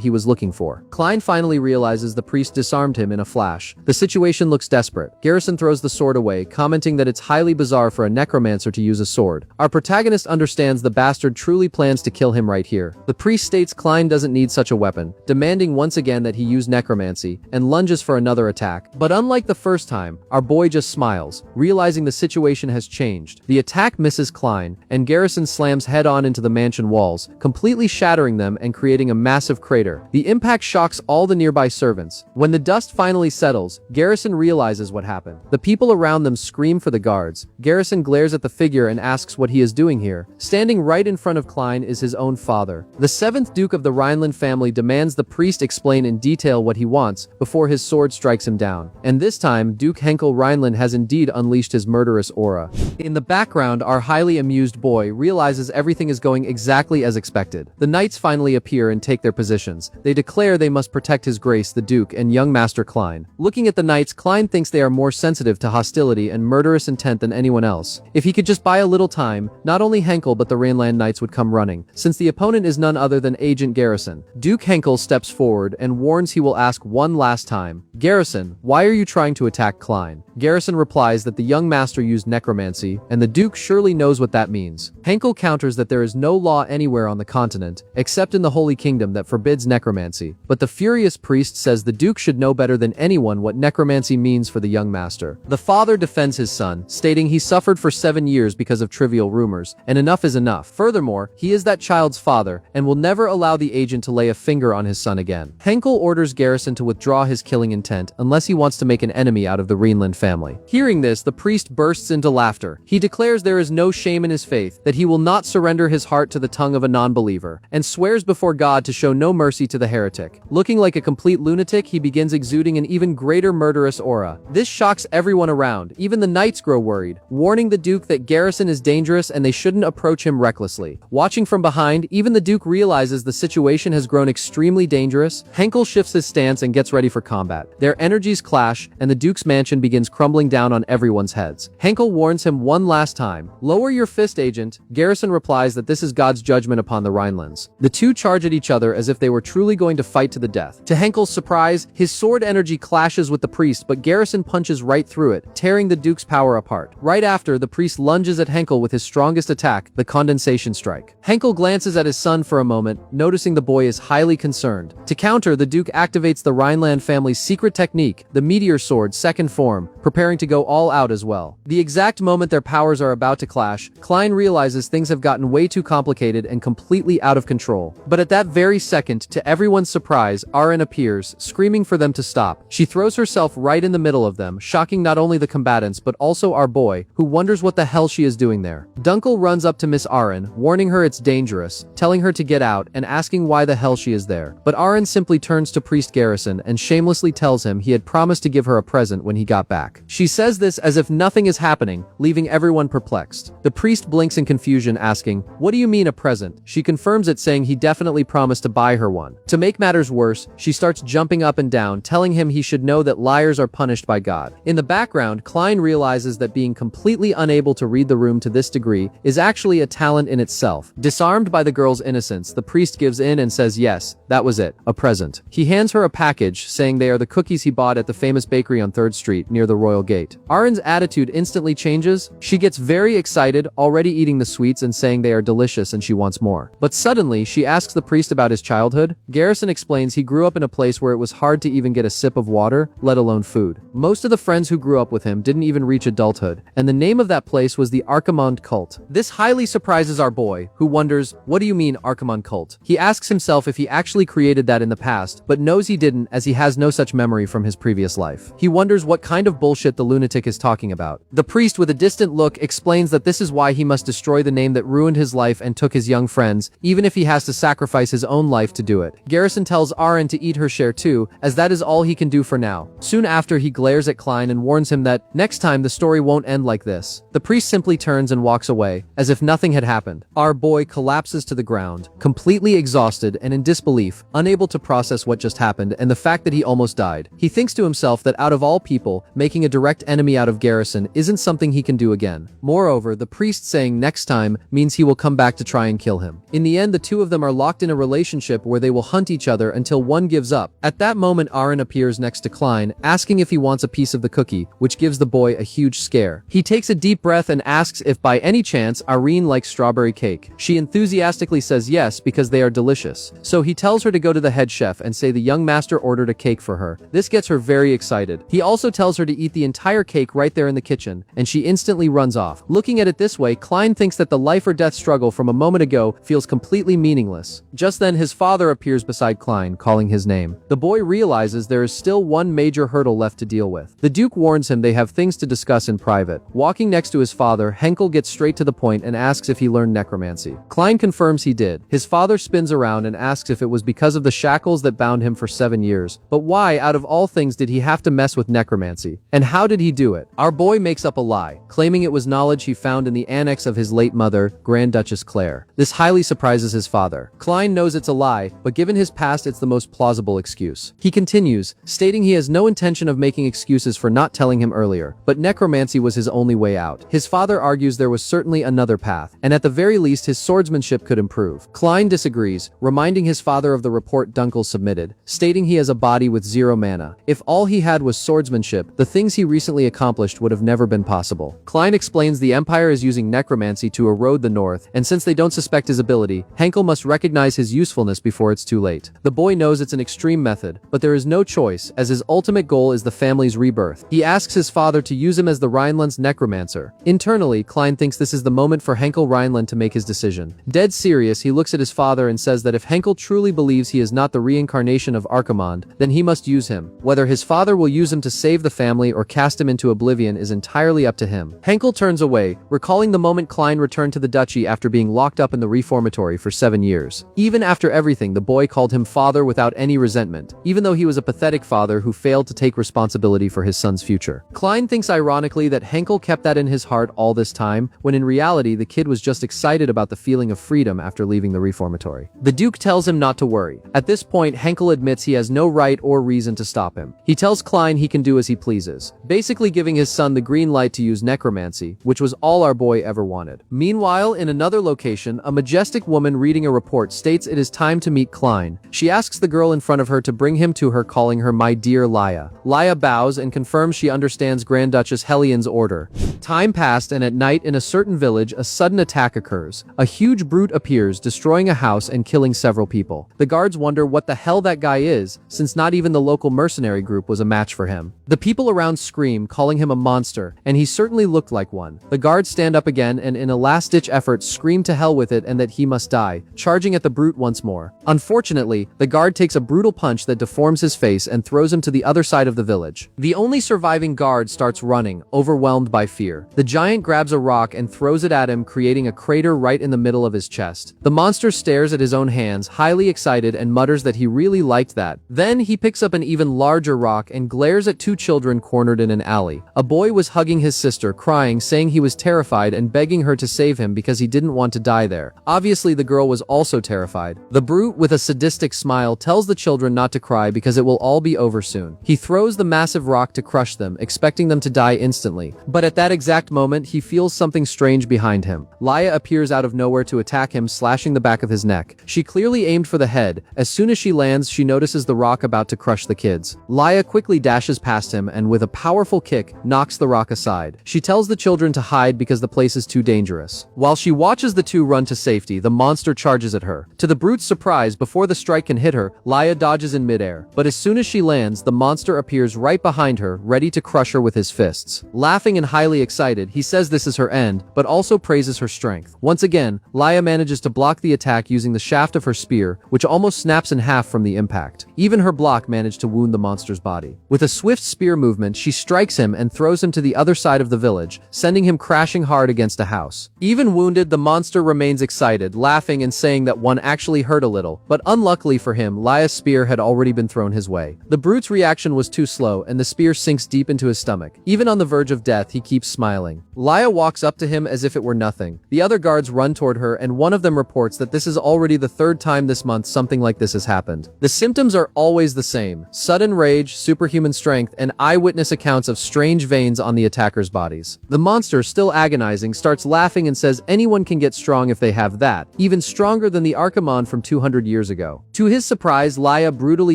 he was looking for. Klein finally realizes the priest disarmed him in a flash. The situation looks desperate. Garrison throws the sword away, commenting that it's highly bizarre for a necromancer to use a sword. Our protagonist understands the bastard truly plans to kill him right here. The priest states Klein doesn't need such a weapon, demanding once again that he use necromancy, and lunges for another attack. But unlike the first time, our boy just smiles, realizing the situation has changed. The attack misses Klein, and Garrison slams head-on into the mansion walls, completely shattering them and creating a massive crater. The impact shocks all the nearby servants. When the dust finally settles, Garrison realizes what happened. The people around them scream for the guards. Garrison glares at the figure and asks what he is doing here. Standing right in front of Klein is his own father. The 7th Duke of the Rhineland family demands the priest explain in detail what he wants before his sword strikes him down. And this time, Duke Henkel Rhineland has indeed unleashed his murderous aura. In the background, our highly amused boy realizes everything is going exactly as expected. The knights finally appear and take their positions. They declare they must protect His Grace the Duke and young Master Klein. Looking at the knights, Klein thinks they are more sensitive to hostility and murderous intent than anyone else. If he could just buy a little time, not only Henkel but the Rhineland knights would come running, since the opponent is none other than Agent Garrison. Duke Henkel steps forward and warns he will ask one last time, "Garrison, why are you trying to attack Klein?" Garrison replies that the young master used necromancy, and the Duke surely knows what that means. Henkel counters that there is no law anywhere on the continent, except in the Holy Kingdom, that forbids necromancy. But the furious priest says the Duke should know better than anyone what necromancy means for the young master. The father defends his son, stating he suffered for 7 years because of trivial rumors, and enough is enough. Furthermore, he is that child's father, and will never allow the agent to lay a finger on his son again. Henkel orders Garrison to withdraw his killing intent unless he wants to make an enemy out of the Rhineland family. Hearing this, the priest bursts into laughter. He declares there is no shame in his faith, that he will not surrender his heart to the tongue of a non-believer, and swears before God to show no mercy to the heretic. Looking like a complete lunatic, he begins exuding an even greater murderous aura. This shocks everyone around. Even the knights grow worried, warning the Duke that Garrison is dangerous and they shouldn't approach him recklessly. Watching from behind, even the Duke realizes the situation has grown extremely extremely dangerous, Henkel shifts his stance and gets ready for combat. Their energies clash, and the Duke's mansion begins crumbling down on everyone's heads. Henkel warns him one last time, "Lower your fist, agent." Garrison replies that this is God's judgment upon the Rhinelands. The two charge at each other as if they were truly going to fight to the death. To Henkel's surprise, his sword energy clashes with the priest, but Garrison punches right through it, tearing the Duke's power apart. Right after, the priest lunges at Henkel with his strongest attack, the condensation strike. Henkel glances at his son for a moment, noticing the boy is highly concerned. To counter, the Duke activates the Rhineland family's secret technique, the meteor sword second form, preparing to go all out as well. The exact moment their powers are about to clash, Klein realizes things have gotten way too complicated and completely out of control. But at that very second, to everyone's surprise, Aaron appears, screaming for them to stop. She throws herself right in the middle of them, shocking not only the combatants but also our boy, who wonders what the hell she is doing there. Dunkel runs up to Miss Aaron, warning her it's dangerous, telling her to get out and asking why the hell she is there. But Aaron simply turns to Priest Garrison and shamelessly tells him he had promised to give her a present when he got back. She says this as if nothing is happening, leaving everyone perplexed. The priest blinks in confusion, asking, "What do you mean a present?" She confirms it, saying he definitely promised to buy her one. To make matters worse, she starts jumping up and down, telling him he should know that liars are punished by God. In the background, Klein realizes that being completely unable to read the room to this degree is actually a talent in itself. Disarmed by the girl's innocence, the priest gives in and says yes, that was it, a present. He hands her a package, saying they are the cookies he bought at the famous bakery on 3rd Street near the Royal Gate. Aaron's attitude instantly changes. She gets very excited, already eating the sweets and saying they are delicious and she wants more. But suddenly, she asks the priest about his childhood. Garrison explains he grew up in a place where it was hard to even get a sip of water, let alone food. Most of the friends who grew up with him didn't even reach adulthood, and the name of that place was the Archimond cult. This highly surprises our boy, who wonders, what do you mean Archimond cult? He asks himself if he actually created that in the past, but knows he didn't as he has no such memory from his previous life. He wonders what kind of bullshit the lunatic is talking about. The priest, with a distant look, explains that this is why he must destroy the name that ruined his life and took his young friends, even if he has to sacrifice his own life to do it. Garrison tells Aaron to eat her share too, as that is all he can do for now. Soon after, he glares at Klein and warns him that, next time the story won't end like this. The priest simply turns and walks away, as if nothing had happened. Our boy collapses to the ground, completely exhausted and in disbelief, unable to process what just happened and the fact that he almost died. He thinks to himself that out of all people, making a direct enemy out of Garrison isn't something he can do again. Moreover, the priest saying next time means he will come back to try and kill him. In the end, the two of them are locked in a relationship where they will hunt each other until one gives up. At that moment, Aaron appears next to Klein, asking if he wants a piece of the cookie, which gives the boy a huge scare. He takes a deep breath and asks if by any chance Irene likes strawberry cake. She enthusiastically says yes because they are delicious. So he tells her to go to the head chef and say the young master ordered a cake for her. This gets her very excited. He also tells her to eat the entire cake right there in the kitchen, and she instantly runs off. Looking at it this way, Klein thinks that the life or death struggle from a moment ago feels completely meaningless. Just then, his father appears beside Klein, calling his name. The boy realizes there is still one major hurdle left to deal with. The Duke warns him they have things to discuss in private. Walking next to his father, Henkel gets straight to the point and asks if he learned necromancy. Klein confirms he did. His father spins around and asks if it was because of the shackles that bound him for 7 years. But why, out of all things, did he have to mess with necromancy? And how did he do it? Our boy makes up a lie, claiming it was knowledge he found in the annex of his late mother, Grand Duchess Claire. This highly surprises his father. Klein knows it's a lie, but given his past, it's the most plausible excuse. He continues, stating he has no intention of making excuses for not telling him earlier, but necromancy was his only way out. His father argues there was certainly another path, and at the very least his swordsmanship could improve. Klein disagrees, reminding his father of the report Dunkel submitted, stating he has a body with 0 mana. If all he had was swordsmanship, the things he recently accomplished would have never been possible. Klein explains the Empire is using necromancy to erode the North, and since they don't suspect his ability, Henkel must recognize his usefulness before it's too late. The boy knows it's an extreme method, but there is no choice, as his ultimate goal is the family's rebirth. He asks his father to use him as the Rhineland's necromancer. Internally, Klein thinks this is the moment for Henkel Rhineland to make his decision. Dead serious, he looks at his father and says that if Henkel truly believes he is not the reincarnation of Archimond, then he must use him. Whether his father will use him to save the family or cast him into oblivion is entirely up to him. Henkel turns away, recalling the moment Klein returned to the duchy after being locked up in the reformatory for 7 years. Even after everything, the boy called him father without any resentment, even though he was a pathetic father who failed to take responsibility for his son's future. Klein thinks ironically that Henkel kept that in his heart all this time, when in reality the kid was just excited about the feeling of freedom after leaving the reformatory. The Duke tells him not to worry. immediately. At this point, Henkel admits he has no right or reason to stop him. He tells Klein he can do as he pleases, basically giving his son the green light to use necromancy, which was all our boy ever wanted. Meanwhile, in another location, a majestic woman reading a report states it is time to meet Klein. She asks the girl in front of her to bring him to her, calling her my dear Laya. Laya bows and confirms she understands Grand Duchess Helien's order. Time passed, and at night in a certain village, a sudden attack occurs. A huge brute appears, destroying a house and killing several people. The guards wonder what the hell that guy is, since not even the local mercenary group was a match for him. The people around scream, calling him a monster, and he certainly looked like one. The guards stand up again and in a last-ditch effort scream to hell with it and that he must die, charging at the brute once more. Unfortunately, the guard takes a brutal punch that deforms his face and throws him to the other side of the village. The only surviving guard starts running, overwhelmed by fear. The giant grabs a rock and throws it at him, creating a crater right in the middle of his chest. The monster stares at his own hands, highly excited, and mutters that he really liked that. Then he picks up an even larger rock and glares at two children cornered in an alley. A boy was hugging his sister, crying, saying he was terrified and begging her to save him because he didn't want to die there. Obviously, the girl was also terrified. The brute, with a sadistic smile, tells the children not to cry because it will all be over soon. He throws the massive rock to crush them, expecting them to die instantly. But at that exact moment, he feels something strange behind him. Laya appears out of nowhere to attack him, slashing the back of his neck. She clearly aimed for the head. As soon as she lands, she notices the rock about to crush the kids. Laya quickly dashes past him and with a powerful kick, knocks the rock aside. She tells the children to hide because the place is too dangerous. While she watches the two run to safety, the monster charges at her. To the brute's surprise, before the strike can hit her, Laya dodges in midair. But as soon as she lands, the monster appears right behind her, ready to crush her with his fists. Laughing and highly excited, he says this is her end, but also praises her strength. Once again, Laya manages to block the attack using the shaft of her spear, which almost snaps in half from the impact. Even her block managed to wound the monster's body. With a swift spear movement, she strikes him and throws him to the other side of the village, sending him crashing hard against a house. Even wounded, the monster remains excited, laughing and saying that one actually hurt a little, but unluckily for him, Laya's spear had already been thrown his way. The brute's reaction was too slow, and the spear sinks deep into his stomach. Even on the verge of death, he keeps smiling. Laya walks up to him as if it were nothing. The other guards run toward her, and one of them reports that this is already the third time this month something like this has happened. The symptoms are always the same: sudden rage, superhuman strength, and eyewitness accounts of strange veins on the attackers' bodies. The monster, still agonizing, starts laughing and says anyone can get strong if they have that, even stronger than the Archimon from 200 years ago. To his surprise, Laya brutally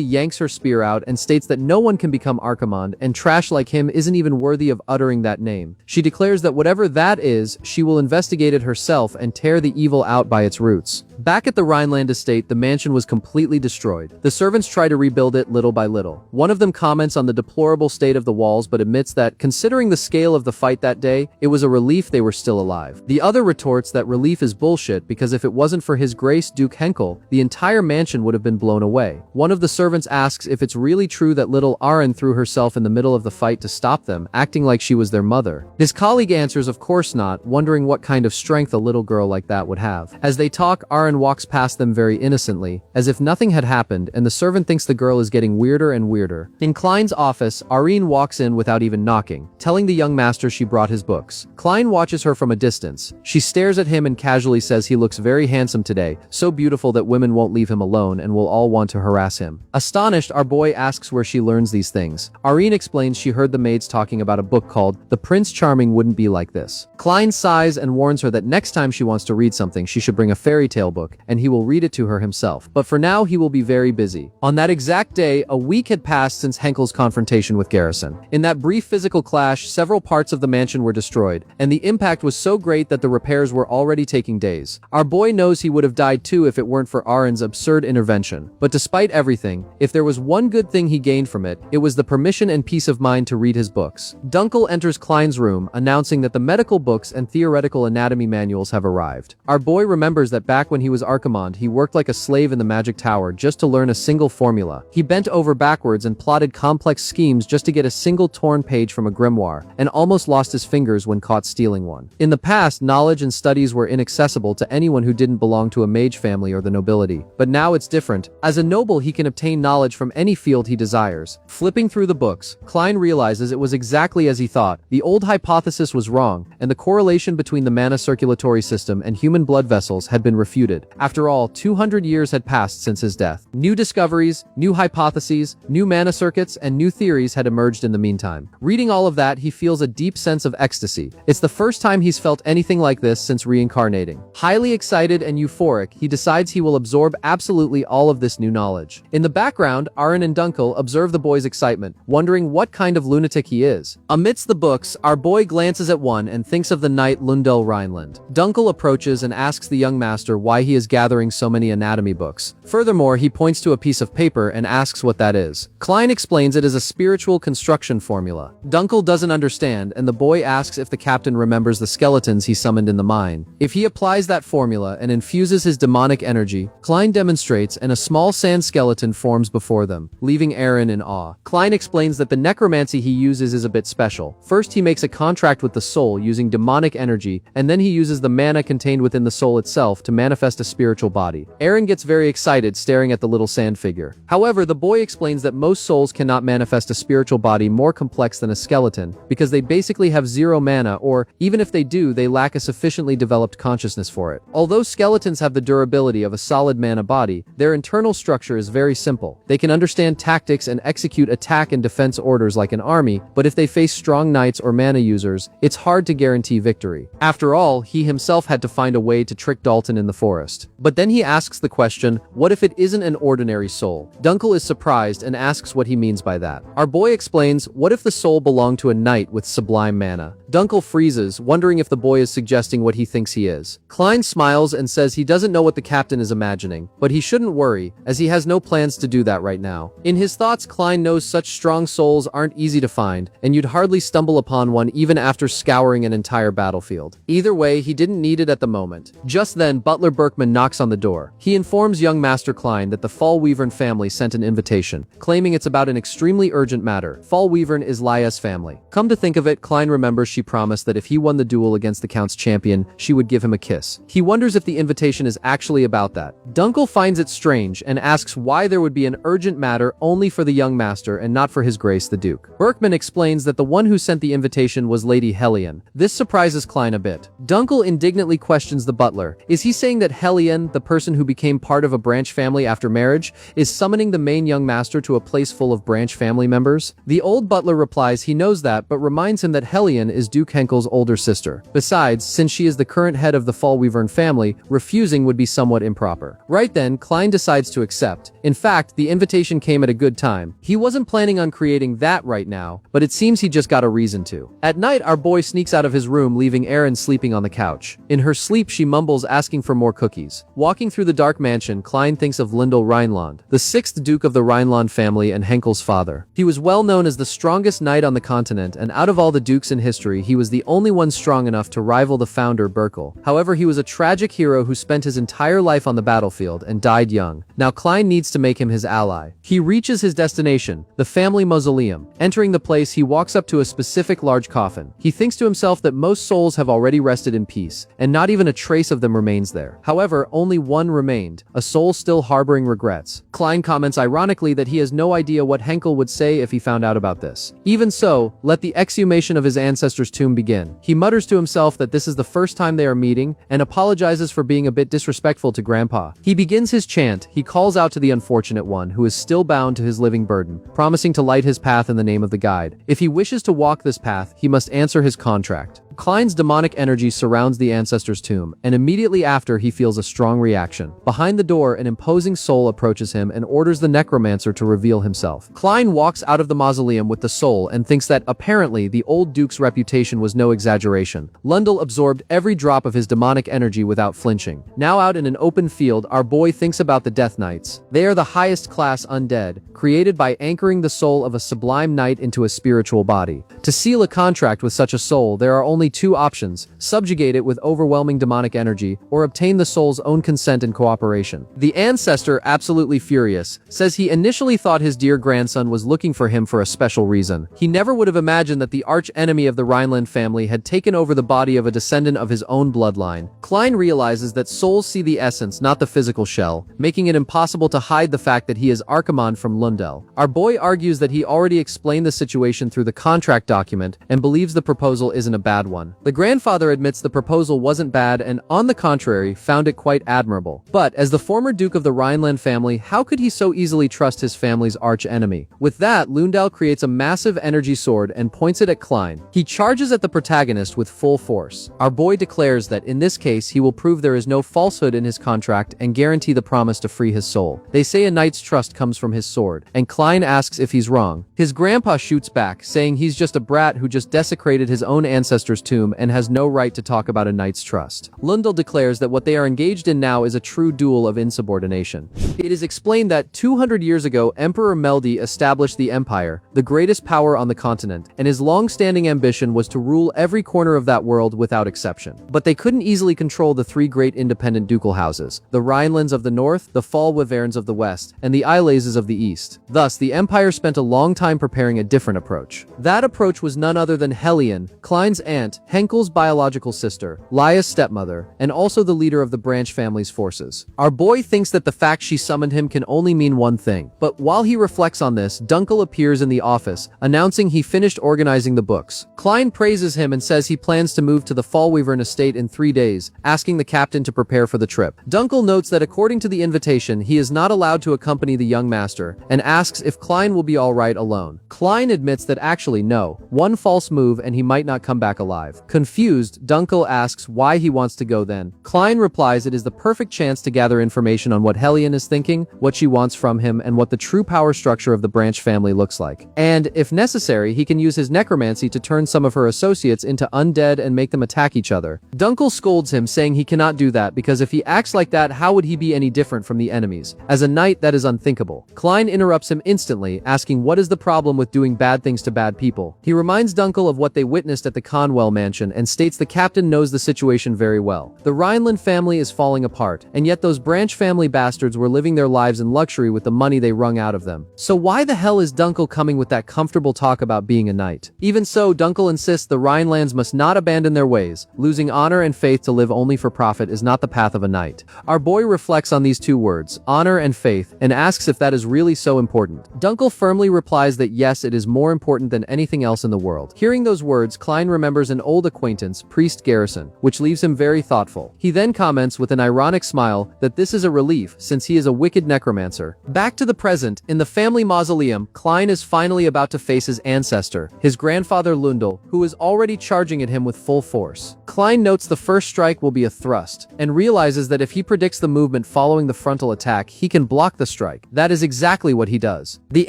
yanks her spear out and states that no one can become Archimon, and trash like him isn't even worthy of uttering that name. She declares that whatever that is, she will investigate it herself and tear the evil out by its roots. Back at the Rhineland estate, the mansion was completely destroyed. The servants try to rebuild it little by little. One of them comments on the deplorable state of the walls but admits that, considering the scale of the fight that day, it was a relief they were still alive. The other retorts that relief is bullshit because if it wasn't for His Grace Duke Henkel, the entire mansion would have been blown away. One of the servants asks if it's really true that little Arin threw herself in the middle of the fight to stop them, acting like she was their mother. His colleague answers of course not, wondering what kind of strength a little girl like that would have. As they talk, Arin walks past them very innocently, as if nothing had happened, and the servant thinks the girl is getting weirder and weirder. In Klein's office, Arin walks in without even knocking, telling the young master she brought his books. Klein watches her from a distance. She stares at him and casually says he looks very handsome today, so beautiful that women won't leave him alone and will all want to harass him. Astonished, our boy asks where she learns these things. Arin explains she heard the maids talking about a book called The Prince Charming Wouldn't Be Like This. Klein sighs and warns her that next time she wants to read something, she should bring a fairy tale book, and he will read it to her himself. But for now, he will be very busy. On that exact day, a week had passed since Henkel's confrontation with Garrison. In that brief physical clash, several parts of the mansion were destroyed, and the impact was so great that the repairs were already taking days. Our boy knows he would have died too if it weren't for Arin's absurd intervention. But despite everything, if there was one good thing he gained from it, it was the permission and peace of mind to read his books. Dunkel enters Klein's room, announcing that the medical books and theoretical anatomy manuals have arrived. Our boy remembers that back when he was Archimond, he worked like a slave in the magic tower just to learn a single formula. He bent over backwards and plotted complex schemes just to get a single torn page from a grimoire, and almost lost his fingers when caught stealing one. In the past, knowledge and studies were inaccessible to anyone who didn't belong to a mage family or the nobility. But now it's different. As a noble, he can obtain knowledge from any field he desires. Flipping through the books, Klein realizes it was exactly as he thought. The old hypothesis was wrong, and the correlation between the mana circulatory system and human blood vessels had been refuted. excited. After all, 200 years had passed since his death. New discoveries, new hypotheses, new mana circuits, and new theories had emerged in the meantime. Reading all of that, he feels a deep sense of ecstasy. It's the first time he's felt anything like this since reincarnating. Highly excited and euphoric, he decides he will absorb absolutely all of this new knowledge. In the background, Aaron and Dunkel observe the boy's excitement, wondering what kind of lunatic he is. Amidst the books, our boy glances at one and thinks of the knight Lundell Rhineland. Dunkel approaches and asks the young master why he is gathering so many anatomy books. Furthermore, he points to a piece of paper and asks what that is. Klein explains it is a spiritual construction formula. Dunkel doesn't understand, and the boy asks if the captain remembers the skeletons he summoned in the mine. If he applies that formula and infuses his demonic energy, Klein demonstrates and a small sand skeleton forms before them, leaving Aaron in awe. Klein explains that the necromancy he uses is a bit special. First, he makes a contract with the soul using demonic energy, and then he uses the mana contained within the soul itself to manifest a spiritual body. Aaron gets very excited staring at the little sand figure. However, the boy explains that most souls cannot manifest a spiritual body more complex than a skeleton, because they basically have zero mana, or, even if they do, they lack a sufficiently developed consciousness for it. Although skeletons have the durability of a solid mana body, their internal structure is very simple. They can understand tactics and execute attack and defense orders like an army, but if they face strong knights or mana users, it's hard to guarantee victory. After all, he himself had to find a way to trick Dalton in the forest. But then he asks the question, what if it isn't an ordinary soul? Dunkel is surprised and asks what he means by that. Our boy explains, what if the soul belonged to a knight with sublime mana? Dunkel freezes, wondering if the boy is suggesting what he thinks he is. Klein smiles and says he doesn't know what the captain is imagining, but he shouldn't worry, as he has no plans to do that right now. In his thoughts, Klein knows such strong souls aren't easy to find, and you'd hardly stumble upon one even after scouring an entire battlefield. Either way, he didn't need it at the moment. Just then, Butler Berkman knocks on the door. He informs young Master Klein that the Fallweavern family sent an invitation, claiming it's about an extremely urgent matter. Fallweavern is Laya's family. Come to think of it, Klein remembers she promised that if he won the duel against the Count's champion, she would give him a kiss. He wonders if the invitation is actually about that. Dunkel finds it strange and asks why there would be an urgent matter only for the young master and not for His Grace the Duke. Berkman explains that the one who sent the invitation was Lady Hellion. This surprises Klein a bit. Dunkel indignantly questions the butler. Is he saying that Hellion, the person who became part of a branch family after marriage, is summoning the main young master to a place full of branch family members? The old butler replies he knows that, but reminds him that Hellion is Duke Henkel's older sister. Besides, since she is the current head of the Fallweavern family, refusing would be somewhat improper. Right then, Klein decides to accept. In fact, the invitation came at a good time. He wasn't planning on creating that right now, but it seems he just got a reason to. At night, our boy sneaks out of his room, leaving Erin sleeping on the couch. In her sleep, she mumbles, asking for more cookies. Walking through the dark mansion, Klein thinks of Lindel Rhineland, the 6th Duke of the Rhineland family and Henkel's father. He was well known as the strongest knight on the continent, and out of all the dukes in history, he was the only one strong enough to rival the founder Berkel. However, he was a tragic hero who spent his entire life on the battlefield and died young. Now Klein needs to make him his ally. He reaches his destination, the family mausoleum. Entering the place, he walks up to a specific large coffin. He thinks to himself that most souls have already rested in peace, and not even a trace of them remains there. However, only one remained, a soul still harboring regrets. Klein comments ironically that he has no idea what Henkel would say if he found out about this. Even so, let the exhumation of his ancestor's tomb begin. He mutters to himself that this is the first time they are meeting, and apologizes for being a bit disrespectful to Grandpa. He begins his chant. He calls out to the unfortunate one, who is still bound to his living burden, promising to light his path in the name of the guide. If he wishes to walk this path, he must answer his contract. Klein's demonic energy surrounds the ancestor's tomb, and immediately after he feels a strong reaction. Behind the door, an imposing soul approaches him and orders the necromancer to reveal himself. Klein walks out of the mausoleum with the soul and thinks that, apparently, the old duke's reputation was no exaggeration. Lundell absorbed every drop of his demonic energy without flinching. Now out in an open field, our boy thinks about the Death Knights. They are the highest class undead, created by anchoring the soul of a sublime knight into a spiritual body. To seal a contract with such a soul, there are only two options: subjugate it with overwhelming demonic energy, or obtain the soul's own consent and cooperation. The ancestor, absolutely furious, says he initially thought his dear grandson was looking for him for a special reason. He never would have imagined that the arch enemy of the Rhineland family had taken over the body of a descendant of his own bloodline. Klein realizes that souls see the essence, not the physical shell, making it impossible to hide the fact that he is Archimond from Lundell. Our boy argues that he already explained the situation through the contract document and believes the proposal isn't a bad one. one. The grandfather admits the proposal wasn't bad and, on the contrary, found it quite admirable. But, as the former Duke of the Rhineland family, how could he so easily trust his family's arch-enemy? With that, Lundell creates a massive energy sword and points it at Klein. He charges at the protagonist with full force. Our boy declares that, in this case, he will prove there is no falsehood in his contract and guarantee the promise to free his soul. They say a knight's trust comes from his sword, and Klein asks if he's wrong. His grandpa shoots back, saying he's just a brat who just desecrated his own ancestor's tomb and has no right to talk about a knight's trust. Lundell declares that what they are engaged in now is a true duel of insubordination. It is explained that 200 years ago, Emperor Meldy established the Empire, the greatest power on the continent, and his long-standing ambition was to rule every corner of that world without exception. But they couldn't easily control the three great independent ducal houses, the Rhinelands of the north, the Fallwyverns of the west, and the Ileses of the east. Thus, the Empire spent a long time preparing a different approach. That approach was none other than Helene, Klein's aunt, Henkel's biological sister, Lia's stepmother, and also the leader of the Branch family's forces. Our boy thinks that the fact she summoned him can only mean one thing. But while he reflects on this, Dunkel appears in the office, announcing he finished organizing the books. Klein praises him and says he plans to move to the Fallwyvern estate in 3 days, asking the captain to prepare for the trip. Dunkel notes that according to the invitation, he is not allowed to accompany the young master, and asks if Klein will be alright alone. Klein admits that actually no, one false move and he might not come back alive. Confused, Dunkel asks why he wants to go then. Klein replies it is the perfect chance to gather information on what Helene is thinking, what she wants from him, and what the true power structure of the Branch family looks like. And, if necessary, he can use his necromancy to turn some of her associates into undead and make them attack each other. Dunkel scolds him, saying he cannot do that because if he acts like that, how would he be any different from the enemies? As a knight, that is unthinkable. Klein interrupts him instantly, asking what is the problem with doing bad things to bad people. He reminds Dunkel of what they witnessed at the Conwell mansion and states the captain knows the situation very well. The Rhineland family is falling apart, and yet those Branch family bastards were living their lives in luxury with the money they wrung out of them. So why the hell is Dunkel coming with that comfortable talk about being a knight? Even so, Dunkel insists the Rhinelands must not abandon their ways. Losing honor and faith to live only for profit is not the path of a knight. Our boy reflects on these two words, honor and faith, and asks if that is really so important. Dunkel firmly replies that yes, it is more important than anything else in the world. Hearing those words, Klein remembers an old acquaintance, Priest Garrison, which leaves him very thoughtful. He then comments with an ironic smile that this is a relief since he is a wicked necromancer. Back to the present, in the family mausoleum, Klein is finally about to face his ancestor, his grandfather Lundell, who is already charging at him with full force. Klein notes the first strike will be a thrust, and realizes that if he predicts the movement following the frontal attack, he can block the strike. That is exactly what he does. The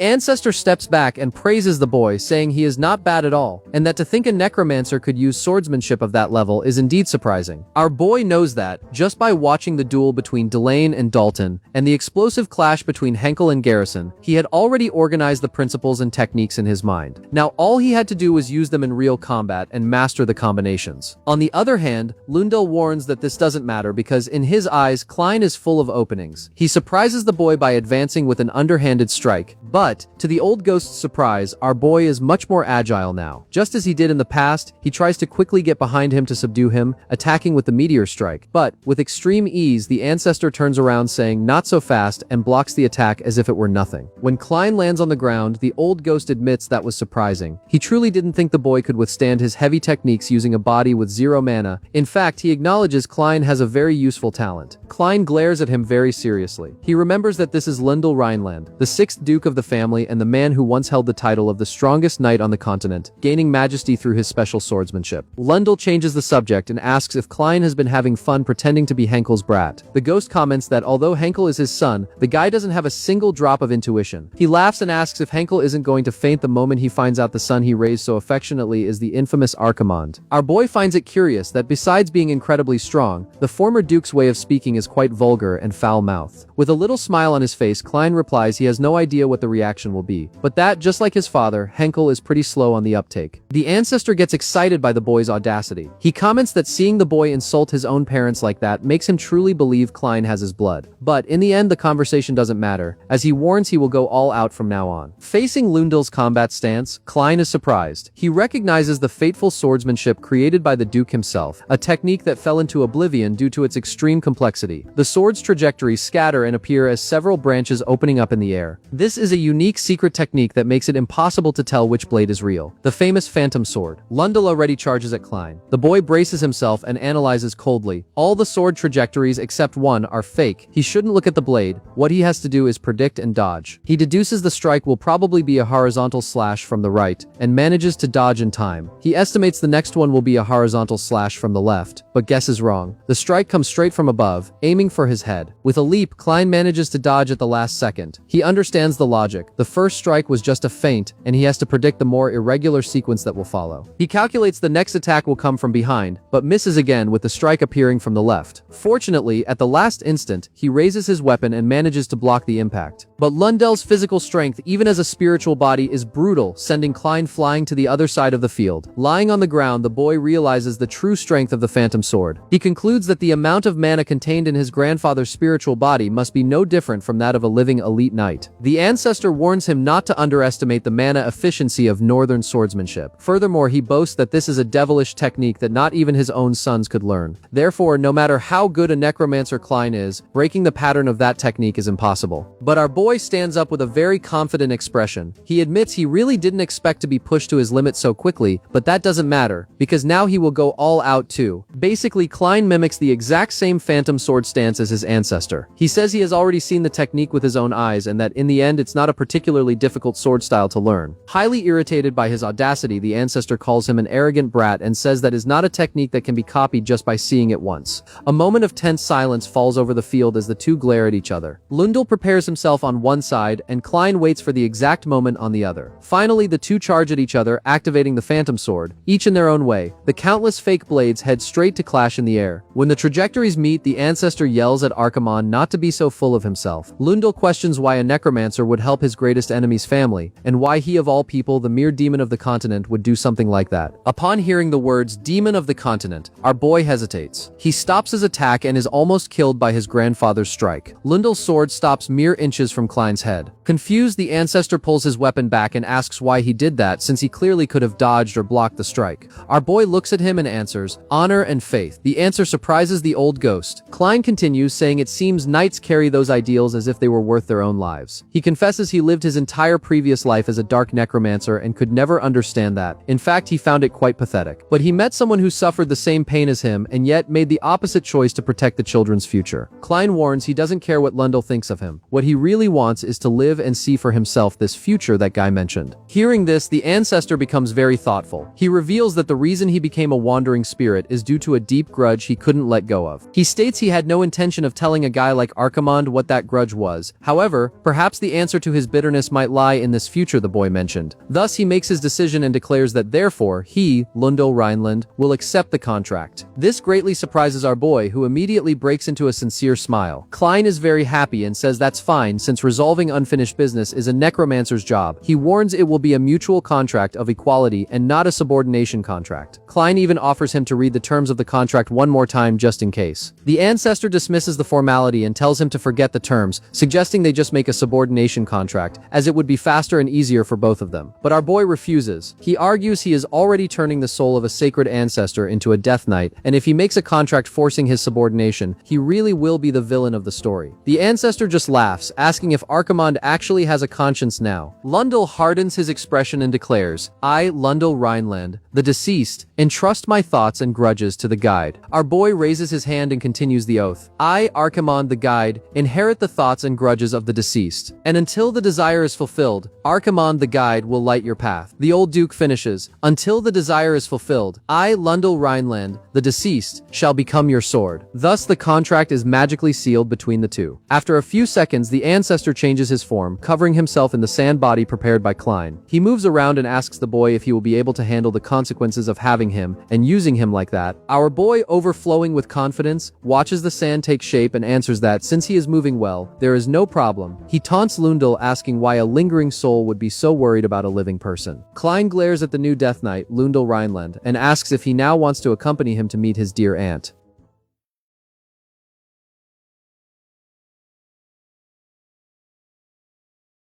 ancestor steps back and praises the boy, saying he is not bad at all, and that to think a necromancer could use swordsmanship of that level is indeed surprising. Our boy knows that, just by watching the duel between Delane and Dalton, and the explosive clash between Henkel and Garrison, he had already organized the principles and techniques in his mind. Now all he had to do was use them in real combat and master the combinations. On the other hand, Lundell warns that this doesn't matter because in his eyes, Klein is full of openings. He surprises the boy by advancing with an underhanded strike, but, to the old ghost's surprise, our boy is much more agile now. Just as he did in the past, he tries to quickly get behind him to subdue him, attacking with the meteor strike. But, with extreme ease, the ancestor turns around saying not so fast and blocks the attack as if it were nothing. When Klein lands on the ground, the old ghost admits that was surprising. He truly didn't think the boy could withstand his heavy techniques using a body with 0 mana. In fact, he acknowledges Klein has a very useful talent. Klein glares at him very seriously. He remembers that this is Lundell Rhineland, the 6th Duke of the family and the man who once held the title of the strongest knight on the continent, gaining majesty through his special swordsmanship. Lundell changes the subject and asks if Klein has been having fun pretending to be Henkel's brat. The ghost comments that although Henkel is his son, the guy doesn't have a single drop of intuition. He laughs and asks if Henkel isn't going to faint the moment he finds out the son he raised so affectionately is the infamous Archimond. Our boy finds it curious that besides being incredibly strong, the former Duke's way of speaking is quite vulgar and foul-mouthed. With a little smile on his face, Klein replies he has no idea what the reaction will be, but that, just like his father, Henkel is pretty slow on the uptake. The ancestor gets excited by the boy's audacity. He comments that seeing the boy insult his own parents like that makes him truly believe Klein has his blood. But in the end, the conversation doesn't matter, as he warns he will go all out from now on. Facing Lundell's combat stance, Klein is surprised. He recognizes the fateful swordsmanship created by the Duke himself, a technique that fell into oblivion due to its extreme complexity. The sword's trajectories scatter and appear as several branches opening up in the air. This is a unique secret technique that makes it impossible to tell which blade is real. The famous phantom sword. Lundell already charges at Klein. The boy braces himself and analyzes coldly. All the sword trajectories except one are fake. He shouldn't look at the blade. What he has to do is predict and dodge. He deduces the strike will probably be a horizontal slash from the right, and manages to dodge in time. He estimates the next one will be a horizontal slash from the left, but guesses wrong. The strike comes straight from above, aiming for his head. With a leap, Klein manages to dodge at the last second. He understands the logic. The first strike was just a feint, and he has to predict the more irregular sequence that will follow. He calculates the next attack will come from behind, but misses again with the strike appearing from the left. Fortunately, at the last instant, he raises his weapon and manages to block the impact. But Lundell's physical strength, even as a spiritual body, is brutal, sending Klein flying to the other side of the field. Lying on the ground, the boy realizes the true strength of the phantom sword. He concludes that the amount of mana contained in his grandfather's spiritual body must be no different from that of a living elite knight. The ancestor warns him not to underestimate the mana efficiency of northern swordsmanship. Furthermore, he boasts that this is a devilish technique that not even his own sons could learn. Therefore, no matter how good a necromancer Klein is, breaking the pattern of that technique is impossible. But our boy stands up with a very confident expression. He admits he really didn't expect to be pushed to his limit so quickly, but that doesn't matter, because now he will go all out too. Basically, Klein mimics the exact same phantom sword stance as his ancestor. He says he has already seen the technique with his own eyes and that in the end it's not a particularly difficult sword style to learn. Highly irritated by his audacity, the ancestor calls him an arrogant brat and says that is not a technique that can be copied just by seeing it once. A moment of tense silence falls over the field as the two glare at each other. Lundell prepares himself on one side and Klein waits for the exact moment on the other. Finally, the two charge at each other, activating the phantom sword. Each in their own way, the countless fake blades head straight to clash in the air. When the trajectories meet, the ancestor yells at Archimonde not to be so full of himself. Lundell questions why a necromancer would help his greatest enemy's family, and why he of all people, the mere demon of the continent, would do something like that. Upon hearing the words demon of the continent, our boy hesitates. He stops his attack and is almost killed by his grandfather's strike. Lundell's sword stops mere inches from Klein's head. Confused, the ancestor pulls his weapon back and asks why he did that, since he clearly could have dodged or blocked the strike. Our boy looks at him and answers, honor and faith. The answer surprises the old ghost. Klein continues, saying it seems knights carry those ideals as if they were worth their own lives. He confesses he lived his entire previous life as a dark necromancer and could never understand that. In fact, he found it quite pathetic. But he met someone who suffered the same pain as him and yet made the opposite choice to protect the children's future. Klein warns he doesn't care what Lundell thinks of him. What he really wants is to live and see for himself this future that guy mentioned. Hearing this, the ancestor becomes very thoughtful. He reveals that the reason he became a wandering spirit is due to a deep grudge he couldn't let go of. He states he had no intention of telling a guy like Archimonde what that grudge was. However, perhaps the answer to his bitterness might lie in this future the boy mentioned. Thus, he makes his decision and declares that therefore, he, Lundell Rhineland, will accept the contract. This greatly surprises our boy, who immediately breaks into a sincere smile. Klein is very happy and says that's fine, since resolving unfinished business is a necromancer's job. He warns it will be a mutual contract of equality and not a subordination contract. Klein even offers him to read the terms of the contract one more time just in case. The ancestor dismisses the formality and tells him to forget the terms, suggesting they just make a subordination contract, as it would be faster and easier for both of them. But our boy refuses. He argues he is already turning the soul of a sacred ancestor into a death knight, and if he makes a contract forcing his subordination, he really will be the villain of the story. The ancestor just laughs, asking if Archimonde actually has a conscience now. Lundell hardens his expression and declares, I, Lundell Rhineland, the deceased, entrust my thoughts and grudges to the guide. Our boy raises his hand and continues the oath. I, Archimonde the guide, inherit the thoughts and grudges of the deceased. And until the desire is fulfilled, Archimonde the guide will light your path. The old duke finishes, until the desire is fulfilled, I, Lundell Rhineland, the deceased, shall become your sword. Thus the contract is magically sealed between the two. After a few seconds, the ancestor changes his form, covering himself in the sand body prepared by Klein. He moves around and asks the boy if he will be able to handle the consequences of having him and using him like that. Our boy, overflowing with confidence, watches the sand take shape and answers that since he is moving well, there is no problem. He taunts Lundell, asking why a lingering soul would be so worried about a living person. Klein glares at the new Death Knight, Lundell Rhineland, and asks if he now wants to accompany him to meet his dear aunt.